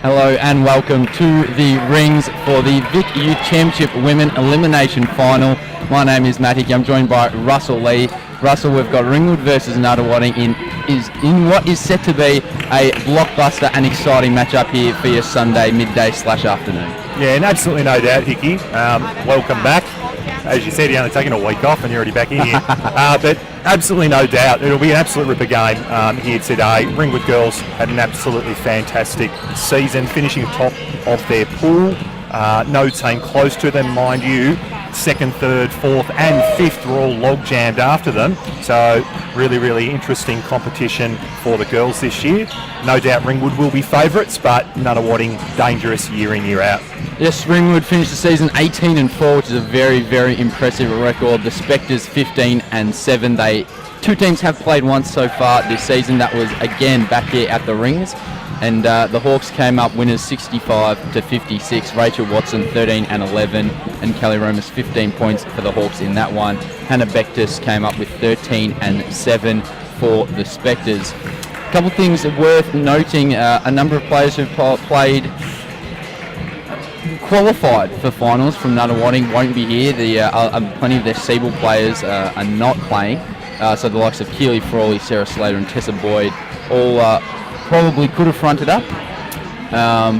Hello and welcome to the rings for the Vic Youth Championship Women Elimination Final. My name is Matt Hickey. I'm joined by Russell Lee. Russell, we've got Ringwood versus Nunawading in what is set to be a blockbuster and exciting matchup here for your Sunday midday/afternoon. Yeah, and absolutely no doubt, Hickey. Welcome back. As you said, you're only taking a week off and you're already back in here. But absolutely no doubt, it'll be an absolute ripper game here today. Ringwood girls had an absolutely fantastic season, finishing top of their pool. No team close to them, mind you. Second, third, fourth and fifth were all log jammed after them. So really, really interesting competition for the girls this year. No doubt Ringwood will be favourites, but Nunawading dangerous year in, year out. Yes, Ringwood finished the season 18-4, which is a very, very impressive record. The Spectres 15-7. Two teams have played once so far this season. That was again back here at the Rings. And the Hawks came up winners 65-56. Rachel Watson 13-11 and Kelly Romas 15 points for the Hawks in that one. Hannah Bectus came up with 13-7 for the Spectres. A couple of things worth noting: a number of players who've qualified for finals from Nunawading won't be here. Plenty of their Siebel players are not playing. So the likes of Keely Frawley, Sarah Slater and Tessa Boyd all probably could have fronted up,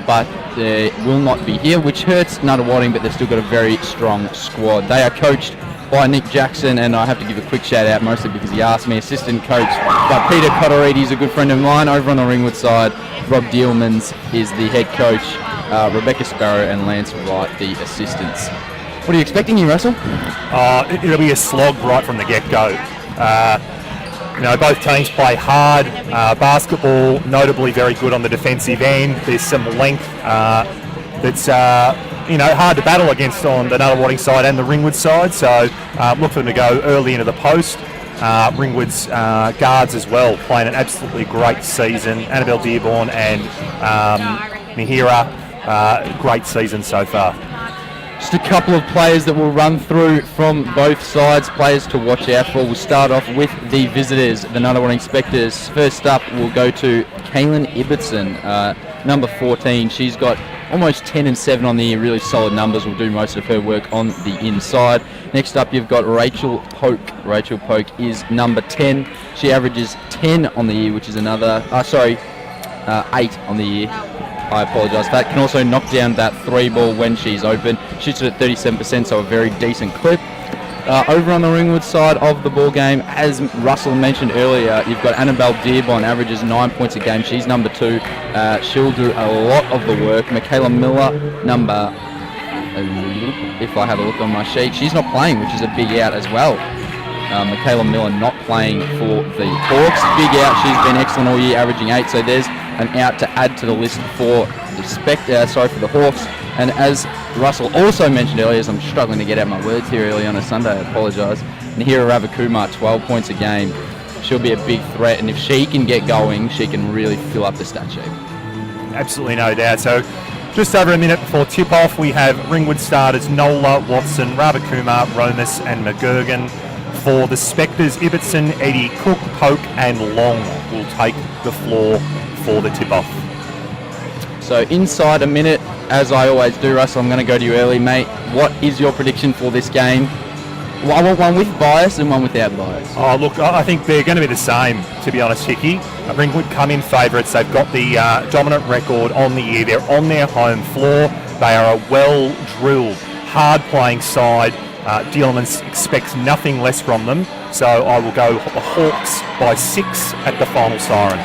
but they will not be here, which hurts Nunawading, but they've still got a very strong squad. They are coached by Nick Jackson, and I have to give a quick shout out, mostly because he asked me, assistant coach by Peter Cotteriti, is a good friend of mine. Over on the Ringwood side, Rob Dealmans is the head coach, Rebecca Sparrow and Lance Wright the assistants. What are you expecting here, Russell? It'll be a slog right from the get-go. Both teams play hard. Basketball, notably very good on the defensive end. There's some length that's hard to battle against on the Nunawading side and the Ringwood side. So look for them to go early into the post. Ringwood's guards as well, playing an absolutely great season. Annabelle Dearborn and Mihira, great season so far. Just a couple of players that we'll run through from both sides, players to watch out for. We'll start off with the visitors, the Nunawading Spectres. First up, we'll go to Kaylin Ibbotson, number 14. She's got almost 10 and 7 on the year, really solid numbers. Will do most of her work on the inside. Next up, you've got Rachel Polk. Rachel Polk is number 10. She averages 10 on the year, which is another, 8 on the year. I apologise for that. Can also knock down that 3 ball when she's open. Shoots it at 37%, so a very decent clip. Over on the Ringwood side of the ball game, as Russell mentioned earlier, you've got Annabelle Dearborn, averages 9 points a game. She's number 2. She'll do a lot of the work. Michaela Miller, if I have a look on my sheet, she's not playing, which is a big out as well. Michaela Miller not playing for the Hawks. Big out. She's been excellent all year, averaging 8. So there's an out to add to the list for the Hawks. And as Russell also mentioned earlier, as I'm struggling to get out my words here early on a Sunday, I apologise. Nahira Ravakumar, 12 points a game. She'll be a big threat, and if she can get going, she can really fill up the stat sheet. Absolutely no doubt. So just over a minute before tip-off, we have Ringwood starters Nola, Watson, Ravakumar, Romas and McGurgan. For the Spectres, Ibbotson, Eddie, Cook, Polk and Long will take the floor for the tip-off. So inside a minute, as I always do, Russell, I'm going to go to you early, mate. What is your prediction for this game? Well, I want one with bias and one without bias. Oh, look, I think they're going to be the same, to be honest, Hickey. Ringwood come in favourites. They've got the dominant record on the year. They're on their home floor. They are a well-drilled, hard-playing side. Dealman expects nothing less from them. So I will go Hawks by 6 at the final siren.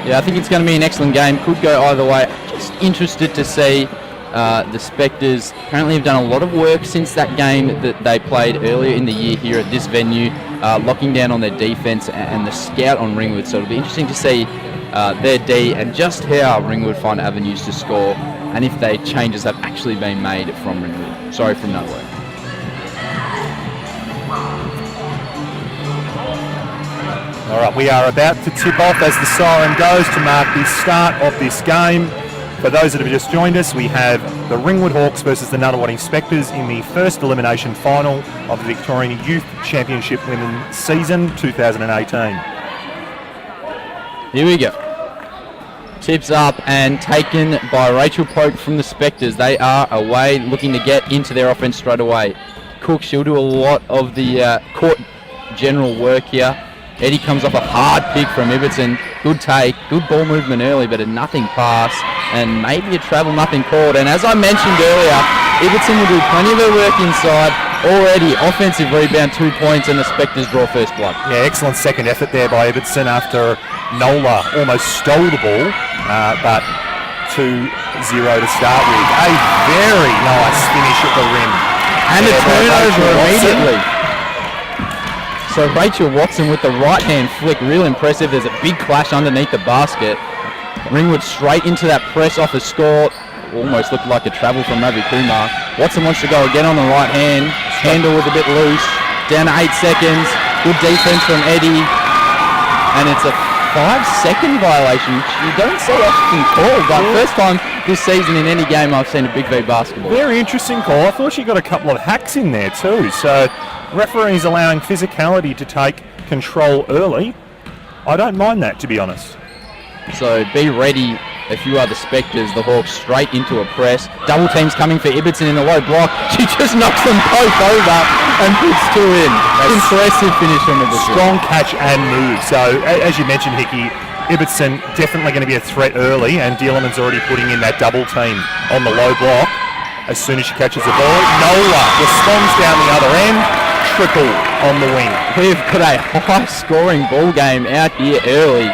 Yeah, I think it's going to be an excellent game. Could go either way. Just interested to see the Spectres apparently have done a lot of work since that game that they played earlier in the year here at this venue, locking down on their defence and the scout on Ringwood. So it'll be interesting to see their D and just how Ringwood find avenues to score, and if they changes have actually been made from Ringwood. Sorry, from Nunawading. All right, we are about to tip off as the siren goes to mark the start of this game. For those that have just joined us, we have the Ringwood Hawks versus the Nunawading Spectres in the first elimination final of the Victorian Youth Championship Women's Season 2018. Here we go. Tips up and taken by Rachel Polk from the Spectres. They are away, looking to get into their offence straight away. Cook, she'll do a lot of the court general work here. Eddie comes off a hard pick from Ibbotson. Good take, good ball movement early, but a nothing pass, and maybe a travel nothing called. And as I mentioned earlier, Ibbotson will do plenty of her work inside. Already offensive rebound, 2 points, and the Spectres draw first blood. Yeah, excellent second effort there by Ibbotson after Nola almost stole the ball, but 2-0 to start with. A very nice finish at the rim. And a turnover immediately. So Rachel Watson with the right-hand flick, real impressive. There's a big clash underneath the basket. Ringwood straight into that press off a score. Almost looked like a travel from Ravi Kumar. Watson wants to go again on the right hand. Handle was a bit loose. Down to 8 seconds. Good defense from Eddie. And it's a 5-second violation. You don't see often called, but first time this season in any game I've seen a Big V basketball. Very interesting call. I thought she got a couple of hacks in there too. So referees allowing physicality to take control early. I don't mind that, to be honest. So be ready if you are the Spectres. The Hawks straight into a press. Double teams coming for Ibbotson in the low block. She just knocks them both over and puts 2 in. Impressive finish from Ibbotson. Strong catch and move. So as you mentioned, Hickey, Ibbotson definitely going to be a threat early, and Dealman's already putting in that double team on the low block. As soon as she catches the ball, Nola responds down the other end. Triple on the wing. We've got a high-scoring ball game out here early.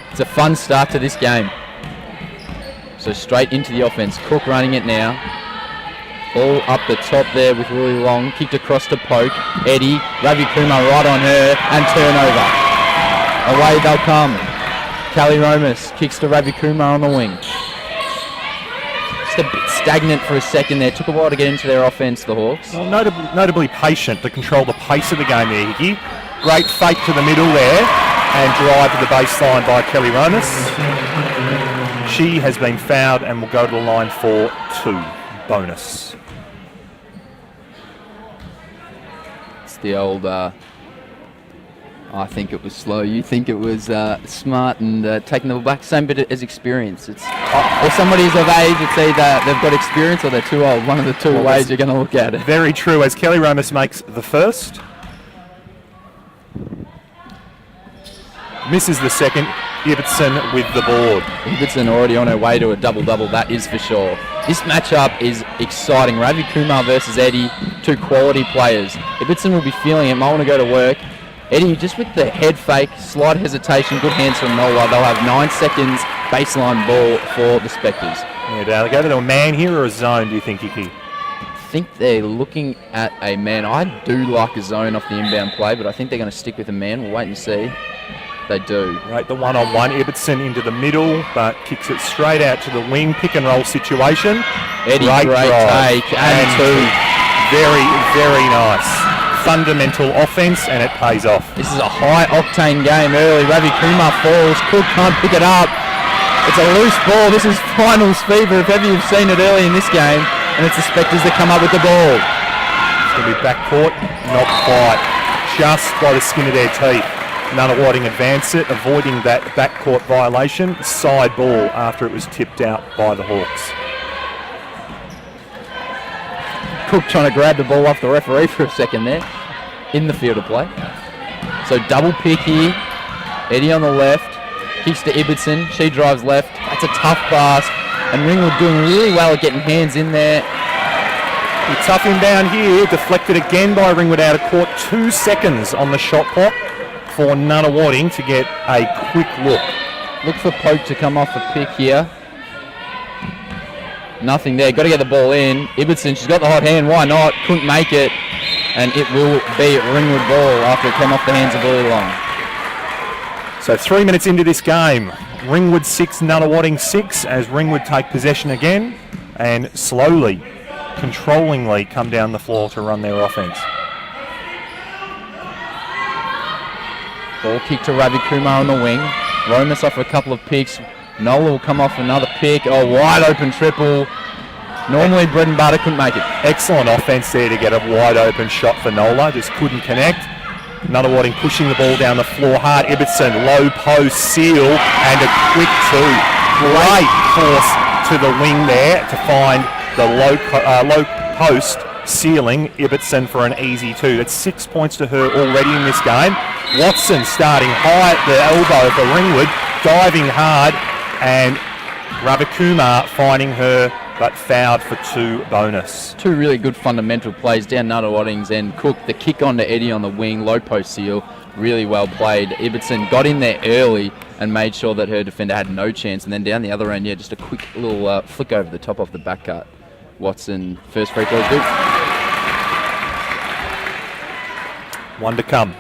It's a fun start to this game. So straight into the offense. Cook running it now. Ball up the top there with Willie Long. Kicked across to Polk. Eddie. Ravi Kumar right on her. And turnover. Away they'll come. Callie Romas kicks to Ravi Kumar on the wing. Just a bit stagnant for a second there. Took a while to get into their offense, the Hawks. Well, notably patient to control the pace of the game there, Hickey. Great fake to the middle there. And drive to the baseline by Kelly Romas. She has been fouled and will go to the line for 2. bonus. It's the old, I think it was slow, you think it was smart, and taking the ball back. Same bit as experience. It's if somebody's of age, it's either they've got experience or they're too old. One of the two ways you're going to look at it. Very true, as Kelly Romas makes the first. Misses the second. Ibbotson with the board. Ibbotson already on her way to a double-double, that is for sure. This matchup is exciting. Ravi Kumar versus Eddie, two quality players. Ibbotson will be feeling it, might want to go to work. Eddie, just with the head fake, slight hesitation, good hands from Nola. They'll have 9 seconds baseline ball for the Spectres. Yeah, do they go to a man here or a zone, do you think, Iki? I think they're looking at a man. I do like a zone off the inbound play, but I think they're going to stick with a man. We'll wait and see. They do. Right, the one-on-one. Ibbotson into the middle, but kicks it straight out to the wing. Pick and roll situation. Eddie, great take. And two. Very, very nice. Fundamental offense, and it pays off. This is a high-octane game early. Ravi Kumar falls. Cook can't pick it up. It's a loose ball. This is finals fever, if ever you've seen it early in this game. And it's the Spectres that come up with the ball. It's going to be backcourt. Not quite. Just by the skin of their teeth. Nunawading advance it, avoiding that backcourt violation. Side ball after it was tipped out by the Hawks. Cook trying to grab the ball off the referee for a second there in the field of play. So double pick here. Eddie on the left. Kicks to Ibbotson. She drives left. That's a tough pass. And Ringwood doing really well at getting hands in there. Tough inbound here. Deflected again by Ringwood out of court. 2 seconds on the shot clock for Nunawading to get a quick look. Look for Pope to come off the pick here. Nothing there. Got to get the ball in. Ibbotson, she's got the hot hand. Why not? Couldn't make it. And it will be Ringwood ball after it came off the hands of Willie Long. So 3 minutes into this game. Ringwood 6, Nunawading 6 as Ringwood take possession again and slowly, controllingly come down the floor to run their offense. Ball kick to Ravi Kumar on the wing. Romas off a couple of picks. Nola will come off another pick. Oh, wide open triple. Normally bread and butter, couldn't make it. Excellent offense there to get a wide open shot for Nola. Just couldn't connect. Nunawading pushing the ball down the floor hard. Ibbotson, low post, seal, and a quick two. Great force to the wing there to find the low post sealing Ibbotson for an easy two. That's 6 points to her already in this game. Watson starting high at the elbow for Ringwood, diving hard, and Ravikumar finding her, but fouled for 2 bonus. 2 really good fundamental plays down Nunawading's end. Cook, the kick onto Eddie on the wing, low post seal, really well played. Ibbotson got in there early and made sure that her defender had no chance. And then down the other end, yeah, just a quick little flick over the top off the back cut. Watson, first free throw good. 1 to come.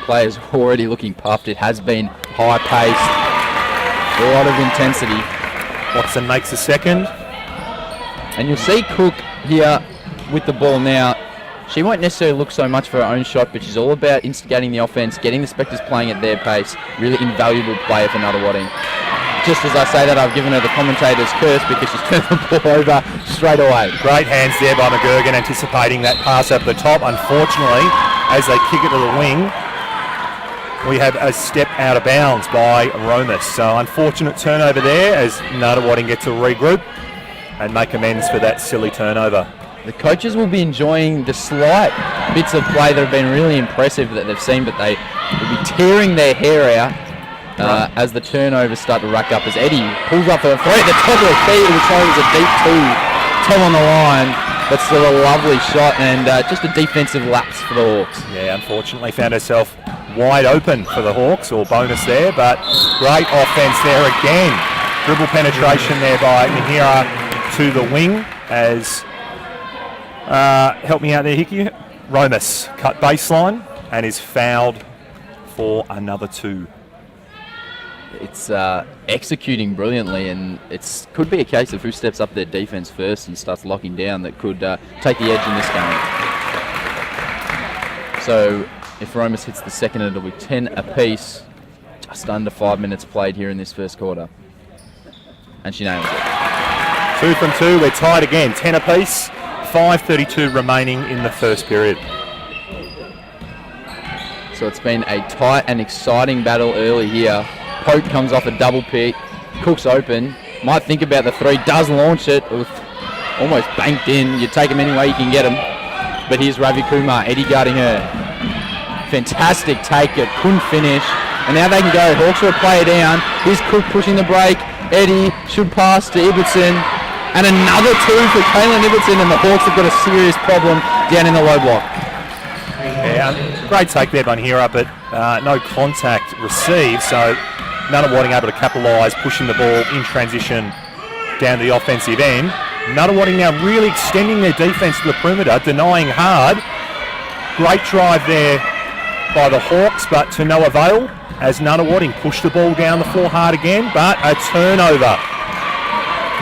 Players already looking puffed. It has been high-paced, a lot of intensity. Watson makes a second. And you'll see Cook here with the ball now. She won't necessarily look so much for her own shot, but she's all about instigating the offense, getting the Spectres playing at their pace. Really invaluable player for Nunawading. Just as I say that, I've given her the commentator's curse because she's turned the ball over straight away. Great hands there by McGurgan, anticipating that pass over the top. Unfortunately, as they kick it to the wing, we have a step out of bounds by Romas. So unfortunate turnover there as Nunawading get to regroup and make amends for that silly turnover. The coaches will be enjoying the slight bits of play that have been really impressive that they've seen, but they will be tearing their hair out as the turnovers start to rack up. As Eddie pulls up her three at the top of the key, which was a deep 2 on the line, but still a lovely shot and just a defensive lapse for the Hawks. Yeah, unfortunately found herself wide open for the Hawks, or bonus there, but great offense there again. Dribble penetration there by Mihira to the wing as, help me out there, Hickey. Romas cut baseline and is fouled for another 2. It's executing brilliantly, and it could be a case of who steps up their defense first and starts locking down that could take the edge in this game. So if Romas hits the second, it'll be 10 apiece. Just under 5 minutes played here in this first quarter. and she nails it. 2 from 2. We're tied again. 10 apiece. 5:32 remaining in the first period. So it's been a tight and exciting battle early here. Poke comes off a double pick. Cook's open. Might think about the 3. Does launch it. Almost banked in. You take him any way you can get him. But here's Ravi Kumar. Eddie guarding her. Fantastic take. It couldn't finish. And now they can go. Hawkshaw play it down. Here's Cook pushing the break. Eddie should pass to Ibbotson. And another 2 for Kaylin Ibbotson. And the Hawks have got a serious problem down in the low block. Yeah, great take there, Bunhira, but no contact received. So Nunawading able to capitalise, pushing the ball in transition down the offensive end. Nunawading now really extending their defence to the perimeter, denying hard. Great drive there by the Hawks, but to no avail as Nunawading push the ball down the floor hard again, but a turnover.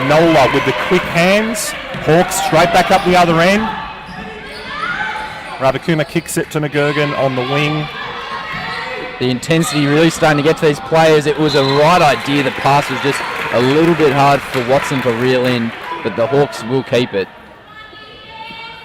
Nola with the quick hands. Hawks straight back up the other end. Ravakuma kicks it to McGurgan on the wing. The intensity really starting to get to these players. It was a right idea. The pass was just a little bit hard for Watson to reel in, but the Hawks will keep it.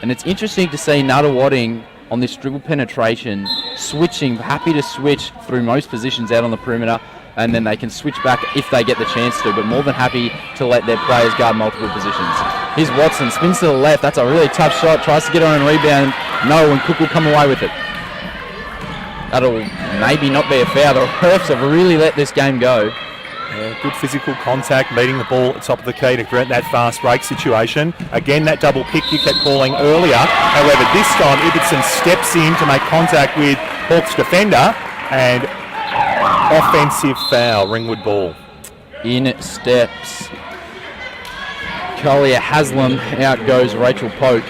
And it's interesting to see Nunawading on this dribble penetration, switching, happy to switch through most positions out on the perimeter, and then they can switch back if they get the chance to, but more than happy to let their players guard multiple positions. Here's Watson, spins to the left. That's a really tough shot, tries to get on and rebound. No, and Cook will come away with it. That'll maybe not be a foul. The refs have really let this game go. Yeah, good physical contact, meeting the ball at the top of the key to prevent that fast break situation. Again, that double pick you kept calling earlier. However, this time Ibbotson steps in to make contact with Hawks defender, and offensive foul, Ringwood ball. In steps Kalia Haslam, out goes Rachel Poke.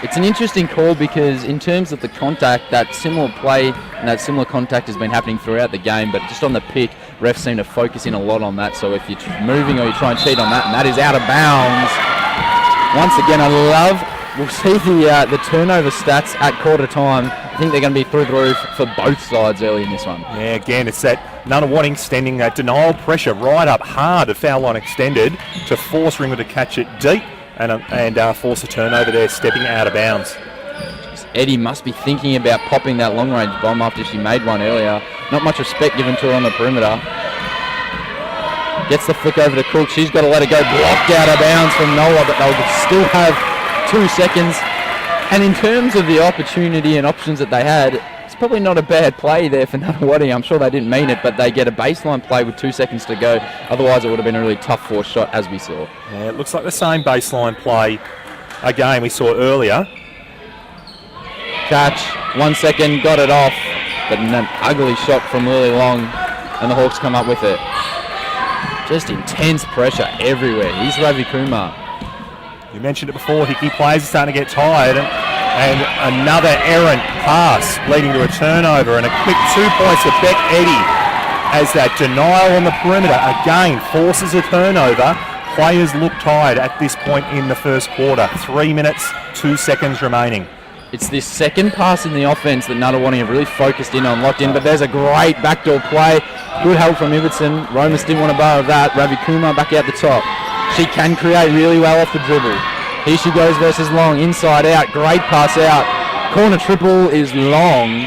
It's an interesting call because in terms of the contact, that similar play and that similar contact has been happening throughout the game, but just on the pick, refs seem to focus in a lot on that. So if you're moving or you try and cheat on that, and that is out of bounds. Once again, we'll see the turnover stats at quarter time. I think they're going to be through the roof for both sides early in this one. Yeah, again, it's that Nunawading extending that denial pressure right up hard, a foul line extended to force Ringwood to catch it deep. And force a turnover there, stepping out of bounds. Eddie must be thinking about popping that long-range bomb after she made one earlier. Not much respect given to her on the perimeter. Gets the flick over to Cook. She's got to let it go. Blocked out of bounds from Nola, but they'll still have 2 seconds. And in terms of the opportunity and options that they had, it's probably not a bad play there for Nunawading. I'm sure they didn't mean it, but they get a baseline play with 2 seconds to go. Otherwise, it would have been a really tough force shot, as we saw. Yeah, it looks like the same baseline play again we saw earlier. Catch, 1 second, got it off, but an ugly shot from Lily Long, and the Hawks come up with it. Just intense pressure everywhere. Here's Ravi Kumar. You mentioned it before, Hickey players are starting to get tired, and another errant pass leading to a turnover, and a quick 2 points to Beck Eddy as that denial on the perimeter again forces a turnover. Players look tired at this point in the first quarter. 3 minutes, 2 seconds remaining. It's this second pass in the offense that Nunawading have really focused in on, locked in, but there's a great backdoor play. Good help from Ibbotson. Romas didn't want to borrow that. Ravi Kumar back out the top. She can create really well off the dribble. Here she goes versus Long, inside out, great pass out. Corner triple is Long.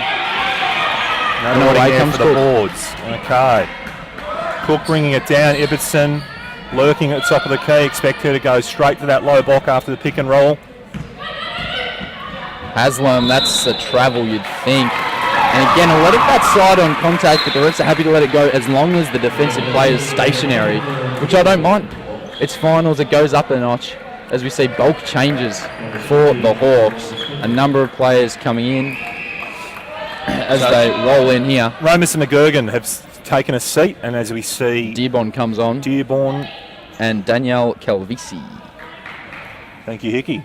No away comes for the boards. Okay. Cook bringing it down, Ibbotson lurking at the top of the key. Expect her to go straight to that low block after the pick and roll. Haslam, that's a travel you'd think. And again, a lot of that side on contact, but the refs are happy to let it go as long as the defensive play is stationary, which I don't mind. It's finals, it goes up a notch as we see bulk changes for the Hawks. A number of players coming in as they roll in here. Romas and McGurgan have taken a seat, and as we see... Dearborn comes on. Dearborn. And Danielle Calvisi. Thank you, Hickey.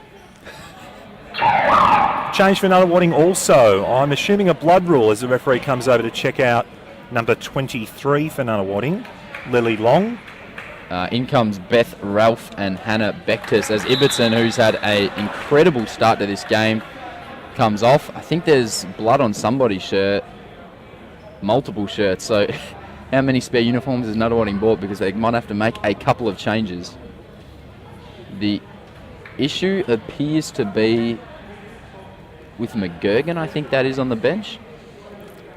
Change for Nunawading also. I'm assuming a blood rule as the referee comes over to check out number 23 for Nunawading, Lily Long. In comes Beth Ralph and Hannah Bektis as Ibbotson, who's had an incredible start to this game, comes off. I think there's blood on somebody's shirt, multiple shirts, so how many spare uniforms has Nunawading bought, because they might have to make a couple of changes. The issue appears to be with McGurgan, I think that is on the bench.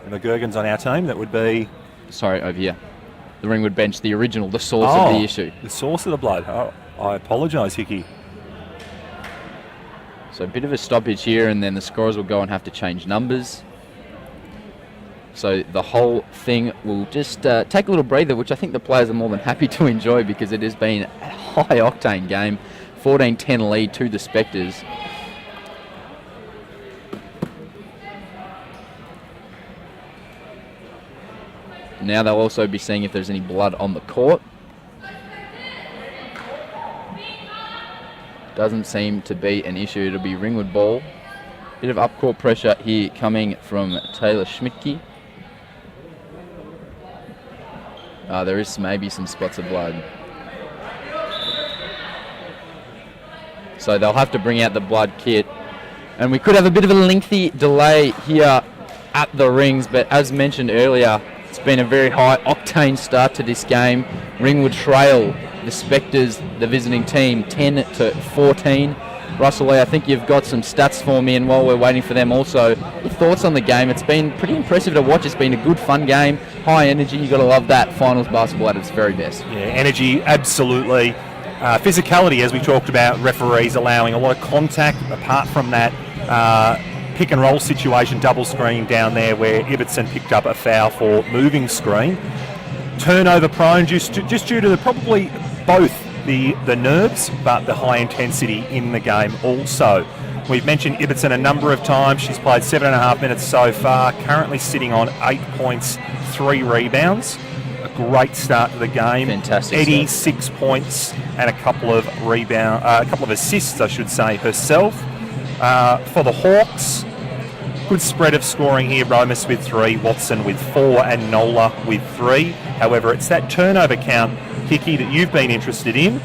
McGurgan's on our team, that would be... Sorry, over here. The Ringwood bench, the original, the source of the issue. The source of the blood. Oh, I apologise, Hickey. So a bit of a stoppage here, and then the scorers will go and have to change numbers. So the whole thing will just take a little breather, which I think the players are more than happy to enjoy, because it has been a high-octane game. 14-10 lead to the Spectres. Now they'll also be seeing if there's any blood on the court. Doesn't seem to be an issue. It'll be Ringwood ball. Bit of up-court pressure here coming from Taylor Schmidtke. There is maybe some spots of blood. So they'll have to bring out the blood kit. And we could have a bit of a lengthy delay here at the rings, but as mentioned earlier, it's been a very high-octane start to this game. Ringwood trail the Spectres, the visiting team, 10-14. Russell Lee, I think you've got some stats for me, and while we're waiting for them also, your thoughts on the game? It's been pretty impressive to watch. It's been a good, fun game, high energy. You've got to love that finals basketball at its very best. Yeah, energy, absolutely. Physicality, as we talked about, referees allowing a lot of contact. Apart from that, pick and roll situation, double screen down there where Ibbotson picked up a foul for moving screen. Turnover prone, just due to probably both the nerves, but the high intensity in the game also. We've mentioned Ibbotson a number of times. She's played 7.5 minutes so far, currently sitting on 8 points, 3 rebounds. A great start to the game. Fantastic. Eddie, 6 points and a couple of assists, I should say, herself. For the Hawks, good spread of scoring here. Romas with 3, Watson with 4, and Nola with 3. However, it's that turnover count, Hickey, that you've been interested in.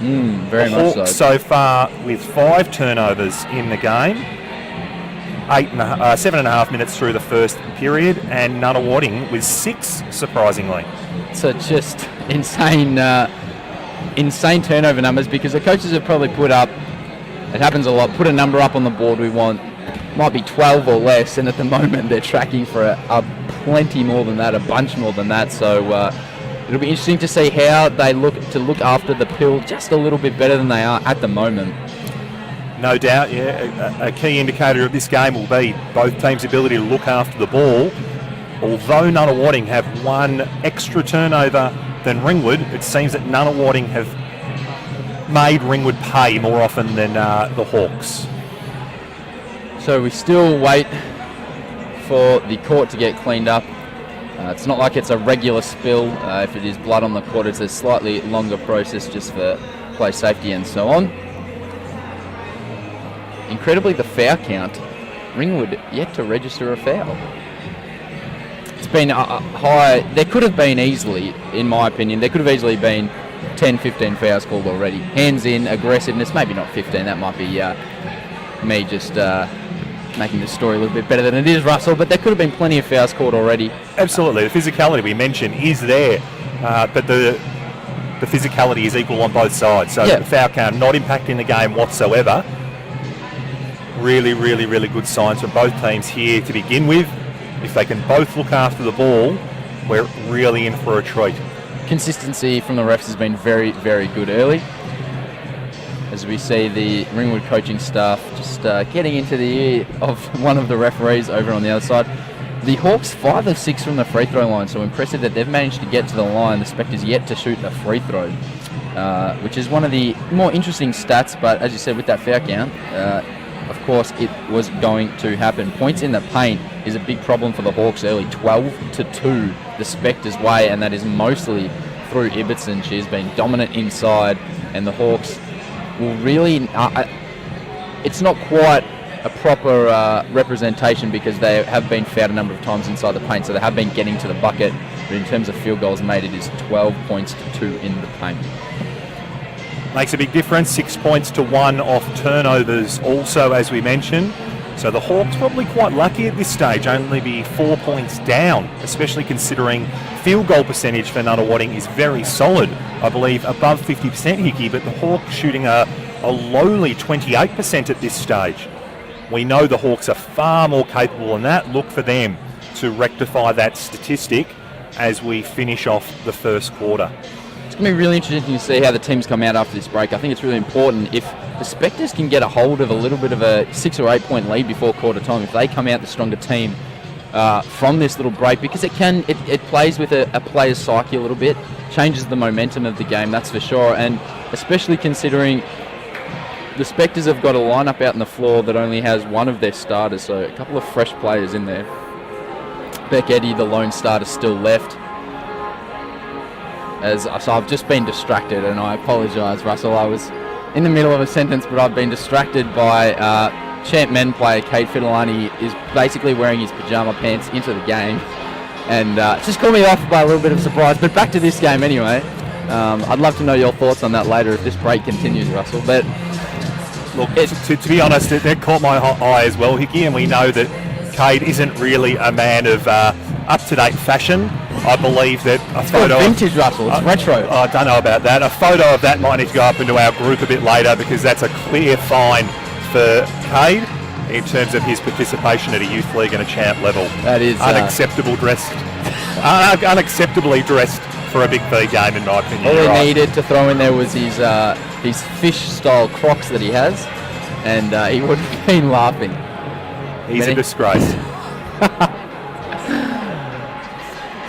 Very much Hawks so. So far with 5 turnovers in the game. 7.5 minutes through the first period, and Nunawading with 6, surprisingly. So just insane turnover numbers, because the coaches have probably put up, it happens a lot, put a number up on the board we want, might be 12 or less, and at the moment they're tracking for a plenty more than that, a bunch more than that. So it'll be interesting to see how they look after the pill just a little bit better than they are at the moment. No doubt, yeah. A key indicator of this game will be both teams' ability to look after the ball. Although Nunawading have 1 extra turnover than Ringwood, it seems that Nunawading have made Ringwood pay more often than the Hawks. So we still wait for the court to get cleaned up. It's not like it's a regular spill. If it is blood on the court, it's a slightly longer process just for play safety and so on. Incredibly, the foul count, Ringwood yet to register a foul. It's been high. There could have been easily, in my opinion, there could have easily been 10, 15 fouls called already. Hands in, aggressiveness, maybe not 15, that might be me just making the story a little bit better than it is, Russell, but there could have been plenty of fouls called already. Absolutely. The physicality we mentioned is there, but the physicality is equal on both sides. So the foul count not impacting the game whatsoever. Really, really, really good signs from both teams here to begin with. If they can both look after the ball, we're really in for a treat. Consistency from the refs has been very, very good early. As we see the Ringwood coaching staff just getting into the ear of one of the referees over on the other side. The Hawks 5 of 6 from the free throw line, so impressive that they've managed to get to the line. The Spectres yet to shoot a free throw, which is one of the more interesting stats, but as you said, with that foul count, of course it was going to happen. Points in the paint is a big problem for the Hawks early, 12-2 the Spectres' way, and that is mostly through Ibbotson. She's been dominant inside, and the Hawks will really, it's not quite a proper representation, because they have been fouled a number of times inside the paint, so they have been getting to the bucket, but in terms of field goals made, it is 12 points to 2 in the paint. Makes a big difference. 6 points to 1 off turnovers also, as we mentioned. So the Hawks probably quite lucky at this stage, only be 4 points down, especially considering field goal percentage for Nunawading is very solid. I believe above 50%, Hickey, but the Hawks shooting a lowly 28% at this stage. We know the Hawks are far more capable than that. Look for them to rectify that statistic as we finish off the first quarter. It's going to be really interesting to see how the teams come out after this break. I think it's really important if the Spectres can get a hold of a little bit of a 6 or 8 point lead before quarter time, if they come out the stronger team from this little break, because it plays with a player's psyche a little bit, changes the momentum of the game, that's for sure, and especially considering the Spectres have got a lineup out on the floor that only has one of their starters, so a couple of fresh players in there. Beck Eddy, the lone starter, still left. So I've just been distracted, and I apologise, Russell. I was in the middle of a sentence, but I've been distracted by champ men player Cade Fidelani is basically wearing his pyjama pants into the game, and just caught me off by a little bit of surprise. But back to this game anyway. I'd love to know your thoughts on that later if this break continues, Russell. But look, to be honest, it caught my eye as well, Hickey, and we know that Cade isn't really a man of up-to-date fashion. I believe that a photo... vintage, Russell. It's retro. I don't know about that. A photo of that might need to go up into our group a bit later, because that's a clear fine for Cade in terms of his participation at a youth league and a champ level. That is... unacceptably dressed for a Big V game, in my opinion. All he needed to throw in there was his fish-style Crocs that he has, and he would have been laughing. He's a disgrace.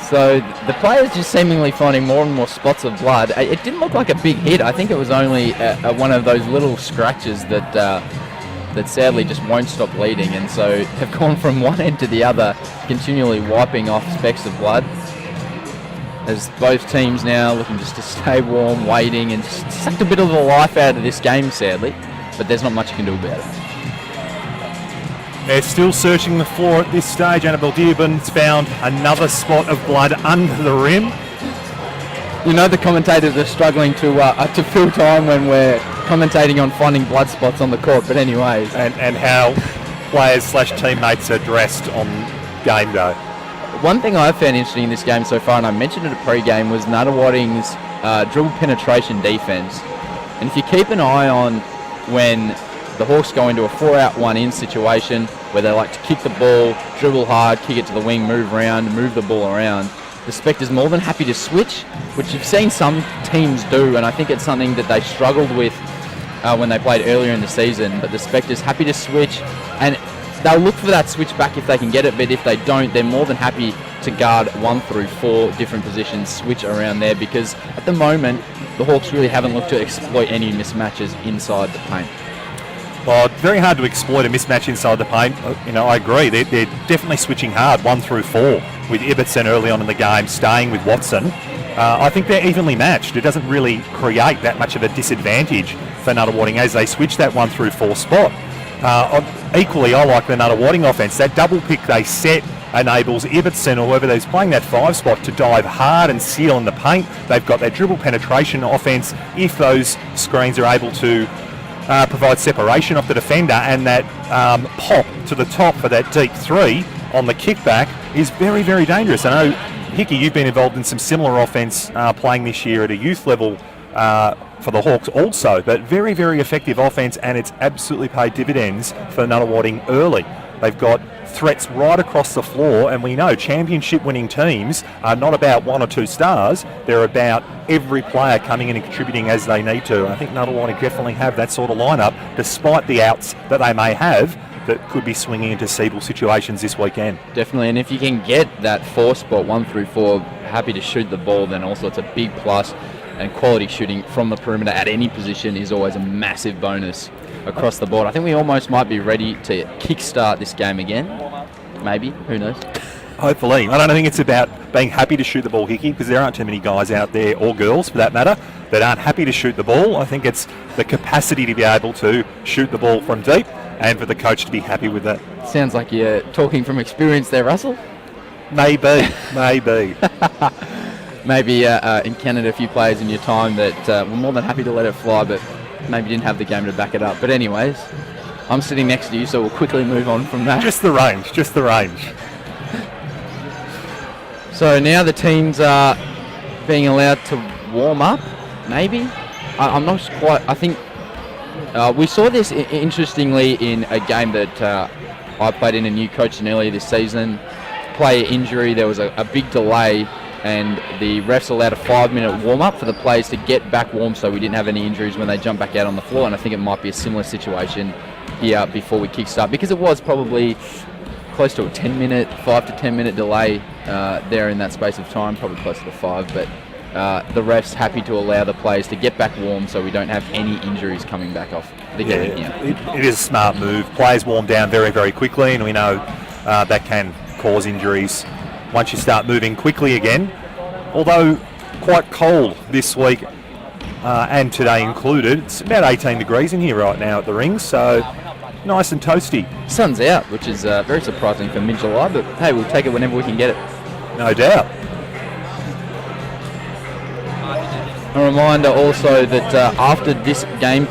So the players just seemingly finding more and more spots of blood. It didn't look like a big hit. I think it was only one of those little scratches that sadly just won't stop bleeding, and so have gone from one end to the other, continually wiping off specks of blood. As both teams now looking just to stay warm, waiting, and just sucked a bit of the life out of this game, sadly. But there's not much you can do about it. They're still searching the floor at this stage. Annabelle Dearborn's found another spot of blood under the rim. You know the commentators are struggling to fill time when we're commentating on finding blood spots on the court, but anyways. And how players / teammates are dressed on game day. One thing I've found interesting in this game so far, and I mentioned it at pre-game, was Nunawading's dribble penetration defence. And if you keep an eye on when the Hawks go into a 4-out-1-in situation where they like to kick the ball, dribble hard, kick it to the wing, move around, move the ball around, the Spectres more than happy to switch, which you've seen some teams do, and I think it's something that they struggled with when they played earlier in the season. But the Spectres happy to switch, and they'll look for that switch back if they can get it, but if they don't, they're more than happy to guard 1 through 4 different positions, switch around there, because at the moment, the Hawks really haven't looked to exploit any mismatches inside the paint. Well, very hard to exploit a mismatch inside the paint. I agree. They're definitely switching hard 1 through 4 with Ibbotson early on in the game, staying with Watson. I think they're evenly matched. It doesn't really create that much of a disadvantage for Nunawading as they switch that 1 through 4 spot. Equally, I like the Nunawading offense. That double pick they set enables Ibbotson or whoever is playing that 5 spot to dive hard and seal in the paint. They've got their dribble penetration offense if those screens are able to provide separation off the defender, and that pop to the top for that deep 3 on the kickback is very, very dangerous. I know, Hickey, you've been involved in some similar offense playing this year at a youth level for the Hawks also, but very, very effective offense, and it's absolutely paid dividends for Nunawading early. They've got threats right across the floor, and we know championship winning teams are not about 1 or 2 stars. They're about every player coming in and contributing as they need to. I think Nunawading definitely have that sort of lineup, despite the outs that they may have that could be swinging into Siebel situations this weekend. Definitely, and if you can get that 4 spot, 1 through 4, happy to shoot the ball, then also it's a big plus. And quality shooting from the perimeter at any position is always a massive bonus across the board. I think we almost might be ready to kickstart this game again. Maybe, who knows? Hopefully. I don't think it's about being happy to shoot the ball, Hickey, because there aren't too many guys out there, or girls for that matter, that aren't happy to shoot the ball. I think it's the capacity to be able to shoot the ball from deep and for the coach to be happy with that. Sounds like you're talking from experience there, Russell. Maybe. Maybe encountered a few players in your time that were more than happy to let it fly, but maybe didn't have the game to back it up. But anyways, I'm sitting next to you, so we'll quickly move on from that. Just the range, just the range. So now the teams are being allowed to warm up, maybe? I'm not quite... I think we saw this interestingly in a game that I played in a new coach in earlier this season. Player injury, there was a big delay, and the refs allowed a 5-minute warm-up for the players to get back warm so we didn't have any injuries when they jump back out on the floor, and I think it might be a similar situation here before we kickstart, because it was probably close to a 5 to 10 minute delay there in that space of time, probably closer to 5, but the refs happy to allow the players to get back warm so we don't have any injuries coming back off the game here. It is a smart move. Players warm down very, very quickly, and we know that can cause injuries once you start moving quickly again. Although quite cold this week and today included. It's about 18 degrees in here right now at the rings, so nice and toasty. Sun's out, which is very surprising for mid-July, but hey, we'll take it whenever we can get it. No doubt. A reminder also that after this game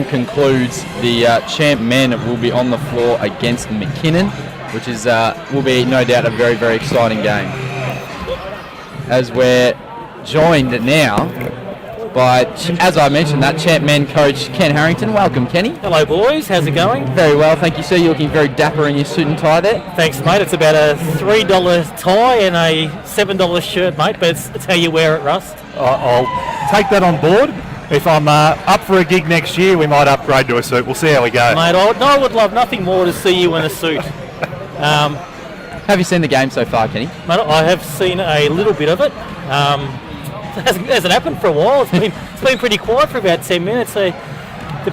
concludes, the champ men will be on the floor against McKinnon, which is will be no doubt a very, very exciting game. As we're joined now by, as I mentioned, that champ men coach Ken Harrington. Welcome, Kenny. Hello, boys. How's it going? Very well, thank you, sir. You're looking very dapper in your suit and tie there. Thanks, mate. It's about a $3 tie and a $7 shirt, mate, but it's how you wear it, Russ. I'll take that on board. If I'm up for a gig next year, we might upgrade to a suit. We'll see how we go. Mate, I would love nothing more to see you in a suit. Have you seen the game so far, Kenny? Mate, I have seen a little bit of it. It hasn't happened for a while. It's been pretty quiet for about 10 minutes. The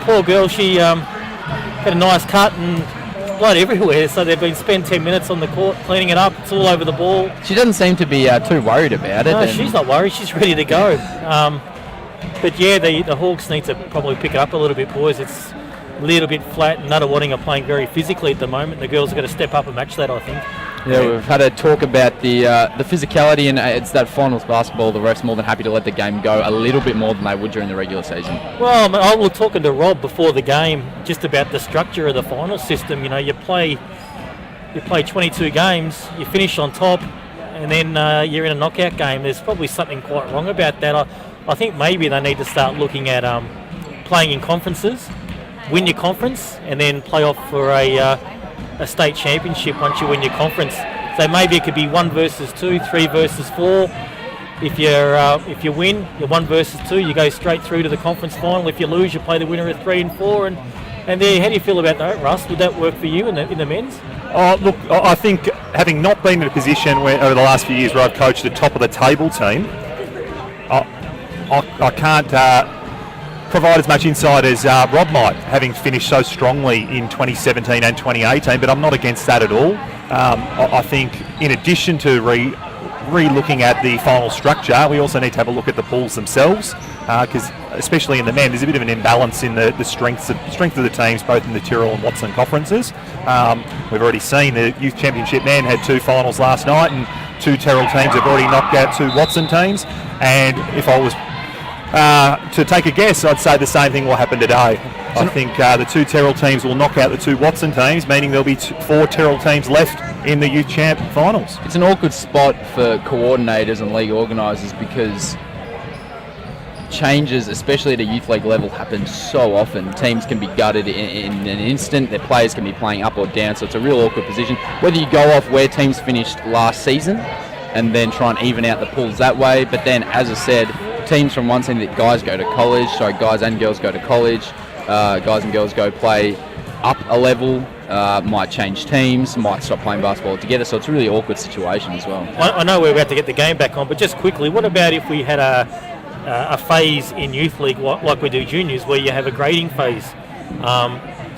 poor girl, she had a nice cut and blood everywhere, so they've been spent 10 minutes on the court cleaning it up. It's all over the ball. She doesn't seem to be too worried about it. No, she's not worried. She's ready to go. But yeah, the Hawks need to probably pick it up a little bit, boys. It's a little bit flat. Nunawading are playing very physically at the moment. The girls are going to step up and match that, I think. Yeah, we've had a talk about the physicality, and it's that finals basketball. The refs more than happy to let the game go a little bit more than they would during the regular season. Well, I was talking to Rob before the game just about the structure of the finals system. You know, you play 22 games, you finish on top, and then you're in a knockout game. There's probably something quite wrong about that. I think maybe they need to start looking at playing in conferences, win your conference, and then play off for a state championship once you win your conference. So maybe it could be 1 versus 2, 3 versus 4. If you win, you're 1 versus 2, you go straight through to the conference final. If you lose, you play the winner of 3 and 4. And there, how do you feel about that, Russ? Would that work for you in the men's? Oh, look, I think having not been in a position where over the last few years where I've coached a top of the table team, I can't provide as much insight as Rob might, having finished so strongly in 2017 and 2018, but I'm not against that at all. I think in addition to re-looking at the final structure, we also need to have a look at the pools themselves, because especially in the men, there's a bit of an imbalance in the strength of the teams, both in the Tyrrell and Watson conferences. We've already seen the Youth Championship men had 2 finals last night, and 2 Tyrrell teams have already knocked out 2 Watson teams, and if I was to take a guess, I'd say the same thing will happen today. I think the 2 Tyrrell teams will knock out the 2 Watson teams, meaning there'll be 4 Tyrrell teams left in the Youth Champ finals. It's an awkward spot for coordinators and league organisers because changes, especially at a youth league level, happen so often. Teams can be gutted in an instant. Their players can be playing up or down, so it's a real awkward position. Whether you go off where teams finished last season and then try and even out the pools that way, but then, as I said, teams from one team that guys and girls go to college, guys and girls go play up a level, might change teams, might stop playing basketball together, so it's a really awkward situation as well. I know we're about to get the game back on, but just quickly, what about if we had a phase in youth league like we do juniors, where you have a grading phase?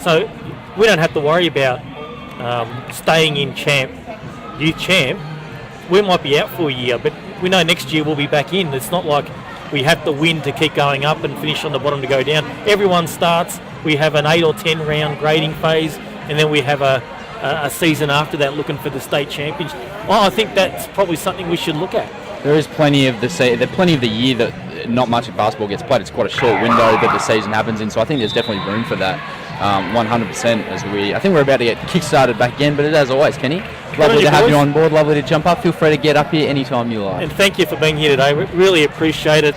So we don't have to worry about staying in youth champ. We might be out for a year, but we know next year we'll be back in. It's not like we have to win to keep going up and finish on the bottom to go down. Everyone starts. We have an 8 or 10 round grading phase, and then we have a season after that looking for the state championship. Well, I think that's probably something we should look at. There is plenty of the year that not much of basketball gets played. It's quite a short window that the season happens in, so I think there's definitely room for that. 100% I think we're about to get kick-started back again, but as always, Kenny, lovely to have you on board, lovely to jump up. Feel free to get up here anytime you like. And thank you for being here today. We really appreciate it.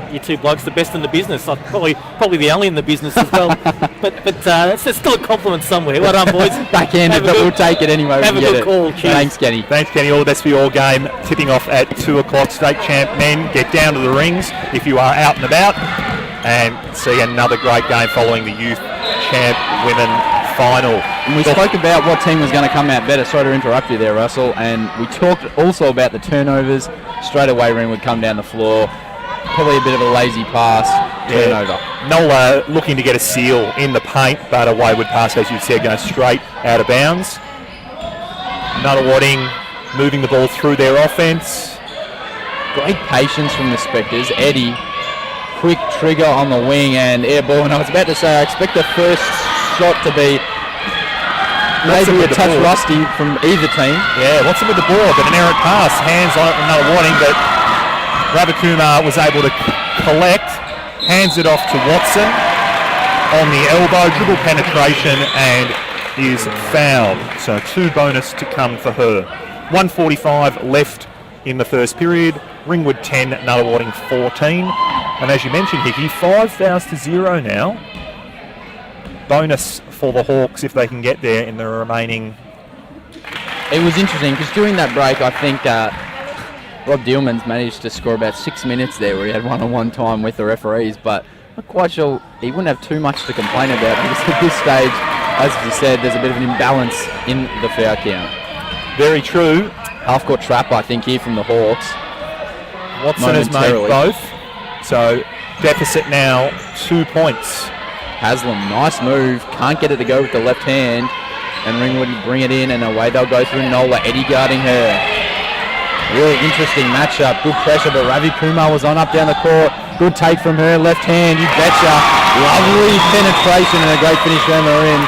You two blokes, the best in the business. Probably the only in the business as well. but it's still a compliment somewhere. Well done, boys. Backhanded, but we'll take it anyway. Have a good call. Cheers. Thanks, Kenny. Thanks, Kenny. All the best for your game. Tipping off at 2 o'clock. State champ men, get down to the rings if you are out and about, and see another great game following the youth champ women final. And we spoke about what team was going to come out better. Sorry to interrupt you there, Russell. And we talked also about the turnovers. Straight away, Ringwood come down the floor. Probably a bit of a lazy pass, turnover. Yeah. Nola looking to get a seal in the paint, but a wayward pass, as you said, going straight out of bounds. Nunawading moving the ball through their offense. Great patience from the Spectres. Eddie, quick trigger on the wing and air ball. And I was about to say, I expect the first shot to be maybe a touch rusty from either team. Yeah, what's it with the ball? But an errant pass, hands on Nunawading, but Ravikumar was able to collect, hands it off to Watson on the elbow, dribble penetration, and is fouled. So 2 bonus to come for her. 1:45 left in the first period. Ringwood 10, Nunawading 14. And as you mentioned, Hickey, 5 fouls to 0 now. Bonus for the Hawks if they can get there in the remaining. It was interesting because during that break, I think Rob Dillman's managed to score about 6 minutes there where he had one-on-one time with the referees, but I'm not quite sure he wouldn't have too much to complain about because at this stage, as you said, there's a bit of an imbalance in the foul count. Very true. Half-court trap, I think, here from the Hawks. Watson has made both, so deficit now 2 points. Haslam, nice move, can't get it to go with the left hand, and Ringwood bring it in, and away they'll go through Nola, Eddie guarding her. Really interesting matchup, good pressure, but Ravi Kumar was on up down the court. Good take from her, left hand, you betcha. Lovely penetration and a great finish around the rim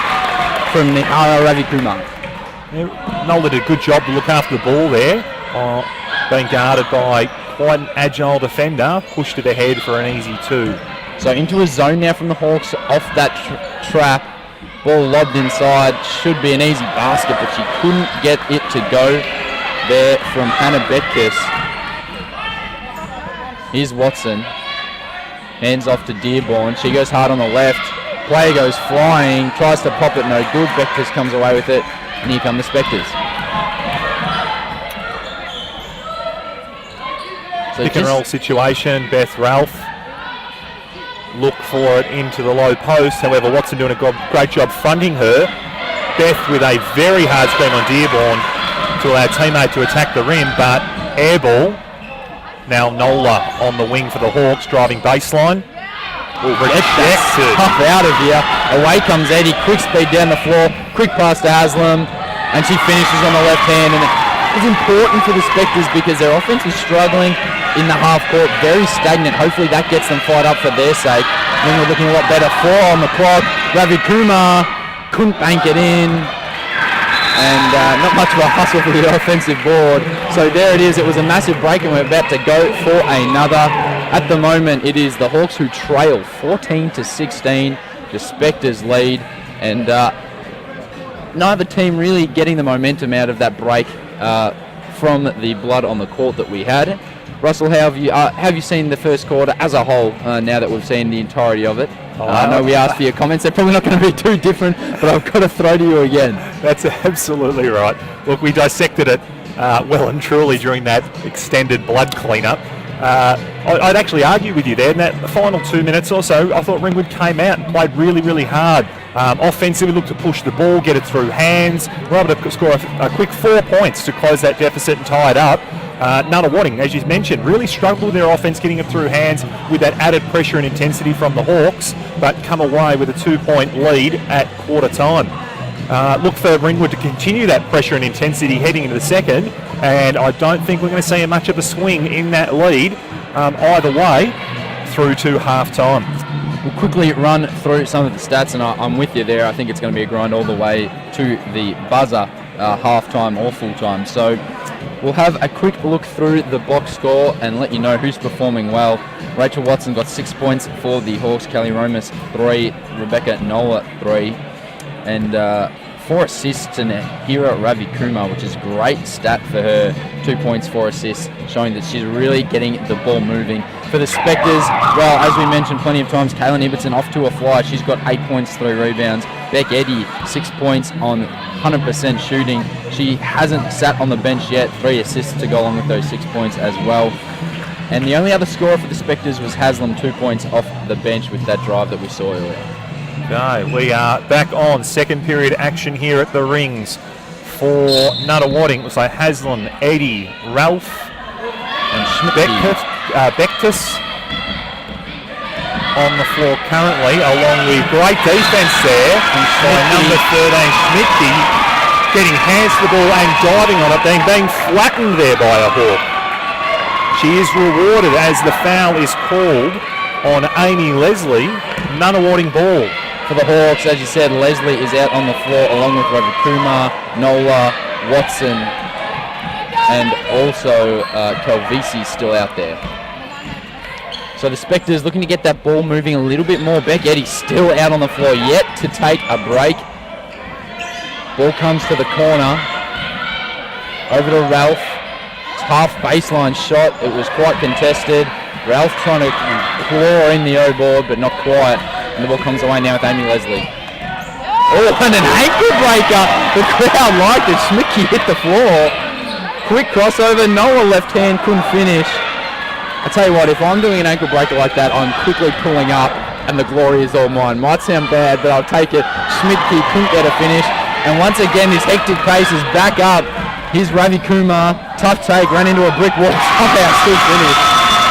from Ravi Kumar. Yeah, Nola did a good job to look after the ball there, being guarded by quite an agile defender, pushed it ahead for an easy 2. So into a zone now from the Hawks, off that trap, ball lobbed inside, should be an easy basket, but she couldn't get it to go there from Hannah Betkus. Here's Watson, hands off to Dearborn, she goes hard on the left, player goes flying, tries to pop it, no good, Betkus comes away with it, and here come the Spectres. So pick and roll situation, Beth Ralph look for it into the low post, however Watson doing a great job fronting her. Beth with a very hard screen on Dearborn to allow teammate to attack the rim, but air ball. Now Nola on the wing for the Hawks, driving baseline. Rejected. Tough out of here. Away comes Eddie, quick speed down the floor, quick pass to Haslam, and she finishes on the left hand. And it's important for the Spectres because their offense is struggling in the half court, very stagnant. Hopefully that gets them fired up for their sake. Then we're looking a lot better. 4 on the clock. Ravi Kumar couldn't bank it in. And not much of a hustle for the offensive board. So there it is. It was a massive break and we're about to go for another. At the moment, it is the Hawks who trail 14-16. The Spectres lead. And neither team really getting the momentum out of that break from the blood on the court that we had. Russell, how have you seen the first quarter as a whole now that we've seen the entirety of it? I know we asked for your comments. They're probably not going to be too different, but I've got to throw to you again. That's absolutely right. Look, we dissected it well and truly during that extended blood cleanup. I'd actually argue with you there. In that final 2 minutes or so, I thought Ringwood came out and played really, really hard. Offensively, looked to push the ball, get it through hands. We're able to score a quick 4 points to close that deficit and tie it up. Nunawading, as you mentioned, really struggled with their offense getting it through hands with that added pressure and intensity from the Hawks, but come away with a 2-point lead at quarter time. Look for Ringwood to continue that pressure and intensity heading into the second, and I don't think we're going to see much of a swing in that lead either way through to half time. We'll quickly run through some of the stats, and I'm with you there. I think it's going to be a grind all the way to the buzzer, half time or full time. So we'll have a quick look through the box score and let you know who's performing well. Rachel Watson got 6 points for the Hawks. Kelly Romas 3, Rebecca Nola 3, and 4 assists to Hira Ravi Kumar, which is a great stat for her. 2 points, 4 assists, showing that she's really getting the ball moving. For the Spectres, well, as we mentioned plenty of times, Kaylin Ibbotson off to a fly. She's got 8 points, 3 rebounds. Beck Eddy, 6 points on 100% shooting. She hasn't sat on the bench yet. 3 assists to go along with those 6 points as well. And the only other scorer for the Spectres was Haslam, 2 points off the bench with that drive that we saw earlier. Okay, we are back on second period action here at the Rings for Nunawading. It looks like Haslam, Eddie, Ralph, And Bectus on the floor currently, along with great defence there by number 13, Schmidtke, getting hands to the ball and diving on it, being flattened there by a Hawk. She is rewarded as the foul is called on Amy Leslie. Nunawading ball. For the Hawks, as you said, Leslie is out on the floor along with Ravi Kumar, Nola, Watson, and also Calvisi still out there. So the Spectres looking to get that ball moving a little bit more. Beck Eddy still out on the floor, yet to take a break. Ball comes to the corner. Over to Ralph. Tough baseline shot. It was quite contested. Ralph trying to claw in the O-board, but not quite. And the ball comes away now with Amy Leslie. Oh, and an ankle breaker. The crowd liked it. Schmidtke hit the floor. Quick crossover. Noah left hand couldn't finish. I tell you what, if I'm doing an ankle breaker like that, I'm quickly pulling up and the glory is all mine. Might sound bad, but I'll take it. Schmidtke couldn't get a finish. And once again, this hectic pace is back up. Here's Ravi Kumar. Tough take, ran into a brick wall. Somehow still finished.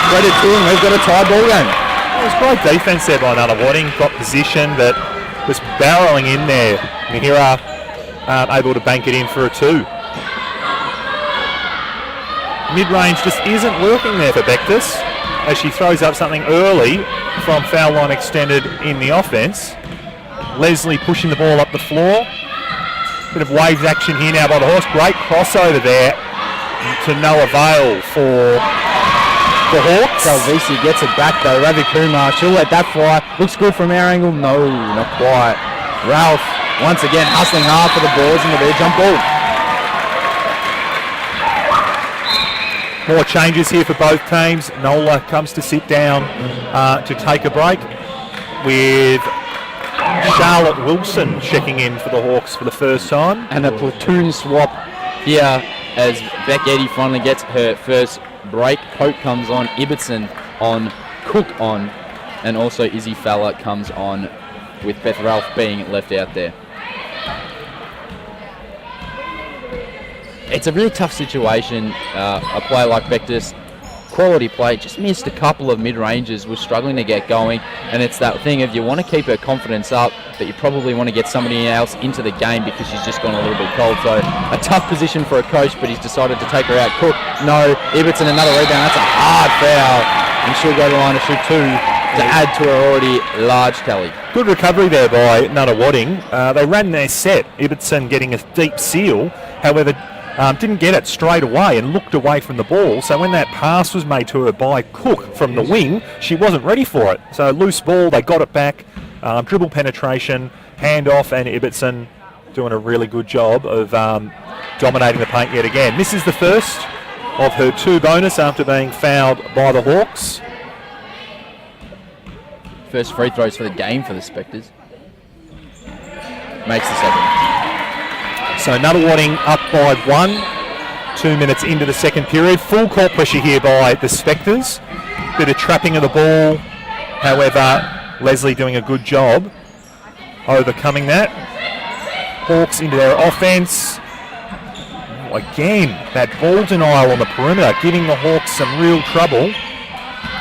Credit to him, we've got a tie ball game. It was great defence there by Nunawading. Got position that was barrelling in there. Mihira able to bank it in for a 2. Mid-range just isn't working there for Bectus as she throws up something early from foul line extended in the offence. Leslie pushing the ball up the floor. Bit of waves action here now by the Hawks. Great crossover there to no avail for the Hawks. Calvisi gets it back though. Ravi Kumar, she'll let that fly. Looks good from our angle. No, not quite. Ralph once again hustling hard for the boards and the ball jump ball. More changes here for both teams. Nola comes to sit down to take a break with Charlotte Wilson checking in for the Hawks for the first time. And a platoon swap here as Beck Eddy finally gets her first break. Pope comes on, Ibbotson on, Cook on, and also Izzy Fowler comes on with Beth Ralph being left out there. It's a really tough situation. A player like Bectus, quality play, just missed a couple of mid-ranges, was struggling to get going, and it's that thing of you want to keep her confidence up, but you probably want to get somebody else into the game because she's just gone a little bit cold. So a tough position for a coach, but he's decided to take her out. Cook, no, Ibbotson another rebound. That's a hard foul, and she'll go to the line to shoot 2 to add to her already large tally. Good recovery there by Nunawading. They ran their set, Ibbotson getting a deep seal, however didn't get it straight away and looked away from the ball. So when that pass was made to her by Cook from the wing, she wasn't ready for it. So loose ball, they got it back, dribble penetration, handoff, and Ibbotson doing a really good job of dominating the paint yet again. This is the first of her 2 bonus after being fouled by the Hawks. First free throws for the game for the Spectres. Makes the second. So Nunawading up by 1, 2 minutes into the second period. Full court pressure here by the Spectres. Bit of trapping of the ball. However, Leslie doing a good job overcoming that. Hawks into their offense. Again, that ball denial on the perimeter, giving the Hawks some real trouble.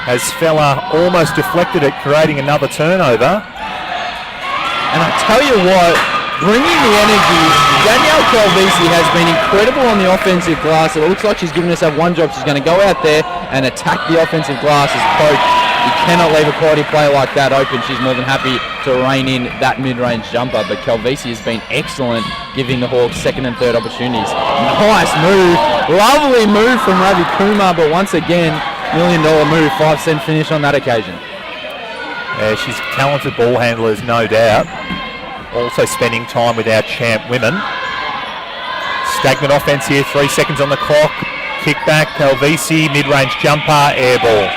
As Fella almost deflected it, creating another turnover. And I tell you what, bringing the energy, Danielle Calvisi has been incredible on the offensive glass. It looks like she's given herself one job. She's going to go out there and attack the offensive glass as Pope. You cannot leave a quality player like that open. She's more than happy to rein in that mid-range jumper, but Calvisi has been excellent, giving the Hawks second and third opportunities. Nice move. Lovely move from Ravi Kumar, but once again, $1 million move, 5-cent finish on that occasion. Yeah, she's talented ball handlers, no doubt. Also spending time with our champ women. Stagnant offense here, 3 seconds on the clock. Kick back, Calvisi, mid-range jumper, air ball.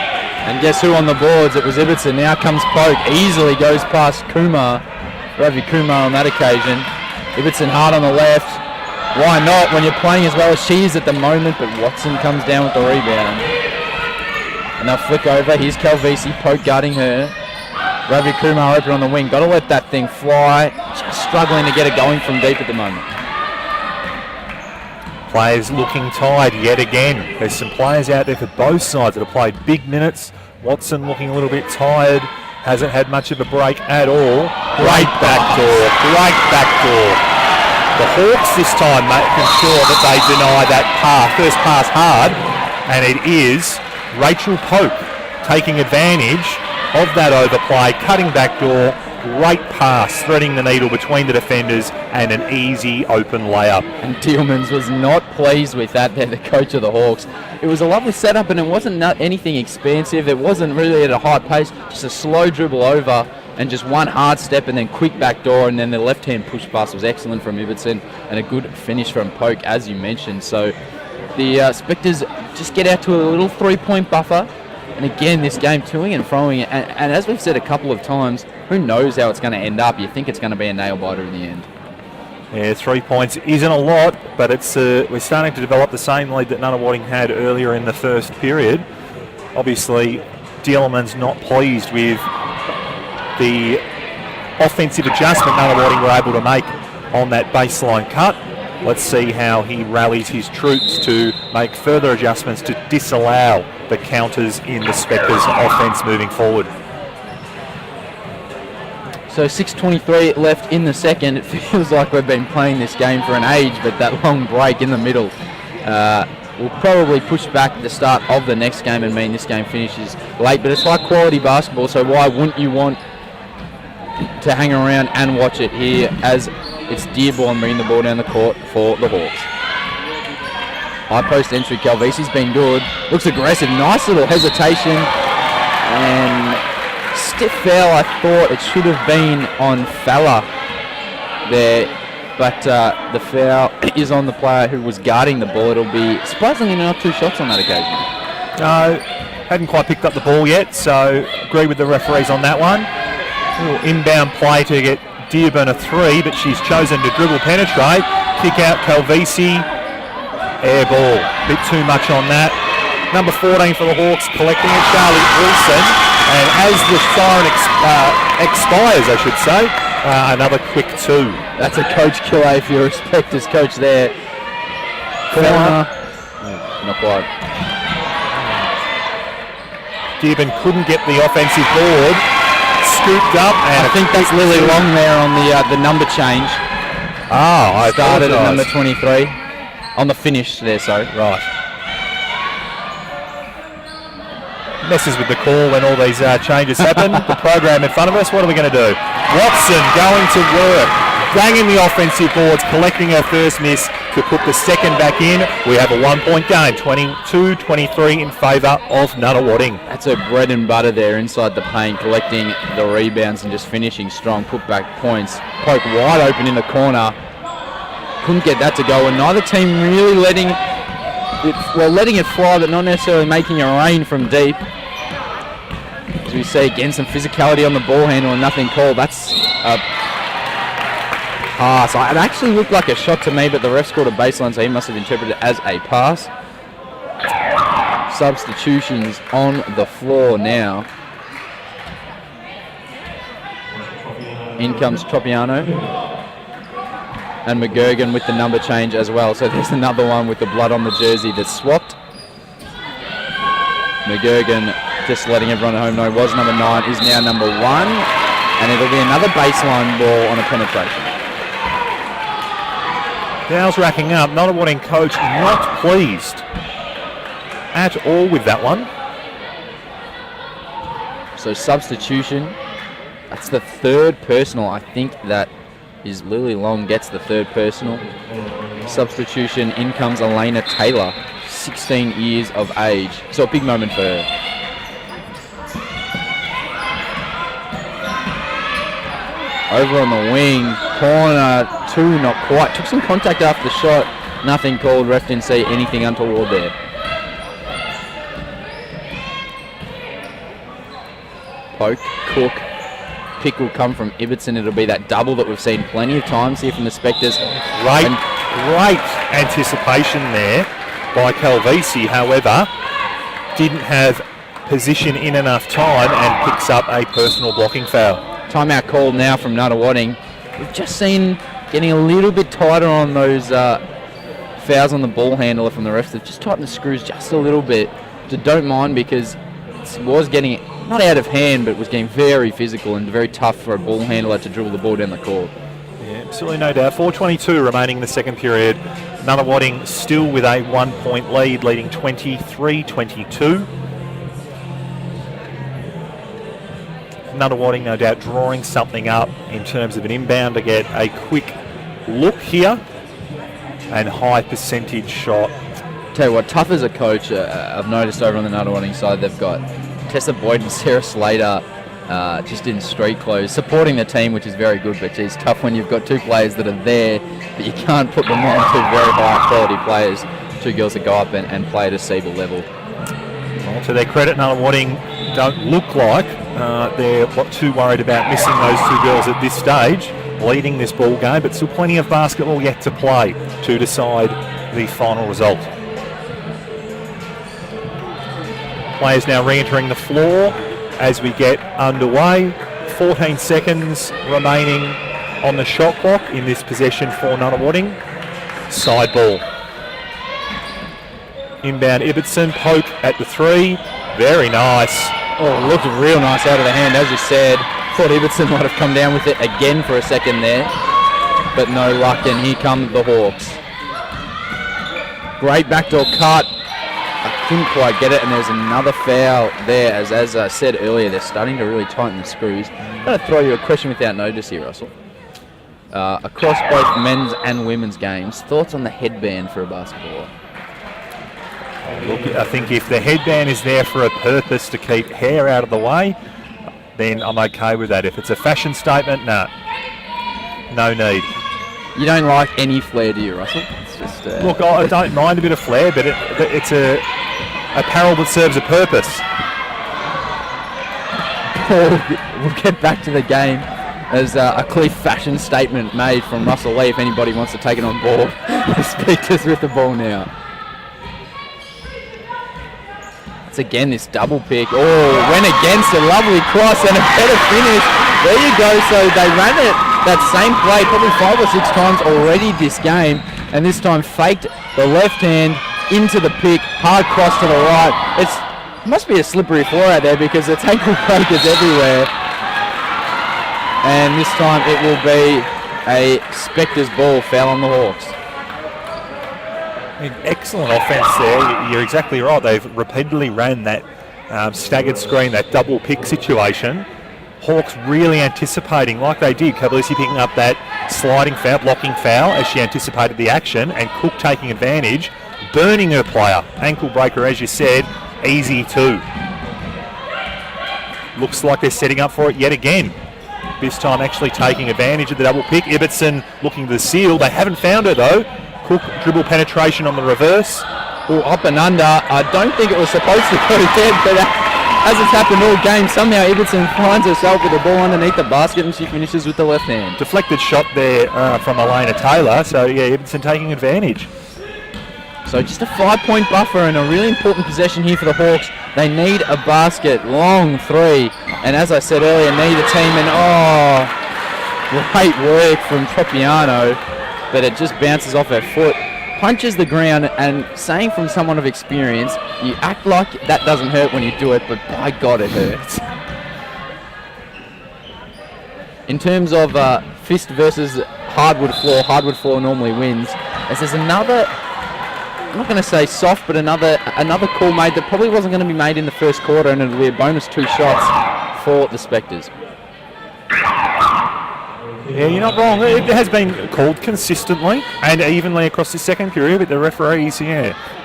And guess who on the boards? It was Ibbotson. Now comes Poke. Easily goes past Kumar. Ravi Kumar on that occasion. Ibbotson hard on the left. Why not when you're playing as well as she is at the moment? But Watson comes down with the rebound. And they'll flick over. Here's Calvisi. Poke guarding her. Ravi Kumar open on the wing. Got to let that thing fly. Just struggling to get it going from deep at the moment. Players looking tired yet again. There's some players out there for both sides that have played big minutes. Watson looking a little bit tired. Hasn't had much of a break at all. Great backdoor. Great backdoor. The Hawks this time making sure that they deny that pass. First pass hard. And it is Rachel Pope taking advantage of that overplay. Cutting backdoor. Great pass, threading the needle between the defenders and an easy open layup. And Tillmans was not pleased with that. They're the coach of the Hawks. It was a lovely setup and it wasn't anything expansive. It wasn't really at a high pace. Just a slow dribble over and just one hard step and then quick back door, and then the left-hand push pass was excellent from Ibbotson and a good finish from Poke, as you mentioned. So the Spectres just get out to a little 3-point buffer. And again, this game toing and froing. And as we've said a couple of times, who knows how it's going to end up? You think it's going to be a nail-biter in the end. Yeah, 3 points isn't a lot, but it's we're starting to develop the same lead that Nunawading had earlier in the first period. Obviously, Dielerman's not pleased with the offensive adjustment Nunawading were able to make on that baseline cut. Let's see how he rallies his troops to make further adjustments to disallow the counters in the Spectres offense moving forward. So 6:23 left in the second. It feels like we've been playing this game for an age, but that long break in the middle will probably push back the start of the next game and mean this game finishes late. But it's high quality basketball, so why wouldn't you want to hang around and watch it here as it's Dearborn bringing the ball down the court for the Hawks. High post entry, Calvisi's been good. Looks aggressive, nice little hesitation. And stiff foul, I thought it should have been on Fowler there. But the foul is on the player who was guarding the ball. It'll be surprisingly not 2 shots on that occasion. No, hadn't quite picked up the ball yet, so agree with the referees on that one. A little inbound play to get Dearborn a 3, but she's chosen to dribble penetrate. Kick out Calvisi. Air ball. Bit too much on that. Number 14 for the Hawks collecting it, Charlie Wilson. And as the siren expires, I should say, another quick 2. That's a coach killer if you respect his coach there. Corner. Not quite. Dearborn couldn't get the offensive board. Scooped up, and I think that's Lily Long there on the number change. I started at number 23 on the finish there. So right, messes with the call when all these changes happen. The program in front of us. What are we going to do? Watson going to work, banging the offensive boards, collecting her first miss to put the second back in. We have a 1-point game, 22-23 in favour of Nunawading. That's her bread and butter there inside the paint, collecting the rebounds and just finishing strong putback points. Poke wide open in the corner. Couldn't get that to go, and neither team really letting it fly, but not necessarily making a rain from deep. As we see again, some physicality on the ball handle and nothing called. That's a pass. It actually looked like a shot to me, but the ref scored a baseline, so he must have interpreted it as a pass. Substitutions on the floor now. In comes Tropiano. And McGurgan with the number change as well. So there's another one with the blood on the jersey that's swapped. McGurgan just letting everyone at home know was number 9, is now number 1. And it'll be another baseline ball on a penetration. Fouls racking up. Nunawading coach not pleased at all with that one. So substitution, that's the third personal. I think that is Lily Long gets the third personal. Substitution, in comes Elena Taylor, 16 years of age. So a big moment for her. Over on the wing, corner 2, not quite. Took some contact after the shot. Nothing called. Ref didn't see anything untoward there. Poke, Cook, pick will come from Ibbotson. It'll be that double that we've seen plenty of times here from the Spectres. Great anticipation there by Calvisi, however, didn't have position in enough time and picks up a personal blocking foul. Timeout call now from Nunawading. We've just seen getting a little bit tighter on those fouls on the ball handler from the refs. They've just tightened the screws just a little bit. So don't mind, because it was getting not out of hand, but was getting very physical and very tough for a ball handler to dribble the ball down the court. Yeah, absolutely, no doubt. 4:22 remaining in the second period. Nunawading still with a 1-point lead, leading 23-22. Nunawading, no doubt, drawing something up in terms of an inbound to get a quick look here, and high percentage shot. Tell you what, tough as a coach, I've noticed over on the Nunawading side, they've got Tessa Boyd and Sarah Slater just in street clothes, supporting the team, which is very good, but it's tough when you've got two players that are there, but you can't put them on two very high quality players, two girls that go up and play at a Siebel level. Well, to their credit, Nunawading don't look like they're too worried about missing those two girls at this stage, leading this ball game, but still plenty of basketball yet to play to decide the final result. Players now re-entering the floor as we get underway. 14 seconds remaining on the shot clock in this possession for Nunawading. Side ball. Inbound Ibbotson, poke at the 3. Very nice. Oh, looked real nice out of the hand, as you said. Thought Ibbotson might have come down with it again for a second there, but no luck, and here come the Hawks. Great backdoor cut. I couldn't quite get it, and there's another foul there. As I said earlier, they're starting to really tighten the screws. I'm going to throw you a question without notice here, Russell. Across both men's and women's games, thoughts on the headband for a basketballer? Look, I think if the headband is there for a purpose to keep hair out of the way, then I'm okay with that. If it's a fashion statement, no need. You don't like any flair, do you, Russell? It's just, look, I don't mind a bit of flair, but it's a apparel that serves a purpose. We'll get back to the game. There's a clear fashion statement made from Russell Lee if anybody wants to take it on board. The Spectres with the ball now. It's again this double pick. Oh, went against a lovely cross and a better finish. There you go. So they ran it, that same play, probably 5 or 6 times already this game, and this time faked the left hand into the pick, hard cross to the right. It must be a slippery floor out there because it's ankle breakers everywhere. And this time it will be a Spectres ball, foul on the Hawks. Excellent offence there. You're exactly right. They've repeatedly ran that staggered screen, that double pick situation. Hawks really anticipating, like they did, Cavalieri picking up that sliding foul, blocking foul as she anticipated the action, and Cook taking advantage, burning her player. Ankle breaker, as you said, easy too. Looks like they're setting up for it yet again. This time actually taking advantage of the double pick. Ibbotson looking to the seal. They haven't found her though. Cook dribble penetration on the reverse. Oh, up and under. I don't think it was supposed to go there, but as it's happened all game, somehow Ibbotson finds herself with the ball underneath the basket and she finishes with the left hand. Deflected shot there from Elena Taylor. So yeah, Ibbotson taking advantage. So just a 5-point buffer and a really important possession here for the Hawks. They need a basket, long 3. And as I said earlier, need a team, and great work from Tropiano. But it just bounces off her foot, punches the ground, and saying from someone of experience, you act like that doesn't hurt when you do it, but by God it hurts. In terms of fist versus hardwood floor normally wins. As there's another, I'm not going to say soft, but another call made that probably wasn't going to be made in the first quarter, and it'll be a bonus 2 shots for the Spectres. Yeah, you're not wrong. It has been called consistently and evenly across the second period, but the referees,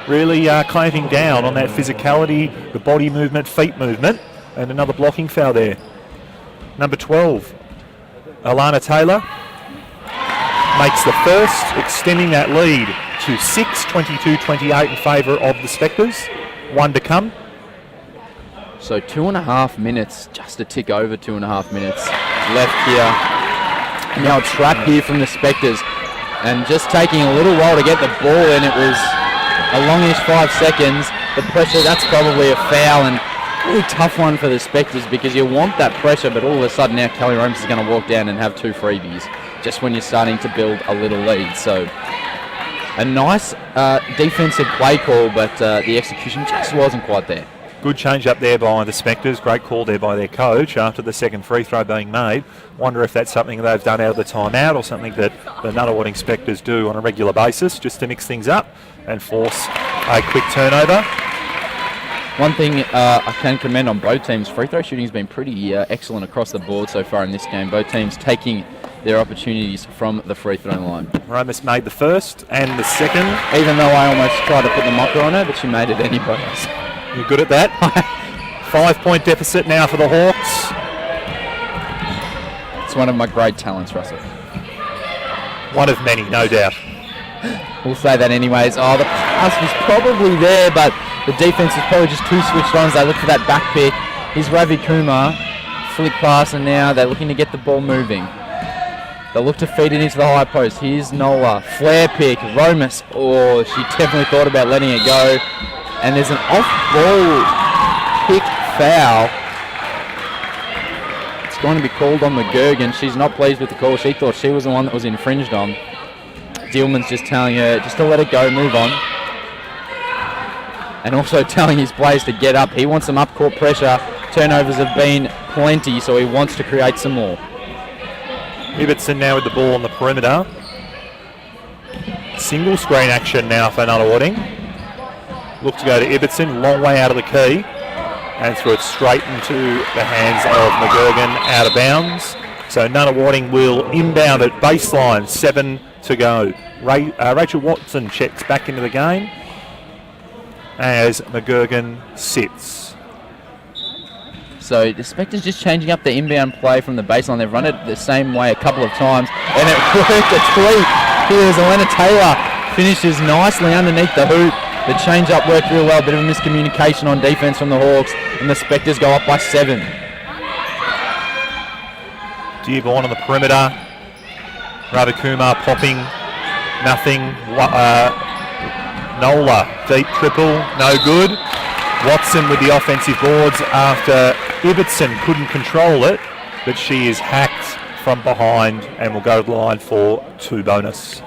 really clamping down on that physicality, the body movement, feet movement, and another blocking foul there. Number 12, Alana Taylor makes the first, extending that lead to 6, 22-28 in favour of the Spectres. One to come. So 2.5 minutes, just a tick over 2.5 minutes left here. Now a trap here from the Spectres, and just taking a little while to get the ball in. It was a longish 5 seconds. The pressure, that's probably a foul, and really tough one for the Spectres because you want that pressure, but all of a sudden now Kelly Romes is going to walk down and have 2 freebies just when you're starting to build a little lead. So a nice defensive play call, but the execution just wasn't quite there. Good change up there by the Spectres. Great call there by their coach after the second free throw being made. Wonder if that's something they've done out of the timeout or something that the Nunawading Spectres do on a regular basis just to mix things up and force a quick turnover. One thing I can commend on both teams, free throw shooting has been pretty excellent across the board so far in this game. Both teams taking their opportunities from the free throw line. Romus made the first and the second. Even though I almost tried to put the mocker on her, but she made it anyway. You're good at that. 5-point deficit now for the Hawks. It's one of my great talents, Russell. One of many, no doubt. We'll say that anyways. Oh, the pass was probably there, but the defense is probably just too switched on as they look for that back pick. Here's Ravi Kumar, flick pass, and now they're looking to get the ball moving. They'll look to feed it into the high post. Here's Nola, flare pick, Romus. Oh, she definitely thought about letting it go. And there's an off-ball pick foul. It's going to be called on McGurgan. She's not pleased with the call. She thought she was the one that was infringed on. Dillman's just telling her just to let it go, move on. And also telling his players to get up. He wants some up-court pressure. Turnovers have been plenty, so he wants to create some more. Ibbotson now with the ball on the perimeter. Single screen action now for Nunawading. Look to go to Ibbotson, long way out of the key, and threw it straight into the hands of McGurgan, out of bounds. So Nunawading will inbound at baseline, 7 to go. Rachel Watson checks back into the game as McGurgan sits. So the Spectres just changing up the inbound play from the baseline. They've run it the same way a couple of times, and it worked a treat. Here's Elena Taylor, finishes nicely underneath the hoop. The change-up worked real well. Bit of a miscommunication on defense from the Hawks, and the Spectres go up by 7. Dearborn on the perimeter. Ravikumar popping. Nothing. Nola, deep triple. No good. Watson with the offensive boards after Ibbotson couldn't control it, but she is hacked from behind and will go to the line for 2 bonus.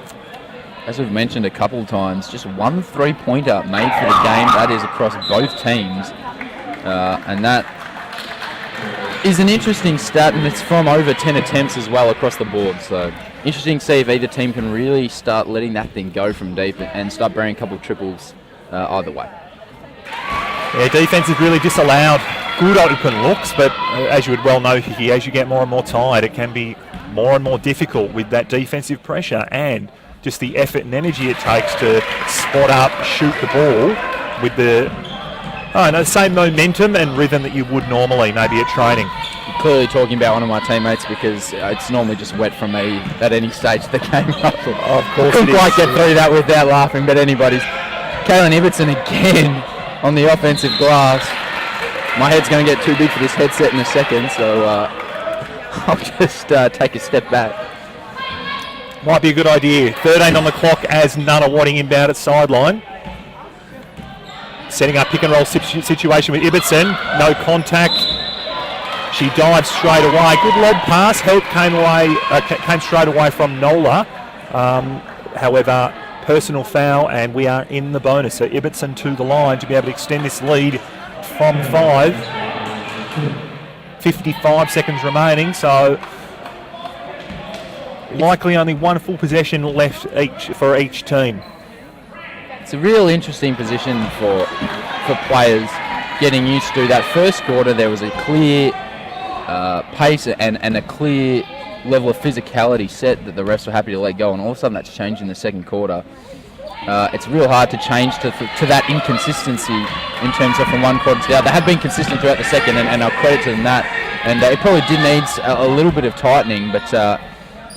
As we've mentioned a couple of times, just 1 3-pointer made for the game. That is across both teams. And that is an interesting stat, and it's from over 10 attempts as well across the board. So interesting to see if either team can really start letting that thing go from deep and start bringing a couple of triples either way. Yeah, defense has really disallowed good open looks, but as you would well know, Hickey, as you get more and more tired, it can be more and more difficult with that defensive pressure and just the effort and energy it takes to spot up, shoot the ball with the same momentum and rhythm that you would normally maybe at training. I'm clearly talking about one of my teammates because it's normally just wet from me at any stage of the game. Of course, couldn't quite get through that without laughing, but anybody's. Kaylin Ibbotson again on the offensive glass. My head's going to get too big for this headset in a second, so I'll just take a step back. Might be a good idea. 13 on the clock as Nunawading inbound at sideline. Setting up pick and roll situation with Ibbotson. No contact. She dives straight away. Good lob pass. Help came straight away from Nola. However, personal foul, and we are in the bonus. So Ibbotson to the line to be able to extend this lead from 5. 55 seconds remaining, so likely only 1 full possession left for each team. It's a real interesting position for players getting used to. That first quarter, there was a clear pace and a clear level of physicality set that the refs were happy to let go, and all of a sudden that's changed in the second quarter. It's real hard to change to that inconsistency in terms of from one quarter to the other. They have been consistent throughout the second, and I'll credit to them that. And it probably did need a little bit of tightening, but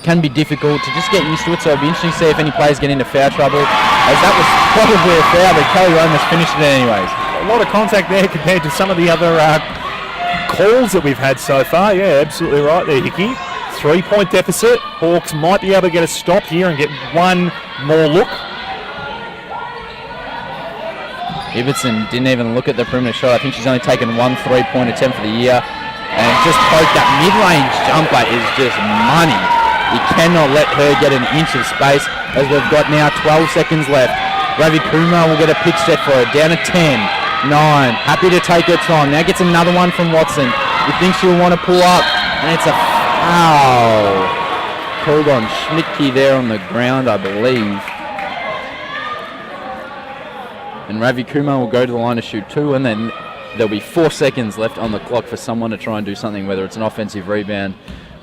can be difficult to just get used to it. So it'll be interesting to see if any players get into foul trouble, as that was probably a foul, but Kelly Lomas finished it anyways. A lot of contact there compared to some of the other calls that we've had so far. Yeah, absolutely right there, Hickey. 3-point deficit. Hawks might be able to get a stop here and get one more look. Ibbotson didn't even look at the perimeter shot. I think she's only taken one 3-point attempt for the year, and just poked that mid-range jumper is just money. You cannot let her get an inch of space, as we've got now 12 seconds left. Ravi Kumar will get a pick set for her, down to 10, 9, happy to take her time. Now gets another one from Watson. You think she'll want to pull up, and it's a foul. Called on Schmidtke there on the ground, I believe. And Ravi Kumar will go to the line to shoot 2, and then there'll be 4 seconds left on the clock for someone to try and do something, whether it's an offensive rebound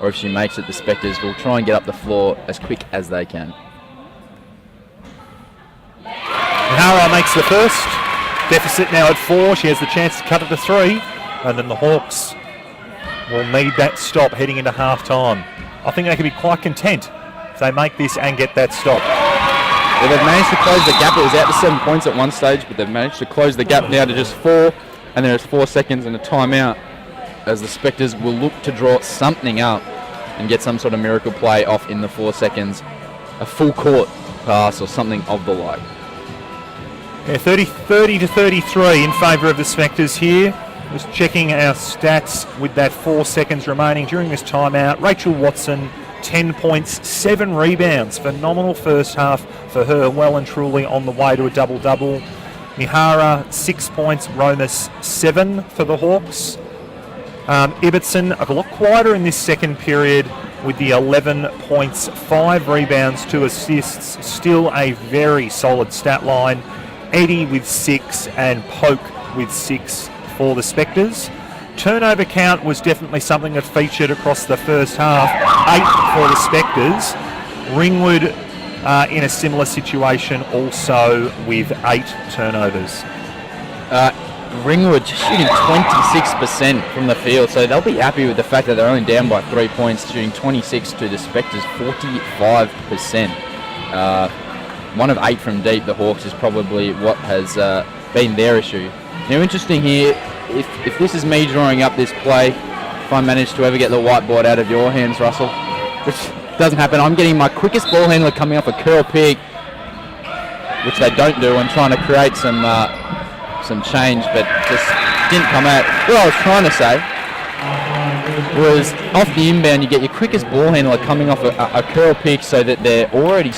or if she makes it, the Spectres will try and get up the floor as quick as they can. Hara makes the first. Deficit now at 4. She has the chance to cut it to 3. And then the Hawks will need that stop heading into half-time. I think they can be quite content if they make this and get that stop. Yeah, they've managed to close the gap. It was out to 7 points at one stage, but they've managed to close the gap now to just 4. And there's 4 seconds and a timeout, as the Spectres will look to draw something up and get some sort of miracle play off in the 4 seconds. A full court pass or something of the like. Yeah, 30 to 33 in favour of the Spectres here. Just checking our stats with that 4 seconds remaining during this timeout. Rachel Watson, 10 points, 7 rebounds. Phenomenal first half for her, well and truly on the way to a double-double. Mihara, 6 points, Romas, 7 for the Hawks. Ibbotson, a lot quieter in this second period with the 11 points, 5 rebounds, 2 assists. Still a very solid stat line. Eddie with 6 and Poke with 6 for the Spectres. Turnover count was definitely something that featured across the first half. 8 for the Spectres. Ringwood in a similar situation, also with 8 turnovers. Ringwood just shooting 26% from the field, so they'll be happy with the fact that they're only down by 3 points, shooting 26 to the Spectres, 45%. 1 of 8 from deep, the Hawks, is probably what has been their issue. Now, interesting here, if this is me drawing up this play, if I manage to ever get the whiteboard out of your hands, Russell, which doesn't happen, I'm getting my quickest ball handler coming off a curl pick, which they don't do, and trying to create some change, but just didn't come out. What I was trying to say was, off the inbound, you get your quickest ball handler coming off a curl pick, so that they're already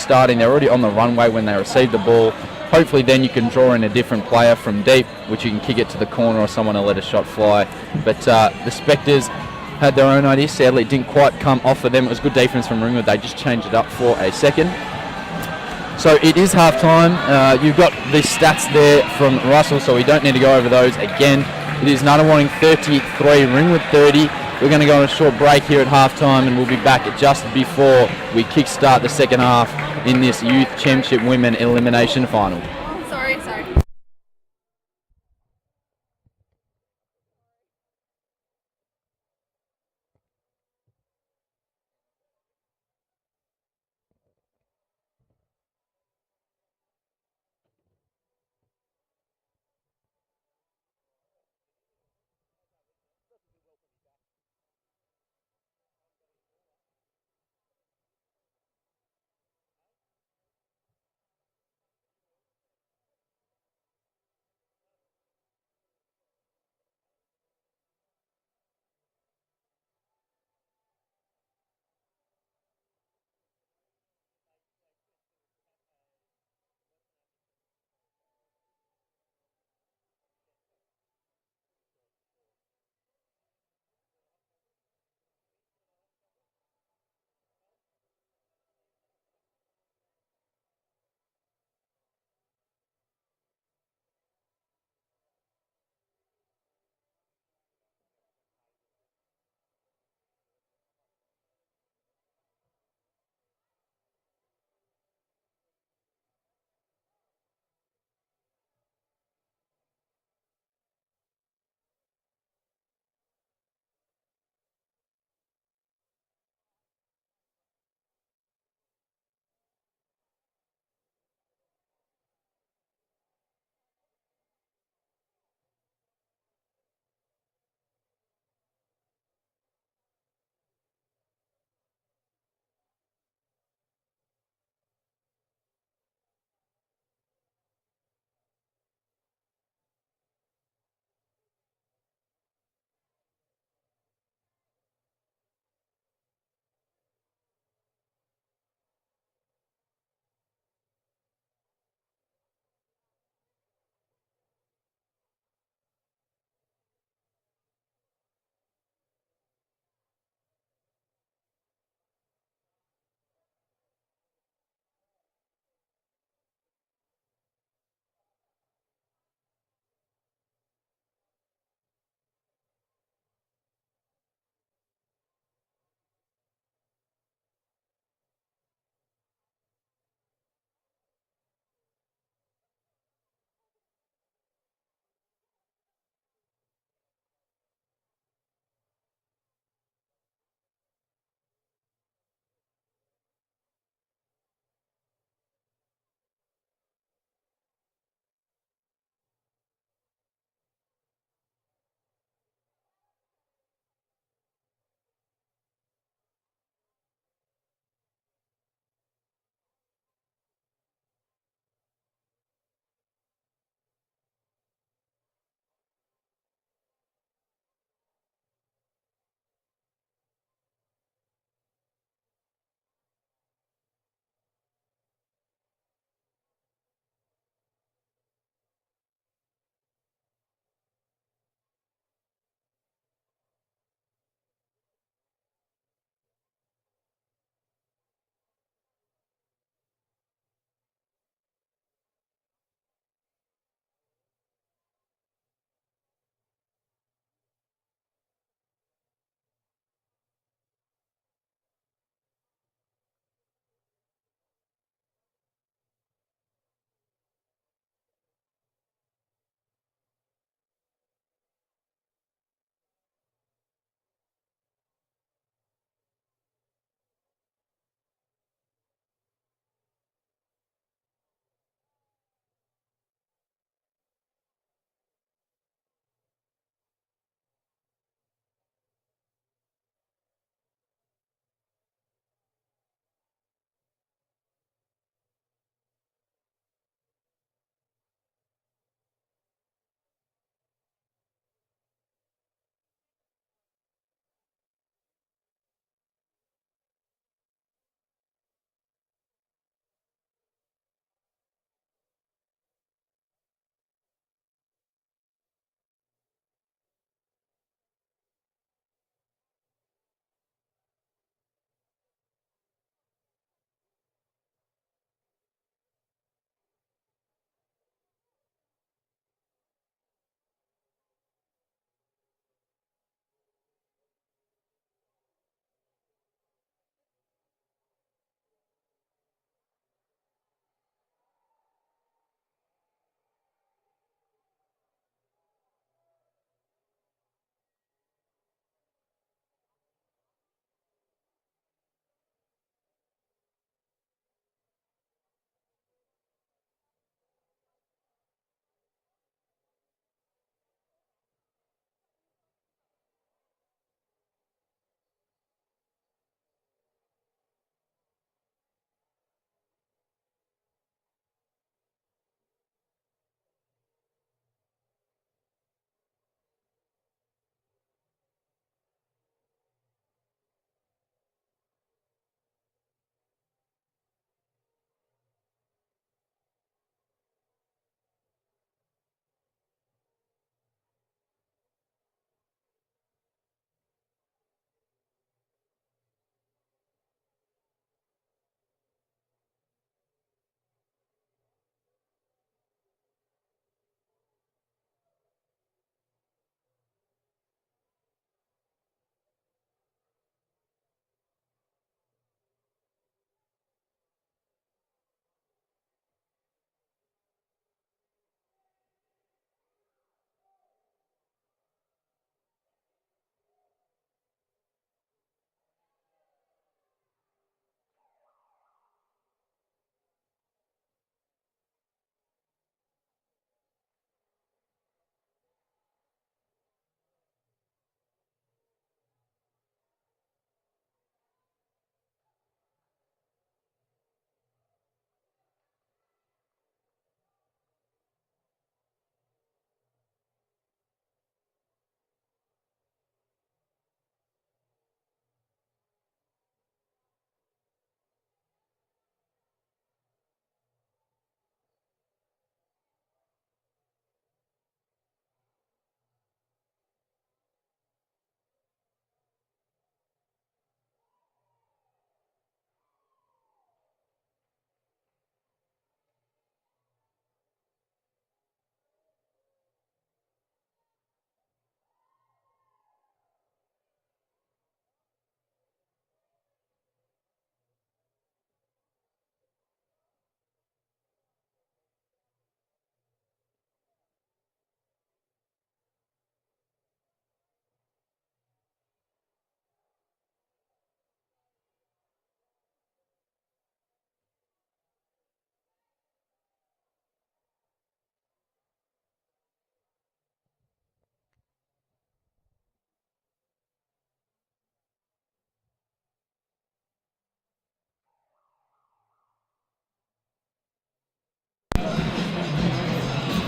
on the runway when they receive the ball. Hopefully then you can draw in a different player from deep, which you can kick it to the corner or someone will let a shot fly. But the Spectres had their own idea. Sadly, it didn't quite come off for them. It was good defense from Ringwood. They just changed it up for a second. So it is half-time. You've got the stats there from Russell, so we don't need to go over those again. It is Nunawading 33, Ringwood 30. We're going to go on a short break here at half-time, and we'll be back just before we kick-start the second half in this Youth Championship Women Elimination Final. Sorry.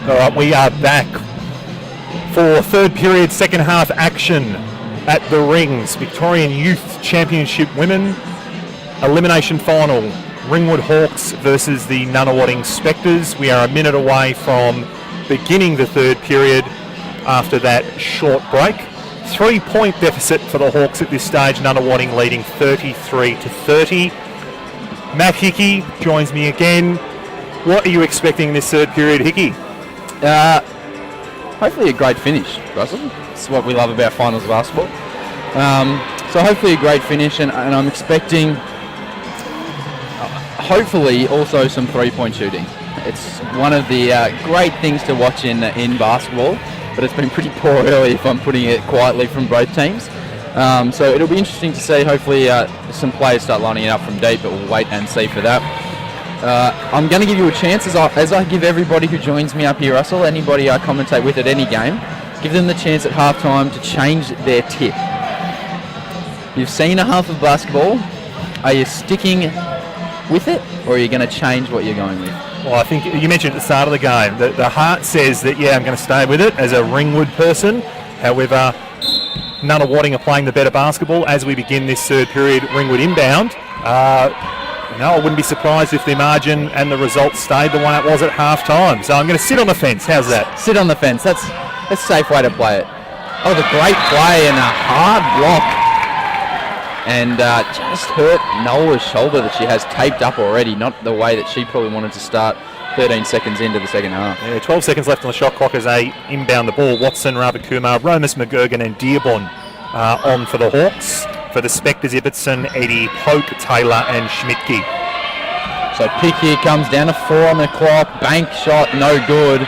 All right, we are back for third period, second half action at the Rings. Victorian Youth Championship Women Elimination Final. Ringwood Hawks versus the Nunawading Spectres. We are a minute away from beginning the third period after that short break. 3-point deficit for the Hawks at this stage. Nunawading leading 33-30. Matt Hickey joins me again. What are you expecting in this third period, Hickey? Hopefully a great finish, Russell. It's what we love about finals basketball. So hopefully a great finish, and I'm expecting hopefully also some three-point shooting. It's one of the great things to watch in basketball, but it's been pretty poor early, if I'm putting it quietly, from both teams. So it'll be interesting to see. Hopefully some players start lining it up from deep, but we'll wait and see for that. I'm going to give you a chance, as I give everybody who joins me up here, Russell, anybody I commentate with at any game, give them the chance at halftime to change their tip. You've seen a half of basketball. Are you sticking with it, or are you going to change what you're going with? Well, I think you mentioned at the start of the game that the heart says that, yeah, I'm going to stay with it as a Ringwood person. However, Nunawading are playing the better basketball as we begin this third period. Ringwood inbound. No, I wouldn't be surprised if the margin and the result stayed the way it was at half-time. So I'm going to sit on the fence. How's that? Sit on the fence. That's a safe way to play it. Oh, the great play and a hard block. And just hurt Nola's shoulder that she has taped up already, not the way that she probably wanted to start 13 seconds into the second half. Yeah, 12 seconds left on the shot clock as they inbound the ball. Watson, Ravikumar, Romus, McGurgan and Dearborn on for the Hawks. For the Spectres, Ibbotson, Eddie, Poke, Taylor and Schmidtke. So pick here comes down to 4 on the clock. Bank shot, no good.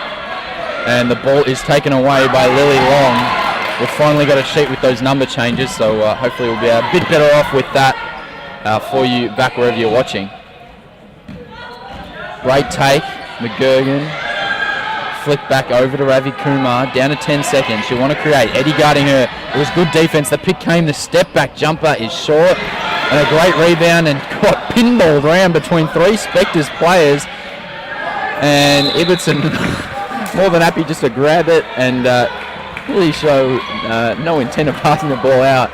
And the ball is taken away by Lily Long. We've finally got a sheet with those number changes, so hopefully we'll be a bit better off with that for you back wherever you're watching. Great take, McGurgan. Flick back over to Ravi Kumar, down to 10 seconds. She'll want to create. Eddie guarding her. It was good defense. The pick came. The step back jumper is short. And a great rebound and got pinballed around between 3 Spectres players. And Ibbotson more than happy just to grab it and really show no intent of passing the ball out.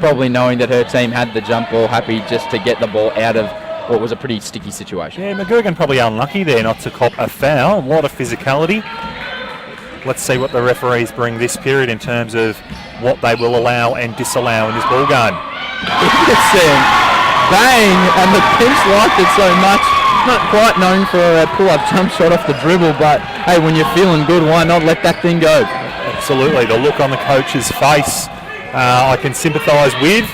Probably knowing that her team had the jump ball, happy just to get the ball out of what was a pretty sticky situation. Yeah, McGurgan probably unlucky there not to cop a foul. A lot of physicality. Let's see what the referees bring this period in terms of what they will allow and disallow in this ball game. Ibbotson, bang, and the bench liked it so much. Not quite known for a pull-up jump shot off the dribble, but hey, when you're feeling good, why not let that thing go? Absolutely. The look on the coach's face, I can sympathise with.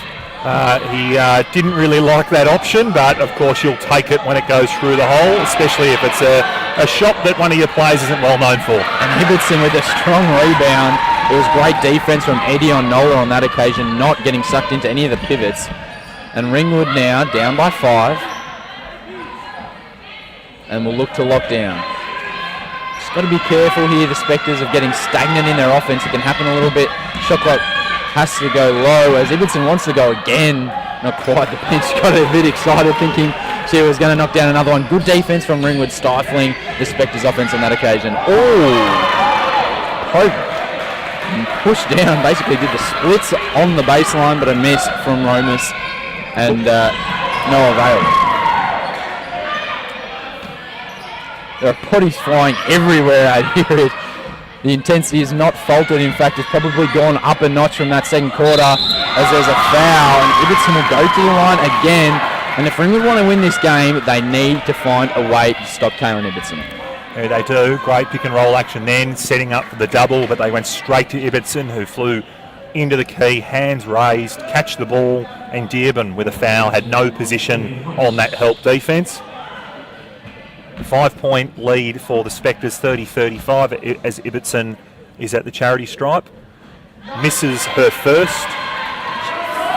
He didn't really like that option, but of course you'll take it when it goes through the hole, especially if it's a shot that one of your players isn't well known for. And Ibbotson with a strong rebound. It was great defense from Eddie on Nola on that occasion, not getting sucked into any of the pivots. And Ringwood now down by 5. And will look to lock down. Just got to be careful here, the Spectres, of getting stagnant in their offense. It can happen a little bit. Shot clock has to go low as Ibbotson wants to go again. Not quite. The bench got a bit excited thinking she was going to knock down another one. Good defense from Ringwood, stifling the Spectres offense on that occasion. Oh! Pushed down, basically did the splits on the baseline, but a miss from Romus and no avail. There are potties flying everywhere out here. The intensity is not faltered. In fact, it's probably gone up a notch from that second quarter as there's a foul. And Ibbotson will go to the line again. And if Ringwood want to win this game, they need to find a way to stop Kaylin Ibbotson. Yeah, they do. Great pick and roll action then, setting up for the double, but they went straight to Ibbotson, who flew into the key, hands raised, catch the ball, and Dearborn with a foul had no position on that help defence. 5-point lead for the Spectres, 30-35, as Ibbotson is at the charity stripe. Misses her first.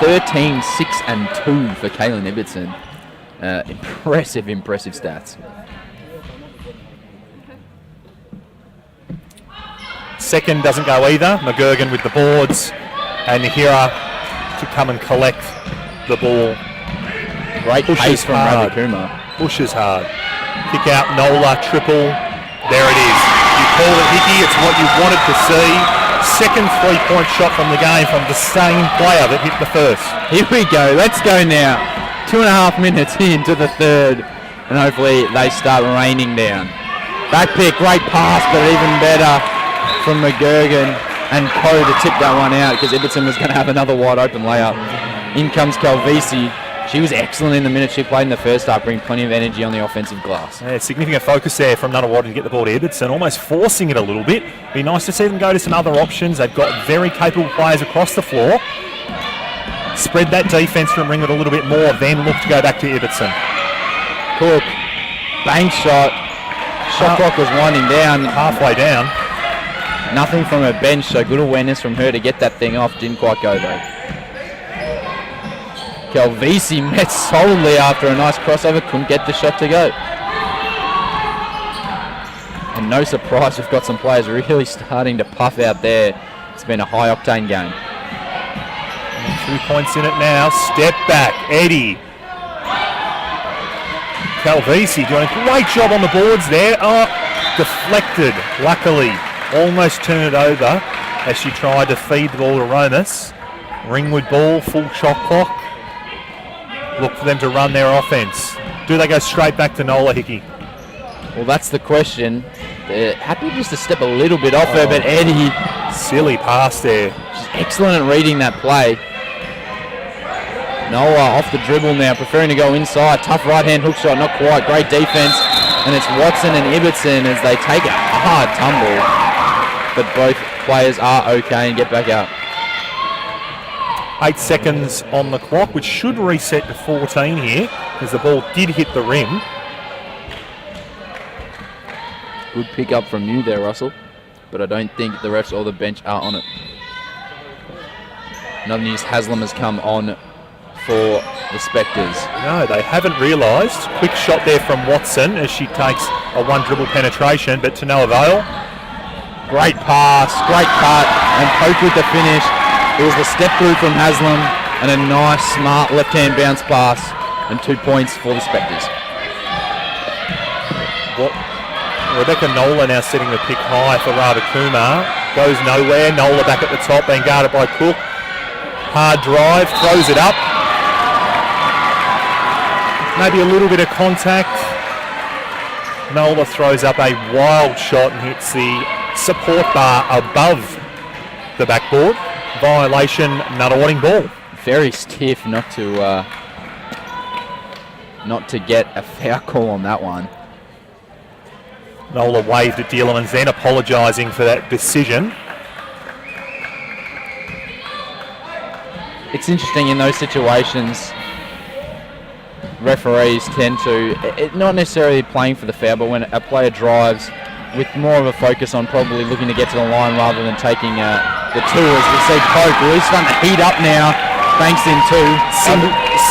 13, 6 and 2 for Kaylin Ibbotson. Impressive stats. Second doesn't go either. McGurgan with the boards, and Nahira to come and collect the ball. Great pace from Ravi Kumar. Pushes hard. Kick out, Nola, triple. There it is. You call it, Hickey. It's what you wanted to see. Second 3-point shot from the game from the same player that hit the first. Here we go. Let's go now. 2.5 minutes into the third, and hopefully they start raining down. Back pick, great pass, but even better from McGurgan and Coe to tip that one out because Ibbotson was going to have another wide open layup. In comes Calvisi. She was excellent in the minutes she played in the first half, bringing plenty of energy on the offensive glass. Yeah, significant focus there from Nunawading to get the ball to Ibbotson, almost forcing it a little bit. Be nice to see them go to some other options. They've got very capable players across the floor. Spread that defence from Ringwood a little bit more, then look to go back to Ibbotson. Cook, bank shot. Shot clock was winding down. Halfway down. Nothing from her bench, so good awareness from her to get that thing off. Didn't quite go though. Calvisi met solidly after a nice crossover, couldn't get the shot to go. And no surprise, we've got some players really starting to puff out there. It's been a high octane game. 2 points in it now. Step back, Eddie. Calvisi doing a great job on the boards there. Oh, deflected, luckily. Almost turned it over as she tried to feed the ball to Romas. Ringwood ball, full shot clock. Look for them to run their offense. Do they go straight back to Nola, Hickey? Well, that's the question. They're happy just to step a little bit off her, but Eddie... Silly pass there. She's excellent at reading that play. Nola off the dribble now, preferring to go inside. Tough right-hand hook shot, not quite. Great defense. And it's Watson and Ibbotson as they take a hard tumble. But both players are okay and get back up. 8 seconds on the clock, which should reset to 14 here, as the ball did hit the rim. Good pick up from you there, Russell. But I don't think the refs or the bench are on it. Another news, Haslam has come on for the Spectres. No, they haven't realised. Quick shot there from Watson as she takes a one dribble penetration, but to no avail. Great pass, great cut, and Poke with the finish. It was the step through from Haslam and a nice, smart left-hand bounce pass and 2 points for the Spectres. Rebecca Nola now setting the pick high for Rava Kumar. Goes nowhere. Nola back at the top, being guarded by Cook. Hard drive, throws it up. Maybe a little bit of contact. Nola throws up a wild shot and hits the support bar above the backboard. Violation, Nunawading ball. Very stiff not to get a foul call on that one. Nola waved at Dearlemans then, apologising for that decision. It's interesting in those situations, referees tend to, not necessarily playing for the foul, but when a player drives with more of a focus on probably looking to get to the line rather than taking the two, as we see Pope really starting to heat up now. Banks in two.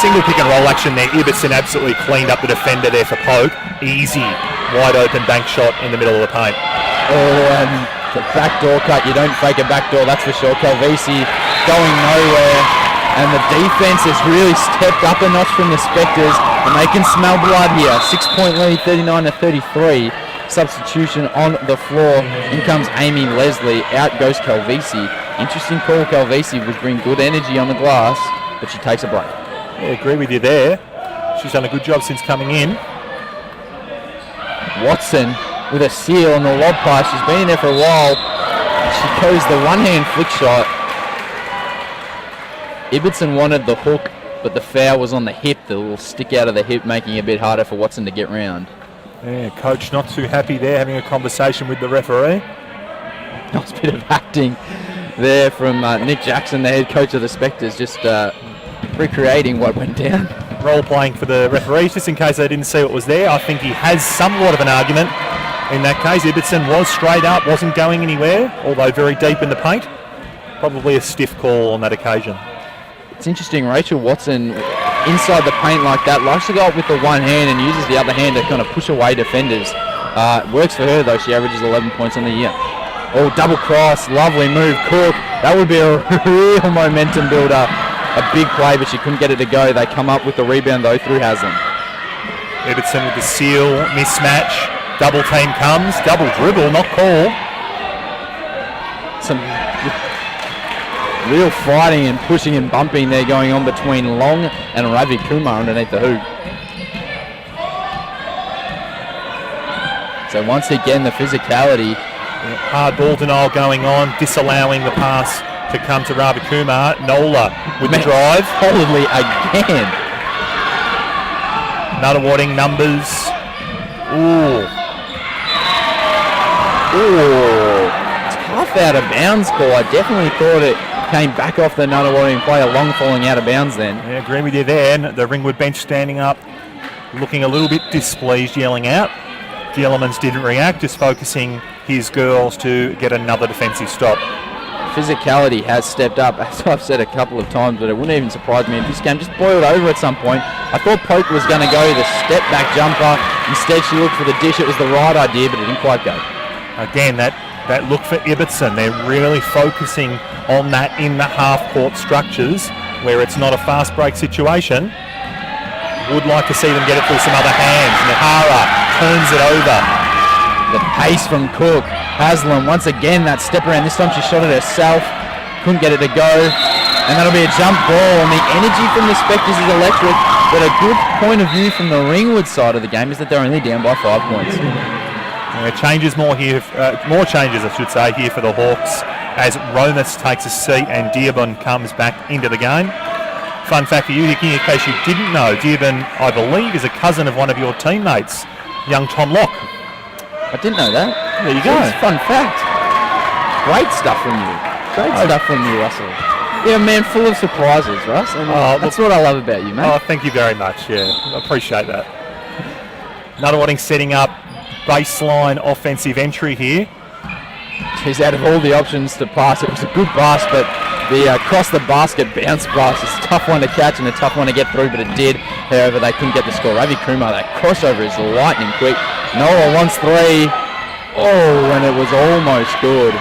Single pick and roll action there. Ibbotson absolutely cleaned up the defender there for Pope. Easy, wide open bank shot in the middle of the paint. Oh, and the backdoor cut. You don't fake a backdoor, that's for sure. Calvisi going nowhere. And the defense has really stepped up a notch from the Spectres, and they can smell blood here. 6-point lead, 39-33. Substitution on the floor. In comes Amy Leslie. Out goes Calvisi. Interesting call. Calvisi would bring good energy on the glass, but she takes a break. Yeah, agree with you there. She's done a good job since coming in. Watson with a seal on the lob pass. She's been in there for a while. She goes the one-hand flick shot. Ibbotson wanted the hook, but the foul was on the hip, the little stick out of the hip, making it a bit harder for Watson to get round. Yeah, coach not too happy there, having a conversation with the referee. Nice bit of acting there from Nick Jackson, the head coach of the Spectres, just recreating what went down. Role playing for the referees, just in case they didn't see what was there. I think he has somewhat of an argument. In that case, Ibbotson was straight up, wasn't going anywhere, although very deep in the paint. Probably a stiff call on that occasion. It's interesting, Rachel Watson inside the paint like that likes to go up with the one hand and uses the other hand to kind of push away defenders. Works for her though, she averages 11 points on the year. Oh, double cross, lovely move, Cook. That would be a real momentum builder. A big play, but she couldn't get it to go. They come up with the rebound though through Haslam. Ibbotson with the seal, mismatch. Double team comes, double dribble, not call. Some real fighting and pushing and bumping there going on between Long and Ravi Kumar underneath the hoop. So once again, the physicality. Hard ball denial going on, disallowing the pass to come to Ravi Kumar. Nola with the drive. Solidly again. Nunawading numbers. Ooh. Tough out of bounds call. I definitely thought it came back off the Nunawading player. Long falling out of bounds then. Yeah, agree with you there. And the Ringwood bench standing up, looking a little bit displeased, yelling out. The Elements didn't react, just focusing his girls to get another defensive stop. Physicality has stepped up, as I've said a couple of times, but it wouldn't even surprise me if this game just boiled over at some point. I thought Poke was going to go the step back jumper. Instead, she looked for the dish. It was the right idea, but it didn't quite go. Again, that look for Ibbotson. They're really focusing on that in the half-court structures where it's not a fast break situation. Would like to see them get it through some other hands. Nahara turns it over. The pace from Cook. Haslam, once again, that step around. This time she shot it herself. Couldn't get it to go. And that'll be a jump ball. And the energy from the Spectres is electric. But a good point of view from the Ringwood side of the game is that they're only down by 5 points. Changes more here, more changes I should say here for the Hawks as Romas takes a seat and Dearborn comes back into the game. Fun fact for you, Hickey, in case you didn't know, Dearborn, I believe, is a cousin of one of your teammates, young Tom Locke. I didn't know that. There you go. Fun fact. Great stuff from you. Great stuff from you, Russell. Yeah, man, full of surprises, Russ. And that's what I love about you, mate. Oh, thank you very much. Yeah, I appreciate that. Nunawading setting up baseline offensive entry here. He's out of all the options to pass. It was a good pass, but the across the basket bounce pass is a tough one to catch and a tough one to get through, but it did. However, they couldn't get the score. Ravi Kumar, that crossover is lightning quick. Noah wants 3. Oh, and it was almost good.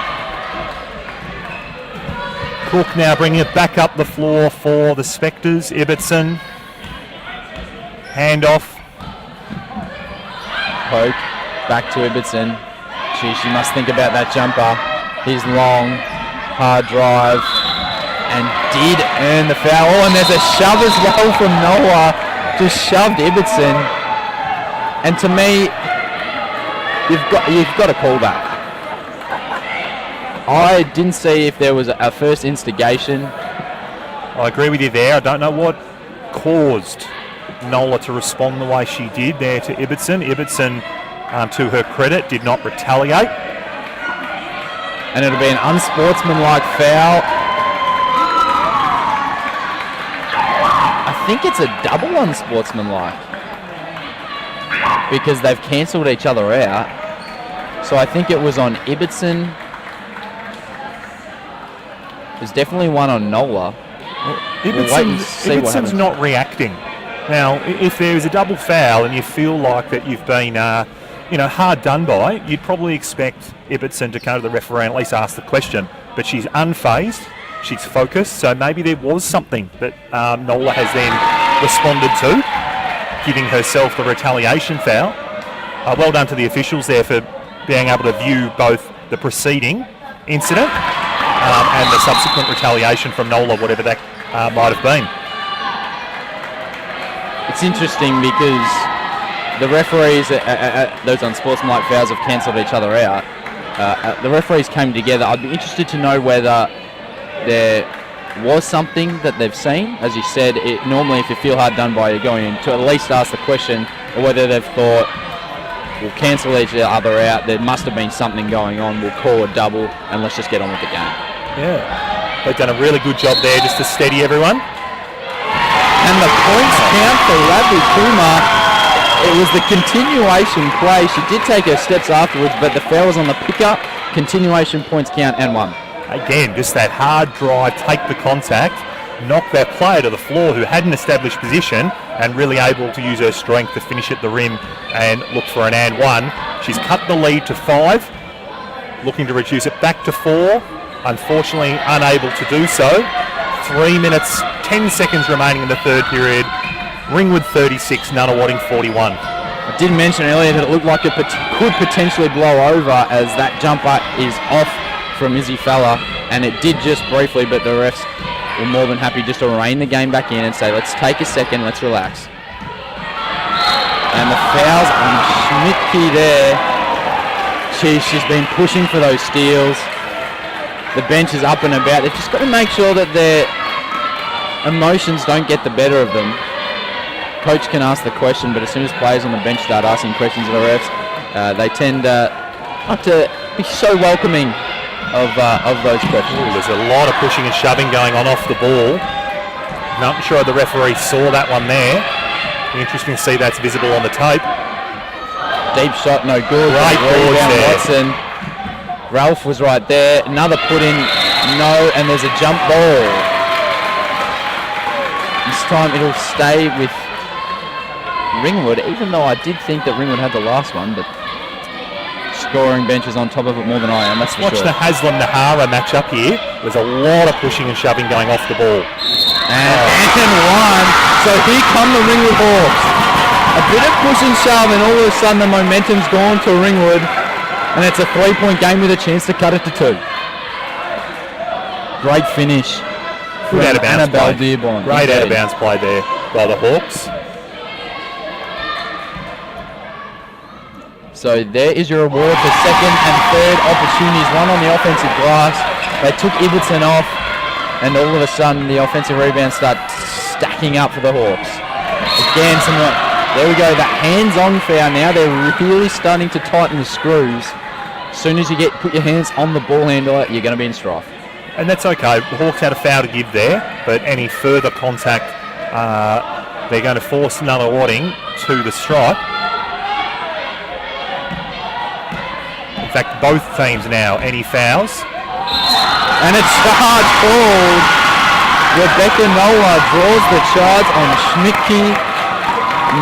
Cook now bringing it back up the floor for the Spectres. Ibbotson. Handoff. Poke. Back to Ibbotson. She must think about that jumper. He's long. Hard drive. And did earn the foul. Oh, and there's a shove as well from Noah. Just shoved Ibbotson. And to me, you've got to call that. I didn't see if there was a first instigation. I agree with you there. I don't know what caused Nola to respond the way she did there to Ibbotson. Ibbotson, to her credit, did not retaliate. And it'll be an unsportsmanlike foul. I think it's a double unsportsmanlike because they've cancelled each other out. So I think it was on Ibbotson. There's definitely one on Nola. Ibbotson's not reacting. Now, if there is a double foul and you feel like that you've been, hard done by, you'd probably expect Ibbotson to go to the referee and at least ask the question. But she's unfazed, she's focused, so maybe there was something that Nola has then responded to, giving herself the retaliation foul. Well done to the officials there for being able to view both the preceding incident and the subsequent retaliation from Nola, whatever that might have been. It's interesting because the referees, those unsportsmanlike fouls have cancelled each other out. The referees came together. I'd be interested to know whether there was something that they've seen. As you said, normally if you feel hard done by, you're going in to at least ask the question, or whether they've thought, we'll cancel each other out, there must have been something going on, we'll call a double, and let's just get on with the game. Yeah, they've done a really good job there just to steady everyone. And the points count for Ravi Kumar. It was the continuation play. She did take her steps afterwards, but the foul was on the pickup. Continuation points count and 1. Again, just that hard drive, take the contact, knock that player to the floor who had an established position and really able to use her strength to finish at the rim and look for an and 1. She's cut the lead to 5, looking to reduce it back to 4. Unfortunately, unable to do so. 3 minutes, 10 seconds remaining in the third period. Ringwood 36, Nunawading 41. I did mention earlier that it looked like it could potentially blow over as that jumper is off from Izzy Fella, and it did just briefly, but the refs were more than happy just to rein the game back in and say, let's take a second, let's relax. And the fouls on Schmidtke there. She's been pushing for those steals. The bench is up and about. They've just got to make sure that their emotions don't get the better of them. Coach can ask the question, but as soon as players on the bench start asking questions of the refs, they tend not to be so welcoming of those questions. Ooh, there's a lot of pushing and shoving going on off the ball. Not sure the referee saw that one there. Interesting to see that's visible on the tape. Deep shot, no good. Great boards there. Watson. Ralph was right there. Another put in, no, and there's a jump ball. This time it'll stay with Ringwood, even though I did think that Ringwood had the last one, but scoring bench is on top of it more than I am, that's for Watch sure. the Haslam-Nahara match up here. There's a lot of pushing and shoving going off the ball. And one. So here come the Ringwood Hawks. A bit of push and shove, and all of a sudden the momentum's gone to Ringwood, and it's a 3-point game with a chance to cut it to 2. Great finish. Good out of bounds Annabelle play. Dearborn. Great out of bounds play there by the Hawks. So there is your reward for second and third opportunities. One on the offensive glass. They took Ibbotson off, and all of a sudden the offensive rebounds start stacking up for the Hawks. Again, there we go, that hands-on foul now. They're really starting to tighten the screws. As soon as you put your hands on the ball handler, you're going to be in strife. And that's okay. The Hawks had a foul to give there, but any further contact, they're going to force Nunawading to the stripe. In fact, both teams now, any fouls. And a charge called. Rebecca Nola draws the charge on Schmidtke.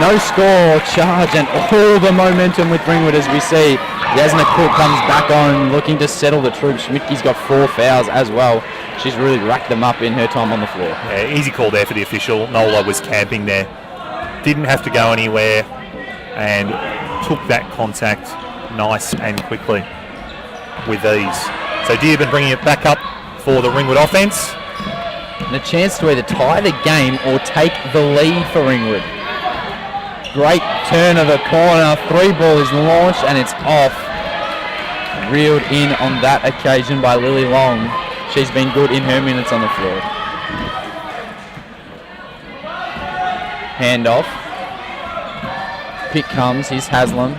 No score, charge, and all the momentum with Ringwood as we see. Yasna Cook comes back on, looking to settle the troops. Schmidtke's got 4 fouls as well. She's really racked them up in her time on the floor. Yeah, easy call there for the official. Nola was camping there. Didn't have to go anywhere and took that contact nice and quickly with ease. So Dearborn bringing it back up for the Ringwood offense. And a chance to either tie the game or take the lead for Ringwood. Great turn of the corner. 3 ball is launched and it's off. Reeled in on that occasion by Lily Long. She's been good in her minutes on the floor. Handoff. Pick comes. Here's Haslam.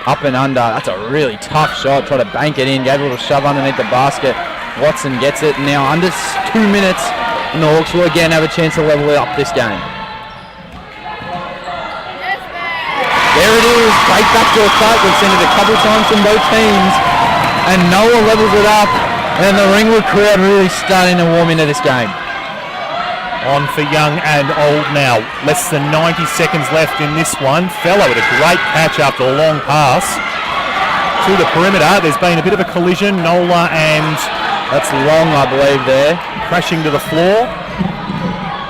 Up and under. That's a really tough shot. Try to bank it in. Gave a little shove underneath the basket. Watson gets it. Now under 2 minutes. And the Hawks will again have a chance to level up this game. There it is, straight back to a cut. We've seen it a couple times from both teams. And Noah levels it up. And the Ringwood crowd really starting to warm into this game. On for young and old now. Less than 90 seconds left in this one. Fellow with a great catch after a long pass to the perimeter. There's been a bit of a collision. Nola and... That's Long, I believe, there. Crashing to the floor.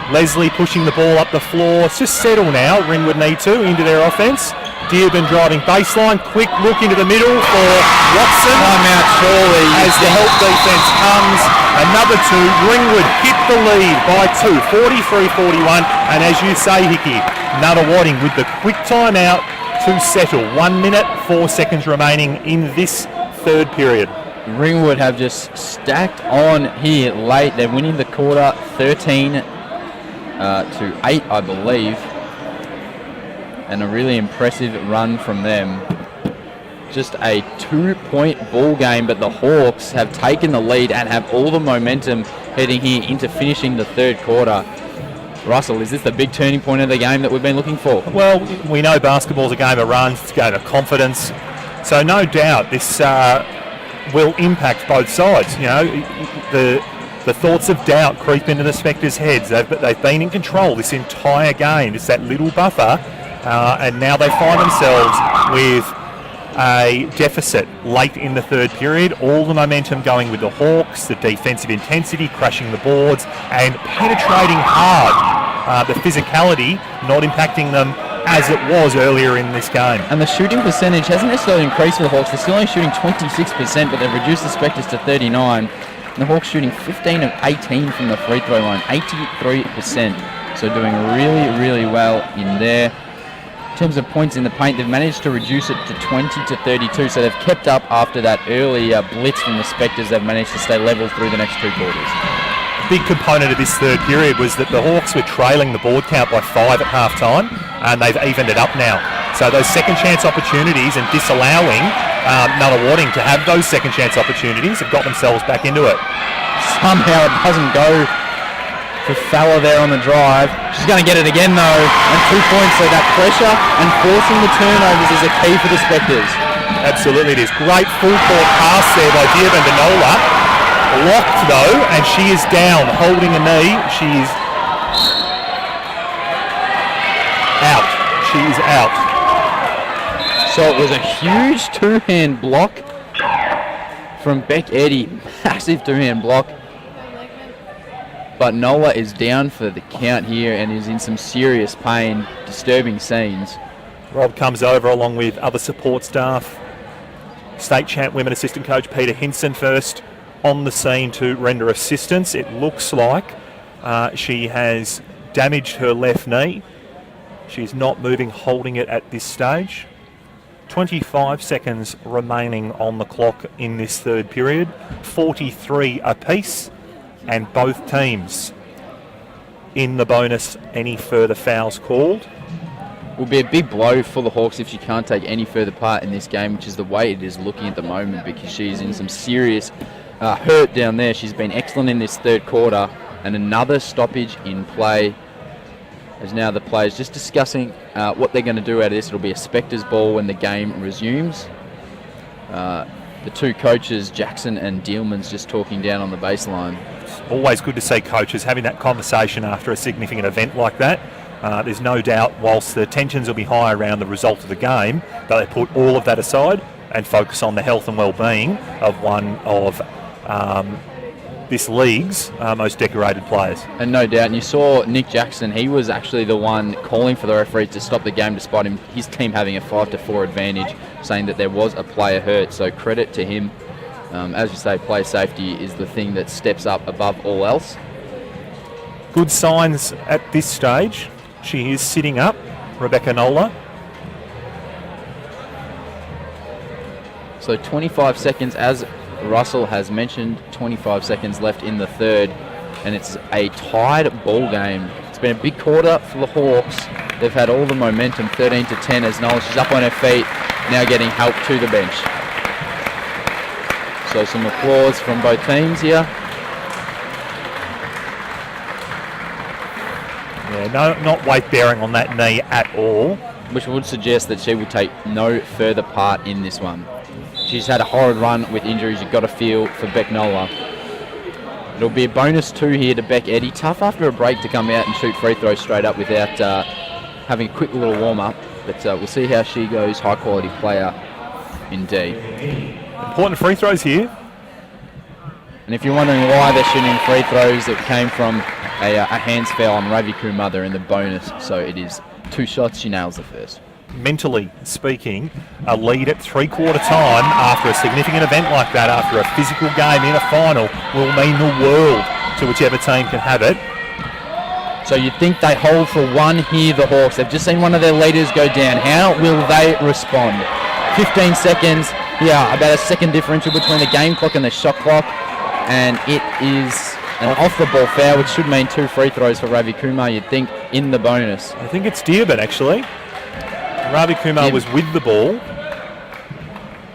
Leslie pushing the ball up the floor. It's just settle now. Ringwood need to into their offense. Dearborn driving baseline. Quick look into the middle for Watson. Timeout, surely. As the help defense comes. Another 2. Ringwood hit the lead by 2. 43-41. And as you say, Hickey, Nunawading with the quick timeout to settle. 1 minute, 4 seconds remaining in this third period. Ringwood have just stacked on here late. They're winning the quarter 13 to 8, I believe. And a really impressive run from them. Just a 2-point ball game, but the Hawks have taken the lead and have all the momentum heading here into finishing the third quarter. Russell, is this the big turning point of the game that we've been looking for? Well, we know basketball's a game of runs, it's a game of confidence. So no doubt this will impact both sides. You know, the thoughts of doubt creep into the Spectres' heads. They've been in control this entire game. It's that little buffer, and now they find themselves with a deficit late in the third period. All the momentum going with the Hawks, the defensive intensity, crashing the boards, and penetrating hard. The physicality not impacting them as it was earlier in this game. And the shooting percentage hasn't necessarily increased for the Hawks. They're still only shooting 26%, but they've reduced the Spectres to 39%. And the Hawks shooting 15 of 18 from the free throw line, 83%. So doing really, really well in there. In terms of points in the paint, they've managed to reduce it to 20 to 32. So they've kept up after that early blitz from the Spectres. They've managed to stay level through the next 2 quarters. Big component of this third period was that the Hawks were trailing the board count by 5 at half-time, and they've evened it up now. So those second chance opportunities and disallowing Nunawading to have those second chance opportunities have got themselves back into it. Somehow it doesn't go for Fowler there on the drive. She's going to get it again though, and 2 points. So that pressure and forcing the turnovers is a key for the Spectres. Absolutely it is. Great full court pass there by Diabandanola. Locked though, and she is down, holding a knee. She's out. She is out. So it was a huge 2-hand block from Beck Eddy. Massive 2-hand block. But Nola is down for the count here and is in some serious pain. Disturbing scenes. Rob comes over along with other support staff. State champ women assistant coach Peter Hinson first on the scene to render assistance. It looks like she has damaged her left knee. She's not moving, holding it at this stage. 25 seconds remaining on the clock in this third period. 43 apiece, and both teams in the bonus. Any further fouls called? Will be a big blow for the Hawks if she can't take any further part in this game, which is the way it is looking at the moment, because she's in some serious hurt down there. She's been excellent in this third quarter, and another stoppage in play. As now the players just discussing what they're going to do out of this. It'll be a Spectres ball when the game resumes. The 2 coaches, Jackson and Dealman's, just talking down on the baseline. It's always good to see coaches having that conversation after a significant event like that. There's no doubt, whilst the tensions will be high around the result of the game, that they put all of that aside and focus on the health and well-being of one of this league's most decorated players. And no doubt, and you saw Nick Jackson, he was actually the one calling for the referee to stop the game despite his team having a 5-4 advantage, saying that there was a player hurt, so credit to him. As you say, player safety is the thing that steps up above all else. Good signs at this stage. She is sitting up, Rebecca Nola. So 25 seconds, as Russell has mentioned, 25 seconds left in the third, and it's a tied ball game. It's been a big quarter for the Hawks. They've had all the momentum, 13-10 as Nola, she's up on her feet, now getting help to the bench. So some applause from both teams here. Yeah, no, not weight bearing on that knee at all. Which would suggest that she will take no further part in this one. She's had a horrid run with injuries. You've got to feel for Beck Nola. It'll be a bonus 2 here to Beck Eddy. Tough after a break to come out and shoot free throws straight up without having a quick little warm-up. But we'll see how she goes. High-quality player indeed. Important free throws here. And if you're wondering why they're shooting free throws, it came from a hands foul on Ravi Kumar in the bonus. So it is 2 shots. She nails the first. Mentally speaking, a lead at 3/4 time after a significant event like that, after a physical game in a final, will mean the world to whichever team can have it. So you'd think they hold for 1 here, the Hawks. They've just seen one of their leaders go down. How will they respond? 15 seconds. Yeah, about a second differential between the game clock and the shot clock. And it is an off-the-ball foul, which should mean 2 free throws for Ravi Kumar, you'd think, in the bonus. I think it's Dearborn, actually. Ravi Kumar was with the ball.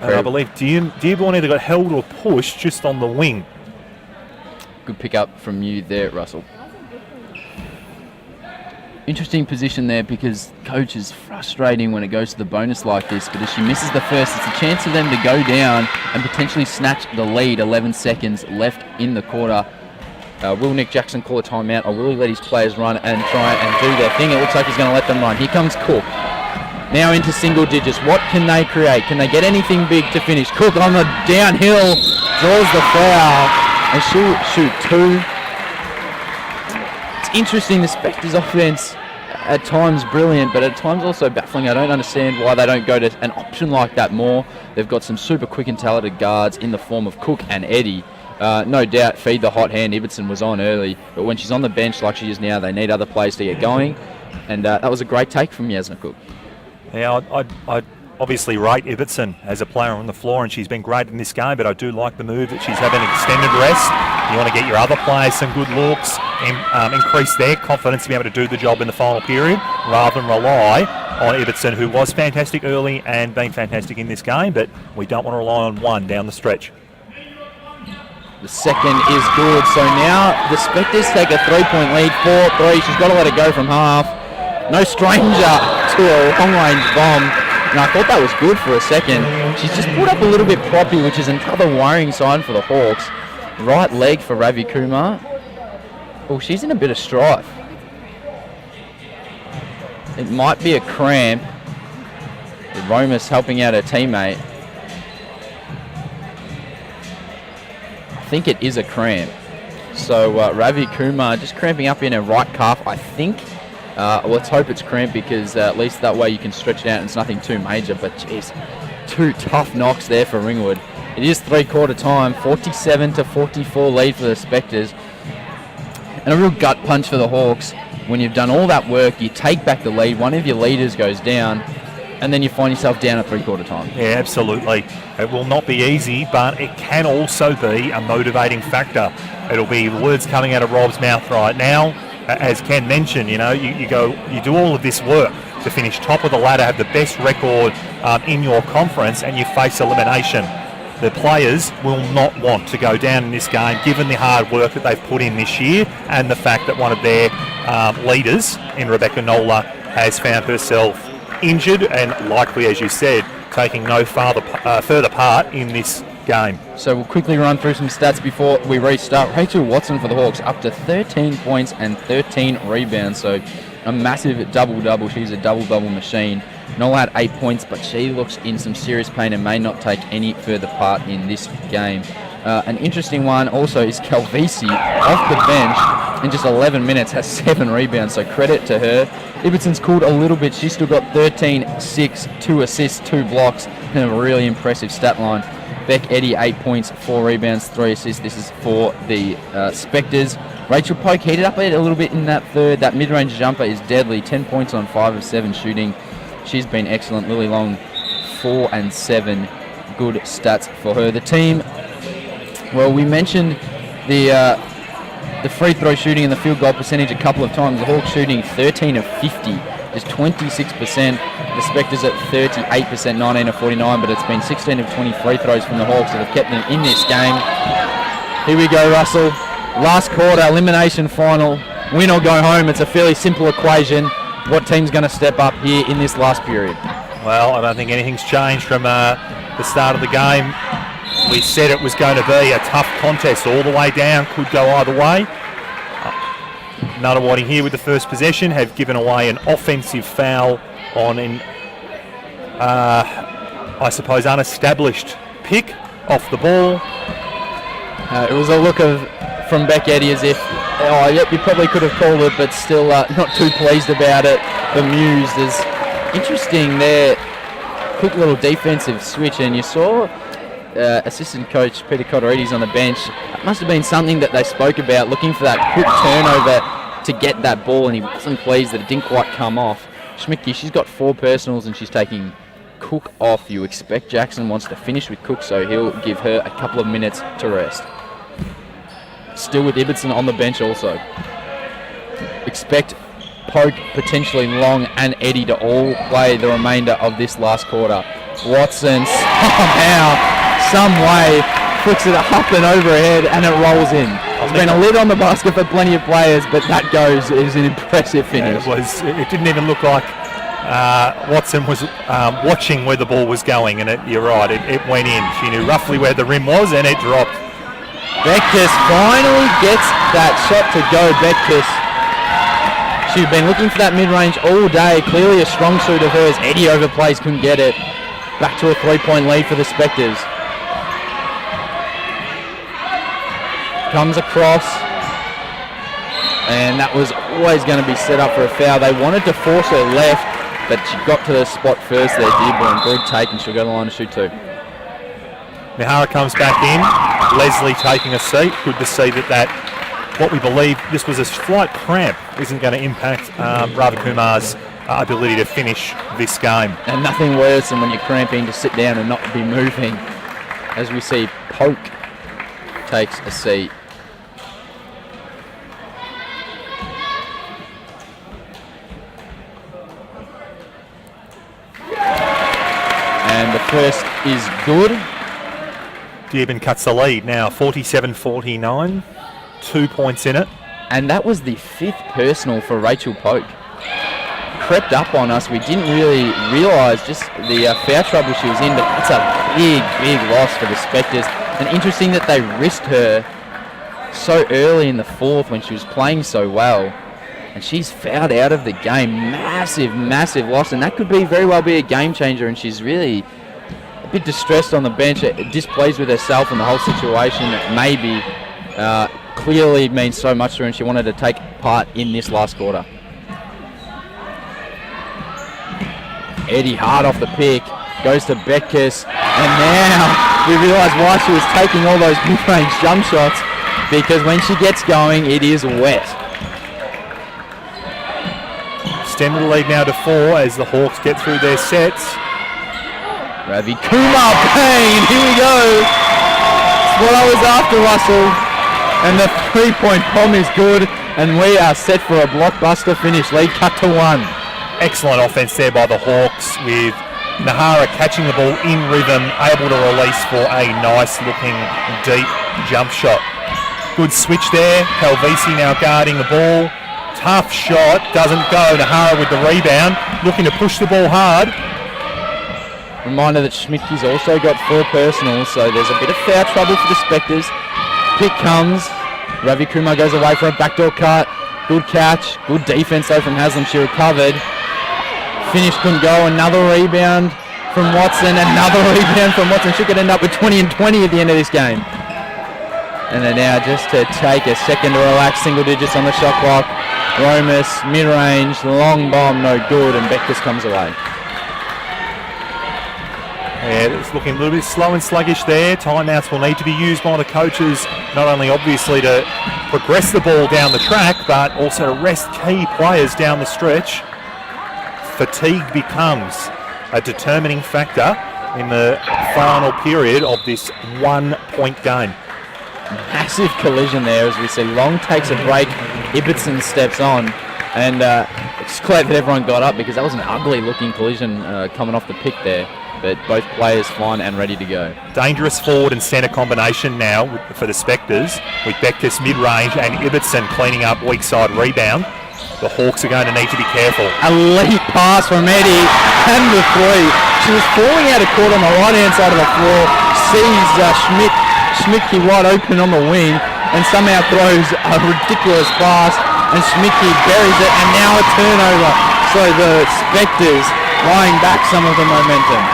And I believe Dearborn either got held or pushed just on the wing. Good pick up from you there, Russell. Interesting position there, because coach is frustrating when it goes to the bonus like this, but if she misses the first, it's a chance for them to go down and potentially snatch the lead. 11 seconds left in the quarter. Will Nick Jackson call a timeout, or will he let his players run and try and do their thing? It looks like he's going to let them run. Here comes Cook. Now into single digits. What can they create? Can they get anything big to finish? Cook on the downhill draws the foul, and she'll shoot 2. It's interesting, the Spectres offense at times brilliant, but at times also baffling. I don't understand why they don't go to an option like that more. They've got some super quick and talented guards in the form of Cook and Eddie. No doubt, feed the hot hand. Ibbotson was on early, but when she's on the bench like she is now, they need other players to get going. And that was a great take from Yasna Cook. Yeah, I'd obviously rate Ibbotson as a player on the floor, and she's been great in this game, but I do like the move that she's having extended rest. You want to get your other players some good looks, and increase their confidence to be able to do the job in the final period, rather than rely on Ibbotson, who was fantastic early and been fantastic in this game, but we don't want to rely on one down the stretch. The second is good, so now the Spectres take a 3-point lead, 4-3. She's got to let it go from half. No stranger to a long-range bomb. And I thought that was good for a second. She's just put up a little bit proppy, which is another worrying sign for the Hawks. Right leg for Ravi Kumar. Oh, she's in a bit of strife. It might be a cramp. Romus helping out her teammate. I think it is a cramp. So Ravi Kumar just cramping up in her right calf, I think. Let's hope it's cramp, because at least that way you can stretch it out and it's nothing too major. But geez, 2 tough knocks there for Ringwood. It is 3/4 time, 47-44 lead for the Spectres. And a real gut punch for the Hawks. When you've done all that work, you take back the lead, one of your leaders goes down, and then you find yourself down at 3/4 time. Yeah, absolutely. It will not be easy, but it can also be a motivating factor. It'll be the words coming out of Rob's mouth right now. As Ken mentioned, you do all of this work to finish top of the ladder, have the best record in your conference, and you face elimination. The players will not want to go down in this game, given the hard work that they've put in this year, and the fact that one of their leaders, in Rebecca Nola, has found herself injured and likely, as you said, taking no further part in this game. So we'll quickly run through some stats before we restart. Rachel Watson for the Hawks up to 13 points and 13 rebounds, so a massive double-double. She's a double-double machine. Nola had 8 points, but she looks in some serious pain and may not take any further part in this game. An interesting one also is Calvisi off the bench in just 11 minutes, has 7 rebounds, so credit to her. Ibbotson's cooled a little bit. She's still got 13, 6, 2 assists, 2 blocks, and a really impressive stat line. Beck Eddy, 8 points, 4 rebounds, 3 assists. This is for the Spectres. Rachel Polk heated up a little bit in that third. That mid-range jumper is deadly. 10 points on 5 of 7 shooting. She's been excellent. Lily Long, 4 and 7. Good stats for her. The team, well, we mentioned the free throw shooting and the field goal percentage a couple of times. The Hawks shooting 13 of 50, just 26%. The Spectres at 38%, 19 of 49, but it's been 16 of 20 free throws from the Hawks that have kept them in this game. Here we go, Russell. Last quarter, elimination final. Win or go home. It's a fairly simple equation. What team's going to step up here in this last period? Well, I don't think anything's changed from the start of the game. We said it was going to be a tough contest all the way down, could go either way. Nunawading here with the first possession have given away an offensive foul on an, I suppose, unestablished pick off the ball. It was a look from Beck Eddy as if, oh, yep, you probably could have called it, but still not too pleased about it. Bemused. Is interesting there. Quick little defensive switch, and you saw assistant coach Peter Cotterides on the bench. It must have been something that they spoke about, looking for that quick turnover to get that ball, and he wasn't pleased that it didn't quite come off. Schmidtke, she's got 4 personals and she's taking Cook off. You expect Jackson wants to finish with Cook, so he'll give her a couple of minutes to rest. Still with Ibbotson on the bench also. Expect Poke, potentially Long and Eddy to all play the remainder of this last quarter. Watson somehow, some way, flicks it up and overhead and it rolls in. There's been a lid on the basket for plenty of players, but that goes is an impressive finish. Yeah, it didn't even look like Watson was watching where the ball was going, and you're right, it went in. She knew roughly where the rim was and it dropped. Beckis finally gets that shot to go. Beckis, she'd been looking for that mid-range all day. Clearly a strong suit of hers. Eddy overplays, couldn't get it. Back to a 3-point lead for the Spectres. Comes across. And that was always going to be set up for a foul. They wanted to force her left, but she got to the spot first there, Dearborn. Good take, and she'll go to the line to shoot 2. Mihara comes back in. Leslie taking a seat. Good to see that what we believe this was a slight cramp isn't going to impact Ravi Kumar's ability to finish this game. And nothing worse than when you're cramping to sit down and not be moving. As we see, Poke takes a seat. And the first is good. Dearborn cuts the lead now, 47-49, 2 points in it. And that was the 5th personal for Rachel Poke. Crept up on us. We didn't really realise just the foul trouble she was in, but that's a big loss for the Spectres. And interesting that they risked her so early in the 4th when she was playing so well. And she's fouled out of the game. Massive loss. And that could very well be a game changer. And she's really a bit distressed on the bench. It displeased with herself and the whole situation. Maybe clearly means so much to her, and she wanted to take part in this last quarter. Eddie hard off the pick, goes to Betkus, and now we realise why she was taking all those mid-range jump shots, because when she gets going, it is wet. Extended the lead now to 4 as the Hawks get through their sets. Ravi Kumar Payne, here we go. That's what I was after, Russell. And the 3-point bomb is good, and we are set for a blockbuster finish. Lead cut to 1. Excellent offense there by the Hawks, with Nahara catching the ball in rhythm, able to release for a nice looking deep jump shot. Good switch there. Calvisi now guarding the ball. Tough shot, doesn't go. Nahara with the rebound, looking to push the ball hard. Reminder that Schmidtke's also got 4 personals, so there's a bit of foul trouble for the Spectres. Pick comes. Ravi Kumar goes away for a backdoor cut. Good catch. Good defense though from Haslam. She recovered. Finish couldn't go. Another rebound from Watson. Another rebound from Watson. She could end up with 20 and 20 at the end of this game. And then now just to take a second to relax. Single digits on the shot clock. Romas, mid-range, long bomb, no good. And Beckus comes away. Yeah, it's looking a little bit slow and sluggish there. Timeouts will need to be used by the coaches, not only obviously to progress the ball down the track, but also to rest key players down the stretch. Fatigue becomes a determining factor in the final period of this 1-point game. Massive collision there as we see. Long takes a break. Ibbotson steps on. And it's glad that everyone got up, because that was an ugly looking collision coming off the pick there. But both players fine and ready to go. Dangerous forward and centre combination now for the Spectres, with Beckus mid-range and Ibbotson cleaning up weak side rebound. The Hawks are going to need to be careful. A late pass from Eddie, and the 3. She was falling out of court on the right-hand side of the floor, sees Schmidtke wide open on the wing, and somehow throws a ridiculous pass, and Schmidtke buries it, and now a turnover. So the Spectres buying back some of the momentum.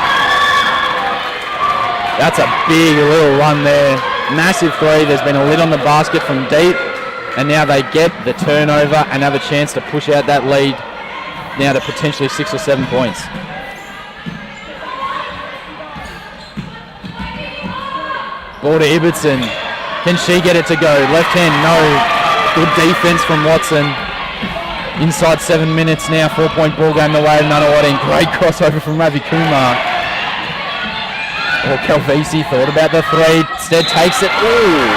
That's a big little run there. Massive 3. There's been a lid on the basket from deep, and now they get the turnover and have a chance to push out that lead now to potentially 6 or 7 points. Ball to Ibbotson. Can she get it to go? Left hand, no. Good defense from Watson. Inside 7 minutes now. 4-point ball game the way of Nunawading. Great crossover from Ravi Kumar. Calvisi thought about the 3. Instead takes it. Ooh.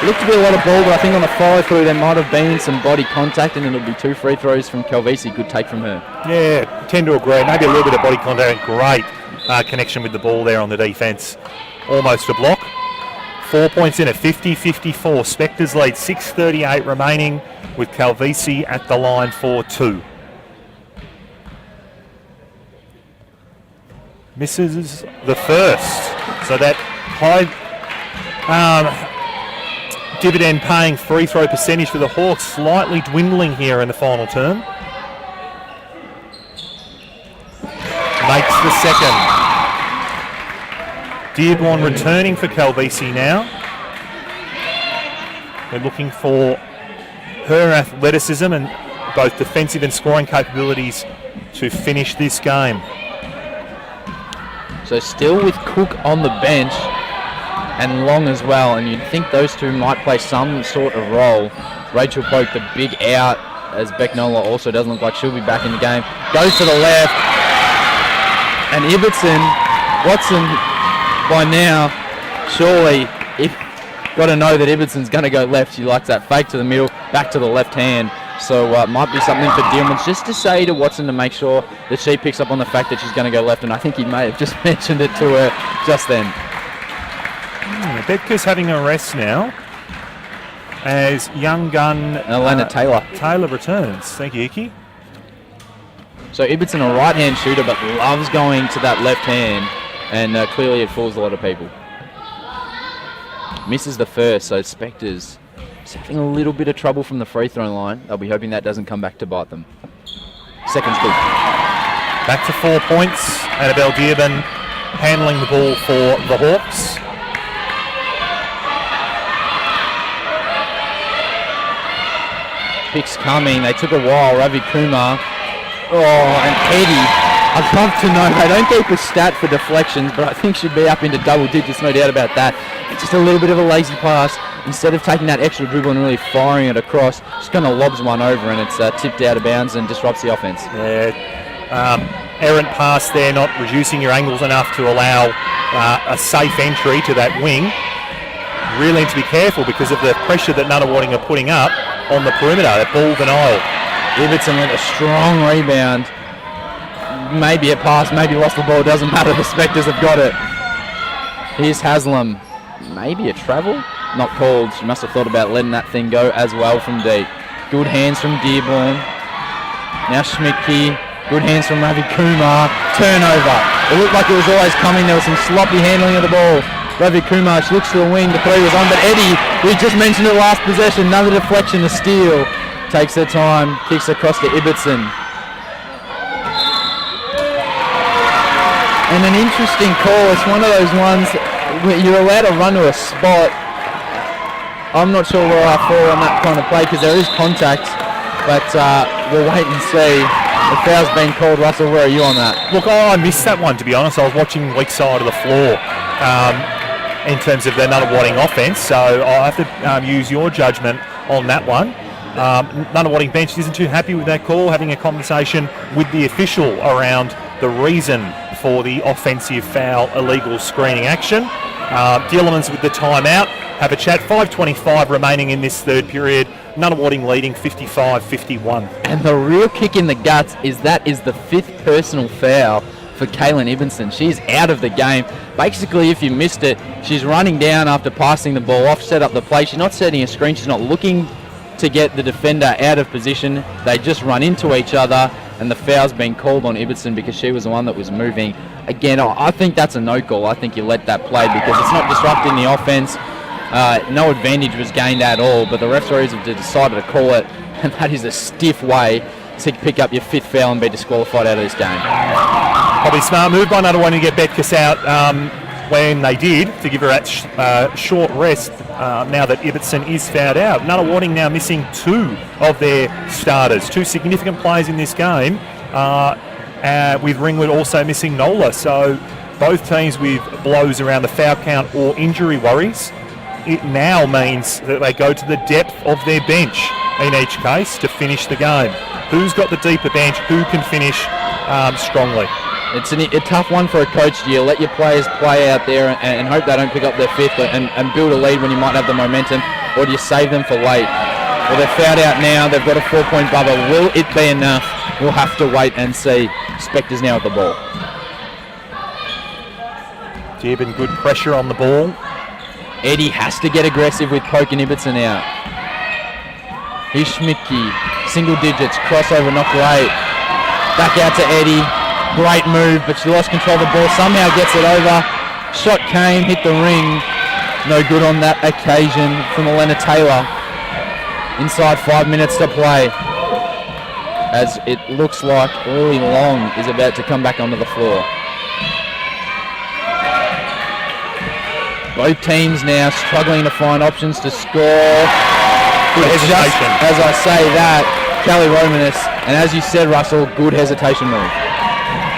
Looked to be a lot of ball, but I think on the follow-through there might have been some body contact, and it'll be 2 free throws from Calvisi. Good take from her. Yeah, tend to agree. Maybe a little bit of body contact. Great connection with the ball there on the defence. Almost a block. 4 points in at 50-54. Spectres lead, 6:38 remaining, with Calvisi at the line for 2. Misses the first. So that high dividend paying free throw percentage for the Hawks slightly dwindling here in the final term. Makes the second. Dearborn returning for Calvisi now. They're looking for her athleticism and both defensive and scoring capabilities to finish this game. So still with Cook on the bench and Long as well, and you'd think those two might play some sort of role. Rachel Polk, the big out, as Becknola also doesn't look like she'll be back in the game. Goes to the left, and Ibbotson, Watson, by now, surely, got to know that Ibbotson's going to go left. She likes that fake to the middle, back to the left hand. So might be something for Dearmans just to say to Watson to make sure that she picks up on the fact that she's going to go left, and I think he may have just mentioned it to her just then. Betka's having a rest now as young gun Elena Taylor returns. Thank you, Icky. So Ibbotson, a right-hand shooter, but loves going to that left hand, and clearly it fools a lot of people. Misses the first, so Spectres having a little bit of trouble from the free throw line. They'll be hoping that doesn't come back to bite them. Seconds good. Back to 4 points. Annabelle Dearborn handling the ball for the Hawks. Picks coming. They took a while. Ravi Kumar. Oh, and Eddie. I'd love to know. They don't keep a stat for deflections, but I think she'd be up into double digits, no doubt about that. It's just a little bit of a lazy pass. Instead of taking that extra dribble and really firing it across, just kind of lobs one over, and it's tipped out of bounds and disrupts the offense. Yeah, errant pass there, not reducing your angles enough to allow a safe entry to that wing. Really need to be careful because of the pressure that Nunawading are putting up on the perimeter. That ball denial. Ibbotson with a strong rebound. Maybe a pass, maybe lost the ball, doesn't matter, the Spectres have got it. Here's Haslam. Maybe a travel? Not called. She must have thought about letting that thing go as well from deep. Good hands from Dearborn. Now Schmidtke. Good hands from Ravi Kumar. Turnover. It looked like it was always coming. There was some sloppy handling of the ball. Ravi Kumar, she looks to the wing. The three was on, but Eddie, we just mentioned it last possession. Another deflection, a steal. Takes her time, kicks across to Ibbotson. And an interesting call. It's one of those ones where you're allowed to run to a spot. I'm not sure where I fall on that kind of play because there is contact, but we'll wait and see. The foul's been called. Russell, where are you on that? Look, I missed that one, to be honest. I was watching weak side of the floor in terms of the Nunawading offence, so I'll have to use your judgment on that one. Nunawading bench isn't too happy with that call, having a conversation with the official around the reason for the offensive foul illegal screening action. Dearmans with the timeout. Have a chat. 5:25 remaining in this third period. Nunawading leading 55-51. And the real kick in the guts is that is the fifth personal foul for Kaylin Ibbotson. She's out of the game. Basically, if you missed it, she's running down after passing the ball off, set up the play. She's not setting a screen. She's not looking to get the defender out of position. They just run into each other, and the foul's been called on Ibbotson because she was the one that was moving. Again, I think that's a no call. I think you let that play because it's not disrupting the offense. No advantage was gained at all, but the referees have decided to call it, and that is a stiff way to pick up your fifth foul and be disqualified out of this game. Probably smart move by Nunawading to get Betkus out when they did, to give her that short rest now that Ibbotson is fouled out. Nunawading now missing two of their starters, two significant players in this game, with Ringwood also missing Nola. So both teams with blows around the foul count or injury worries. It now means that they go to the depth of their bench in each case to finish the game. Who's got the deeper bench? Who can finish strongly? It's a tough one for a coach. Do you let your players play out there and hope they don't pick up their fifth and build a lead when you might have the momentum, or do you save them for late? Well, they're fouled out now. They've got a 4-point bubble. Will it be enough? We'll have to wait and see. Spectres now at the ball. Dearborn, good pressure on the ball. Eddie has to get aggressive with Polk and Ibbotson out. Here's Schmidtke, single digits, crossover, not great. Back out to Eddie, great move, but she lost control of the ball, somehow gets it over. Shot came, hit the ring, no good on that occasion from Elena Taylor. Inside 5 minutes to play, as it looks like Lily Long is about to come back onto the floor. Both teams now struggling to find options to score. Good Just hesitation. as I say that, Kelly Romanis, and as you said, Russell, good hesitation move.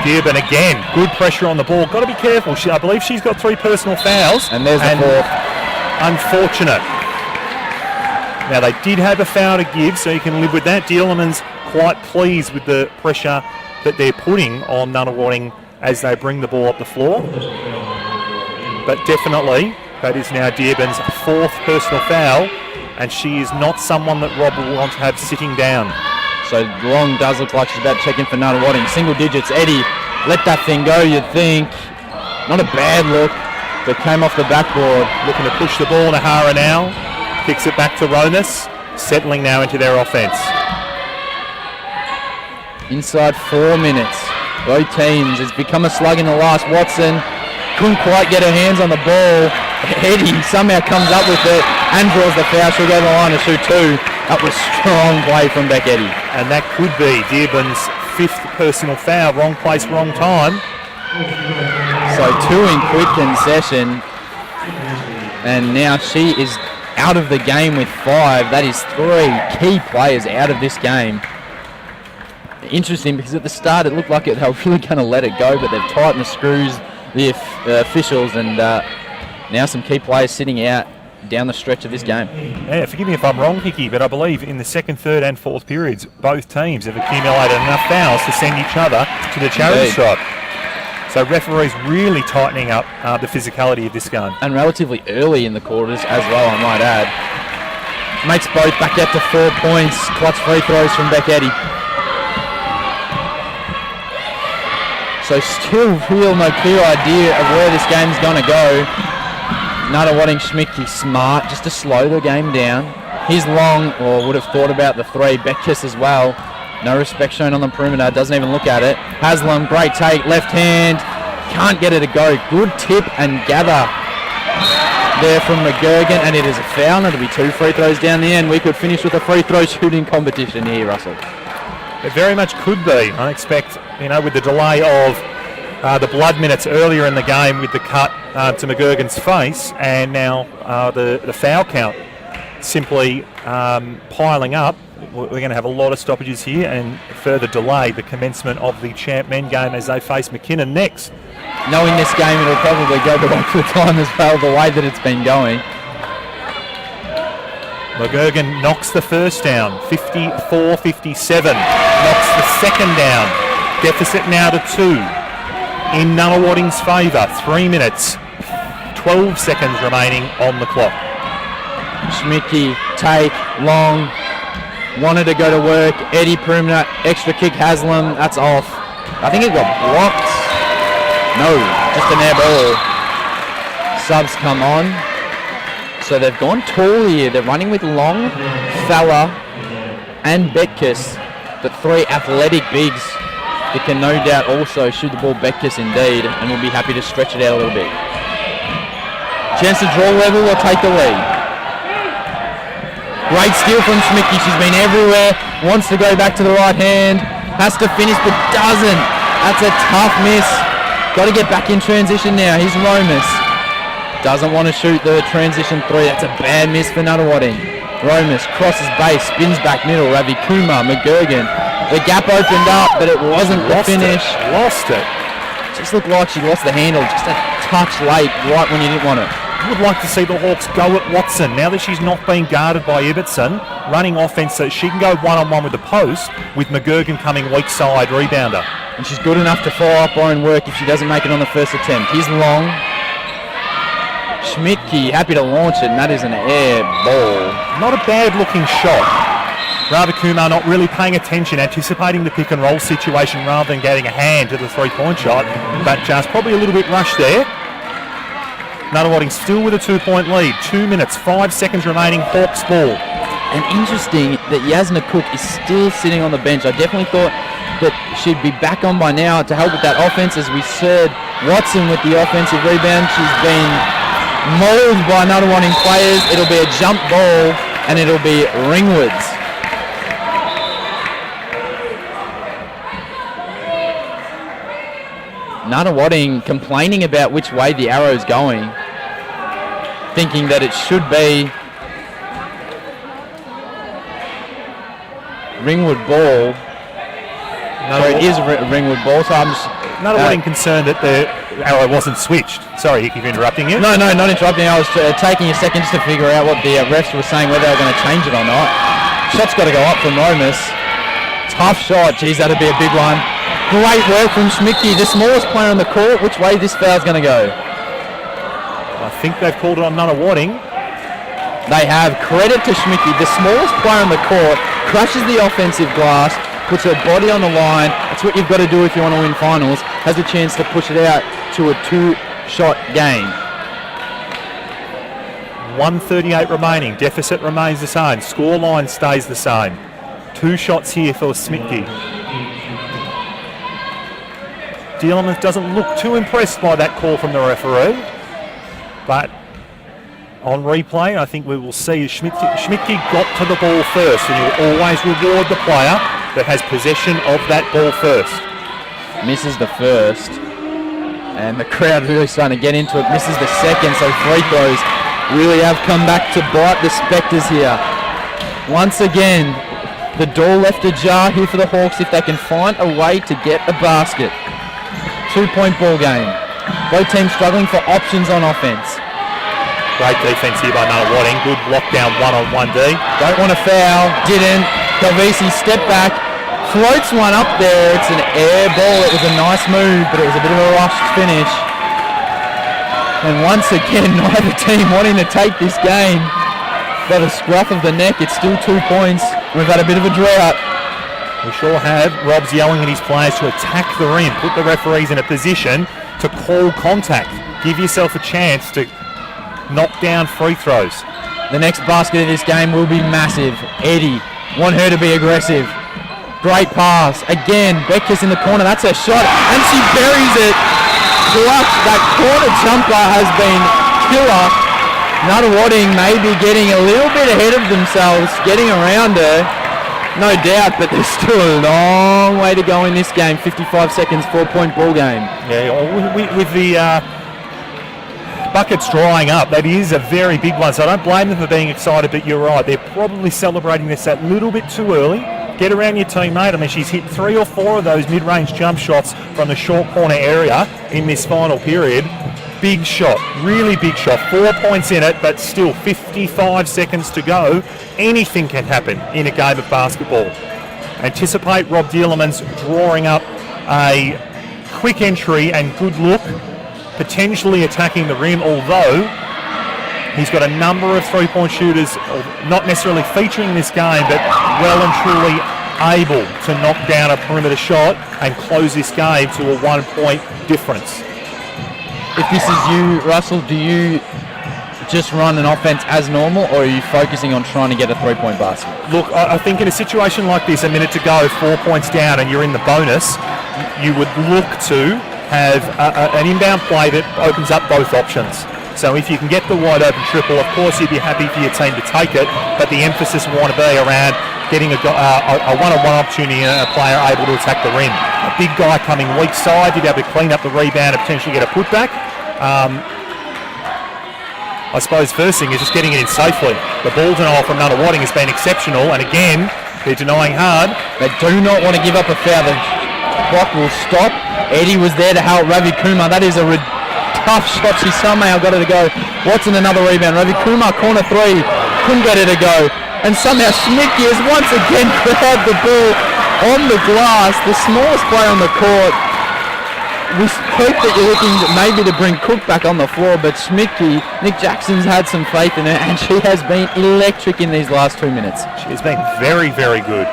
Dearborn again, good pressure on the ball. Got to be careful. I believe she's got 3 personal fouls. And there's the fourth. Unfortunate. Now they did have a foul to give, so you can live with that. Dearman's quite pleased with the pressure that they're putting on Nunawading as they bring the ball up the floor. But definitely, that is now Dearborn's 4th personal foul, and she is not someone that Rob will want to have sitting down. So Long does look like she's about to check in for Nunawading. Single digits. Eddie, let that thing go, you'd think. Not a bad look, but came off the backboard. Looking to push the ball. Nahara now kicks it back to Romas, settling now into their offence. Inside 4 minutes. Both teams. It's become a slug in the last. Watson couldn't quite get her hands on the ball. Eddie somehow comes up with it and draws the foul. She'll go to the line to shoot 2. That was strong play from Beck Eddie. And that could be Dearborn's 5th personal foul. Wrong place, wrong time. So 2 in quick concession. And now she is out of the game with 5. That is 3 key players out of this game. Interesting, because at the start it looked like they were really going to let it go, but they've tightened the screws, the officials, and now some key players sitting out down the stretch of this game. Yeah, forgive me if I'm wrong, Hickey, but I believe in the 2nd, 3rd and 4th periods, both teams have accumulated enough fouls to send each other to the charity stripe. So referees really tightening up the physicality of this game. And relatively early in the quarters as well, I might add. Makes both back out to 4 points. Clutch free throws from Beck Eddie. So still real no clear idea of where this game's going to go. Nunawading Schmidtke smart just to slow the game down. He's Long, or would have thought about the 3. Beckkiss as well. No respect shown on the perimeter, doesn't even look at it. Haslam, great take, left hand. Can't get it to go. Good tip and gather there from McGurgan, and it is a foul. It'll be 2 free throws down the end. We could finish with a free throw shooting competition here, Russell. It very much could be. I expect, with the delay of the blood minutes earlier in the game with the cut to McGurgan's face, and now the foul count simply piling up. We're going to have a lot of stoppages here and further delay the commencement of the champ men game as they face McKinnon next. Knowing this game, it'll probably go the length of time as well, the way that it's been going. McGurgan knocks the first down, 54-57. Knocks the second down. Deficit now to 2. In Nunawading's favour. 3 minutes, 12 seconds remaining on the clock. Schmidtke, take, Long, wanted to go to work. Eddie perimeter, extra kick, Haslam, that's off. I think it got blocked. No, just an air ball. Subs come on. So they've gone tall here. They're running with Long, Fowler, and Betkus, the 3 athletic bigs that can no doubt also shoot the ball. Betkus indeed, and will be happy to stretch it out a little bit. Chance to draw level or take the lead. Great steal from Schmidtke. She's been everywhere. Wants to go back to the right hand. Has to finish, but doesn't. That's a tough miss. Got to get back in transition now. Here's Romas. Doesn't want to shoot the transition 3. That's a bad miss for Nunawading. Romas crosses base, spins back middle. Ravi Kumar, McGurgan. The gap opened up, but it wasn't the finish. Lost it. Just looked like she lost the handle just a touch late, right when you didn't want it. I would like to see the Hawks go at Watson now that she's not being guarded by Ibbotson, running offense so she can go one-on-one with the post, with McGurgan coming weak side rebounder. And she's good enough to follow up her own work if she doesn't make it on the first attempt. Here's Long. Schmidtke happy to launch it, and that is an air ball. Not a bad-looking shot. Ravi Kumar not really paying attention, anticipating the pick-and-roll situation rather than getting a hand to the three-point shot, but just probably a little bit rushed there. Nunawading still with a 2-point lead. 2 minutes, 5 seconds remaining. Hawks ball. And interesting that Yasna Cook is still sitting on the bench. I definitely thought that she'd be back on by now to help with that offense. As we said, Watson with the offensive rebound. She's been mauled by Nunawading players. It'll be a jump ball, and it'll be Ringwood's. Nunawading complaining about which way the arrow's going, thinking that it should be Ringwood ball. So it is Ringwood ball. So I'm just Nunawading concerned that the arrow wasn't switched. Sorry, Hickey, for interrupting you. No, not interrupting. I was taking a second just to figure out what the refs were saying, whether they were going to change it or not. Shot's got to go up from Romus. Tough shot. Geez, that'd be a big one. Great work from Schmidtke, the smallest player on the court. Which way this foul's going to go? I think they've called it on Nunawading. They have. Credit to Schmidtke, the smallest player on the court, crushes the offensive glass, puts her body on the line. That's what you've got to do if you want to win finals. Has a chance to push it out to a 2-shot game. 1:38 remaining. Deficit remains the same. Scoreline stays the same. 2 shots here for Schmidtke. Dielemans doesn't look too impressed by that call from the referee, but on replay, I think we will see Schmidtke got to the ball first, and you'll always reward the player that has possession of that ball first. Misses the first, and the crowd really starting to get into it. Misses the second, so free throws really have come back to bite the Spectres here. Once again, the door left ajar here for the Hawks if they can find a way to get a basket. 2-point ball game. Both teams struggling for options on offense. Great defense here by Nunawading. Good lockdown 1-on-1 D. Don't want to foul. Didn't. Calvisi step back. Floats one up there. It's an air ball. It was a nice move, but it was a bit of a rushed finish. And once again, neither team wanting to take this game. By the scruff of the neck, it's still 2 points. We've had a bit of a drought. We sure have. Rob's yelling at his players to attack the rim, put the referees in a position to call contact. Give yourself a chance to knock down free throws. The next basket of this game will be massive. Eddie, want her to be aggressive. Great pass. Again, Becker's in the corner. That's her shot. And she buries it. Clutch. That corner jumper has been killer. Nunawading may be getting a little bit ahead of themselves, getting around her. No doubt, but there's still a long way to go in this game. 55 seconds, 4-point ball game. Yeah, with the buckets drying up, that is a very big one. So I don't blame them for being excited, but you're right. They're probably celebrating this a little bit too early. Get around your teammate. I mean, she's hit 3 or 4 of those mid-range jump shots from the short corner area in this final period. Big shot, really big shot. 4 points in it, but still 55 seconds to go. Anything can happen in a game of basketball. Anticipate Rob Dielemans drawing up a quick entry and good look, potentially attacking the rim, although he's got a number of three-point shooters, not necessarily featuring in this game, but well and truly able to knock down a perimeter shot and close this game to a 1-point difference. If this is you, Russell, do you just run an offense as normal, or are you focusing on trying to get a 3-point basket? Look, I think in a situation like this, a minute to go, 4 points down, and you're in the bonus, you would look to have an inbound play that opens up both options. So if you can get the wide open triple, of course you'd be happy for your team to take it, but the emphasis will want to be around getting a one-on-one opportunity and a player able to attack the rim. A big guy coming weak side, you'd be able to clean up the rebound and potentially get a putback. I suppose first thing is just getting it in safely. The ball denial from Nunawading has been exceptional, and again, they're denying hard. They do not want to give up a foul. The clock will stop. Eddie was there to help Ravi Kumar. That is a tough shot. She somehow got it to go. Watson another rebound. Ravi Kumar, corner 3, couldn't get it to go. And somehow Schmidtke has once again grabbed the ball on the glass, the smallest player on the court. We hope that you're looking maybe to bring Cook back on the floor, but Schmidtke, Nick Jackson's had some faith in her, and she has been electric in these last 2 minutes. She has been very, very good.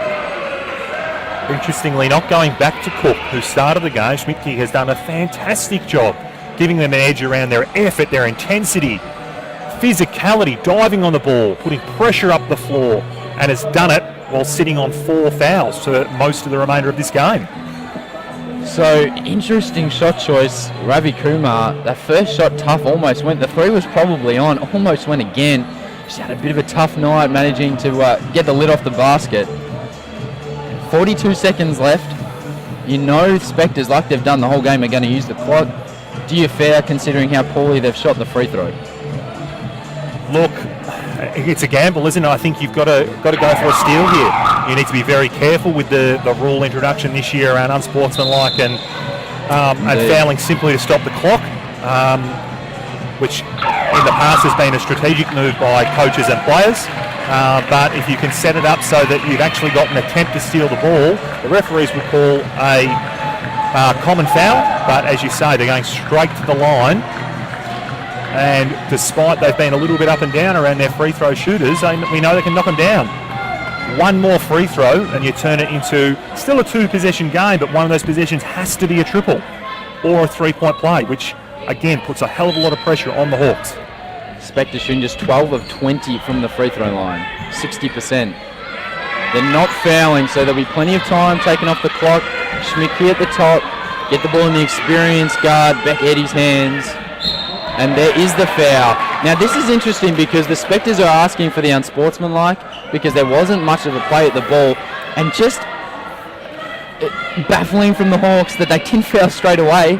Interestingly, not going back to Cook, who started the game, Schmidtke has done a fantastic job giving them an edge around their effort, their intensity, physicality, diving on the ball, putting pressure up the floor, and has done it while sitting on 4 fouls for most of the remainder of this game. So, interesting shot choice, Ravi Kumar. That first shot tough, almost went. The 3 was probably on, almost went again. She had a bit of a tough night managing to get the lid off the basket. 42 seconds left. You know Spectres, like they've done the whole game, are going to use the clock. Do you fair considering how poorly they've shot the free throw? Look, it's a gamble, isn't it? I think you've got to go for a steal here. You need to be very careful with the rule introduction this year around unsportsmanlike and fouling simply to stop the clock, which in the past has been a strategic move by coaches and players. But if you can set it up so that you've actually got an attempt to steal the ball, the referees will call a common foul. But as you say, they're going straight to the line. And despite they've been a little bit up and down around their free throw shooters, we know they can knock them down. One more free throw and you turn it into still a 2-possession game, but one of those possessions has to be a triple or a 3-point play, which again puts a hell of a lot of pressure on the Hawks. Spectres shooting just 12 of 20 from the free throw line, 60%. They're not fouling, so there'll be plenty of time taken off the clock. Schmicky at the top, get the ball in the experienced guard, Beck Eddie's hands. And there is the foul. Now this is interesting because the Spectres are asking for the unsportsmanlike because there wasn't much of a play at the ball, and just baffling from the Hawks that they didn't foul straight away,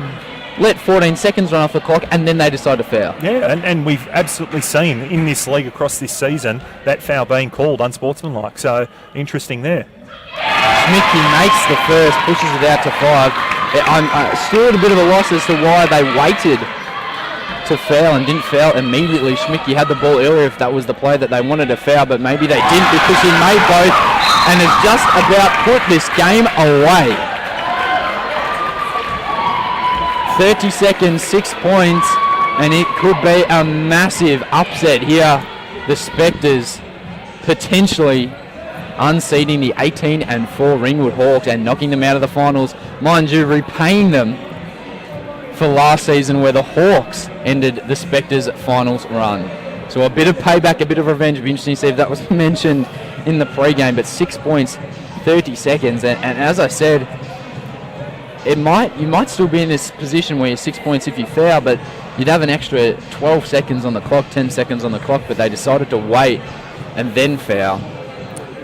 let 14 seconds run off the clock, and then they decide to foul. Yeah, and we've absolutely seen in this league across this season that foul being called unsportsmanlike, so interesting there. Schmicky makes the first, pushes it out to 5. I'm still at a bit of a loss as to why they waited to foul and didn't foul immediately. Schmicky had the ball earlier if that was the play that they wanted to foul, but maybe they didn't because he made both and has just about put this game away. 30 seconds, 6 points, and it could be a massive upset here. The Spectres potentially unseating the 18-4 Ringwood Hawks and knocking them out of the finals. Mind you, repaying them for last season where the Hawks ended the Spectres finals run. So a bit of payback, a bit of revenge. It'd be interesting to see if that was mentioned in the pre-game, but 6 points, 30 seconds. And as I said, you might still be in this position where you're 6 points if you foul, but you'd have an extra 12 seconds on the clock, 10 seconds on the clock, but they decided to wait and then foul,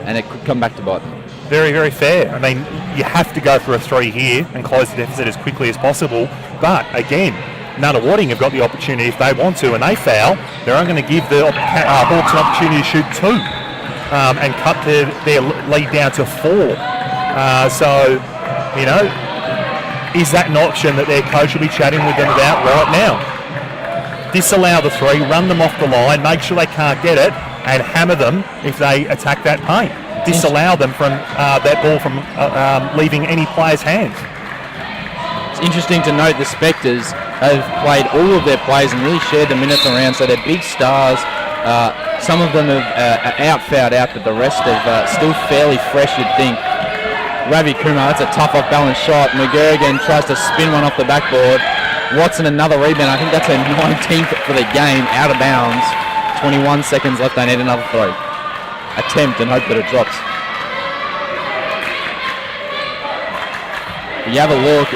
and it could come back to bite them. Very, very fair. I mean, you have to go for a 3 here and close the deficit as quickly as possible. But again, Nunawading have got the opportunity if they want to, and they foul. They're only going to give the Hawks an opportunity to shoot 2 and cut their lead down to 4. So, you know, is that an option that their coach will be chatting with them about right now? Disallow the 3, run them off the line, make sure they can't get it, and hammer them if they attack that paint. Disallow them from that ball from leaving any player's hands. It's interesting to note the Spectres have played all of their players and really shared the minutes around, so they're big stars. Some of them have fouled out, but the rest are still fairly fresh, you'd think. Ravi Kumar, that's a tough off-balance shot. McGurrigan tries to spin one off the backboard. Watson another rebound. I think that's a 19th for the game, out of bounds. 21 seconds left, they need another 3. Attempt and hope that it drops. You have a look.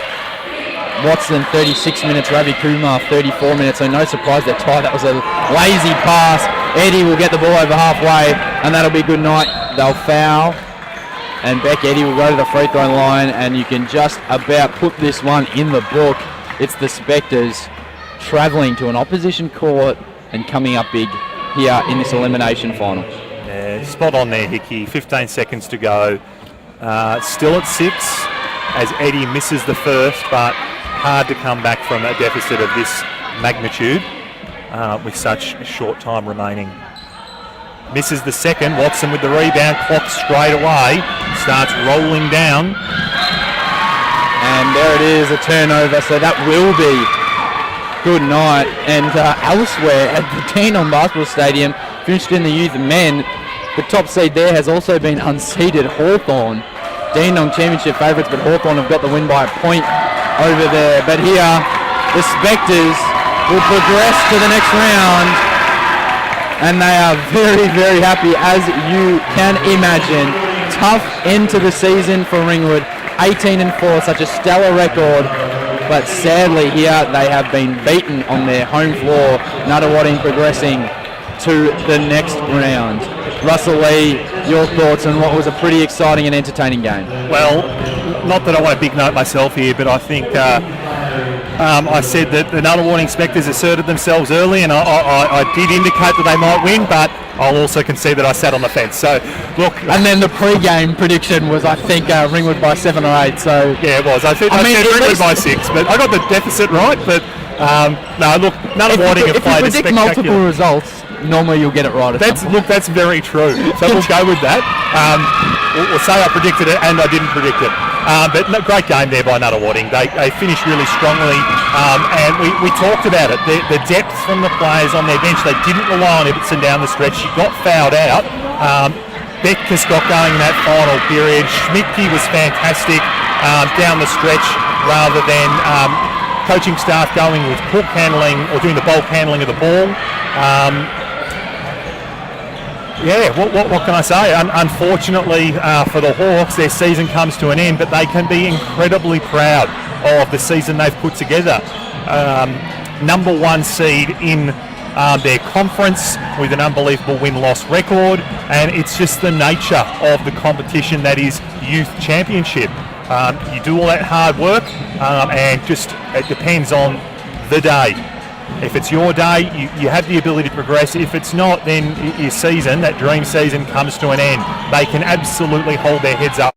Watson 36 minutes, Ravi Kumar 34 minutes, so no surprise they're tied. That was a lazy pass. Eddie will get the ball over halfway, and that'll be good night. They'll foul, and Beck Eddie will go to the free throw line, and you can just about put this one in the book. It's the Spectres travelling to an opposition court and coming up big here in this elimination final. Yeah, spot on there, Hickey. 15 seconds to go. Still at 6 as Eddie misses the first, but hard to come back from a deficit of this magnitude with such a short time remaining. Misses the second. Watson with the rebound. Clock straight away. Starts rolling down. And there it is, a turnover. So that will be good night. And elsewhere at the Dandenong Basketball Stadium, finished in the youth men, the top seed there has also been unseeded Hawthorn. Dandenong Championship favourites, but Hawthorn have got the win by a point over there. But here, the Spectres will progress to the next round, and they are very, very happy, as you can imagine. Tough end to the season for Ringwood, 18-4, such a stellar record. But sadly here, they have been beaten on their home floor. Nunawading progressing to the next round. Russell Lee, your thoughts on what was a pretty exciting and entertaining game? Well, not that I want to big note myself here, but I think I said that the Nunawading Spectres asserted themselves early, and I did indicate that they might win, but I'll also concede that I sat on the fence. So, look. And then the pre-game prediction was, I think, Ringwood by 7 or 8. So yeah, it was. I said Ringwood by 6, but I got the deficit right. But no, look, Nunawading have played a If you predict spectacular. multiple results, normally you'll get it right. That's very true. So we'll go with that. We'll say I predicted it and I didn't predict it. But no, great game there by Nunawading. They finished really strongly, and we talked about it. The depth from the players on their bench. They didn't rely on Ibbotson down the stretch. She got fouled out. Beck's got going in that final period. Schmidtke was fantastic down the stretch, rather than coaching staff going with hook handling or doing the bulk handling of the ball. Yeah, what can I say? Unfortunately for the Hawks, their season comes to an end, but they can be incredibly proud of the season they've put together. Number 1 seed in their conference with an unbelievable win-loss record, and it's just the nature of the competition that is youth championship. You do all that hard work, and just it depends on the day. If it's your day, you have the ability to progress. If it's not, then your season, that dream season, comes to an end. They can absolutely hold their heads up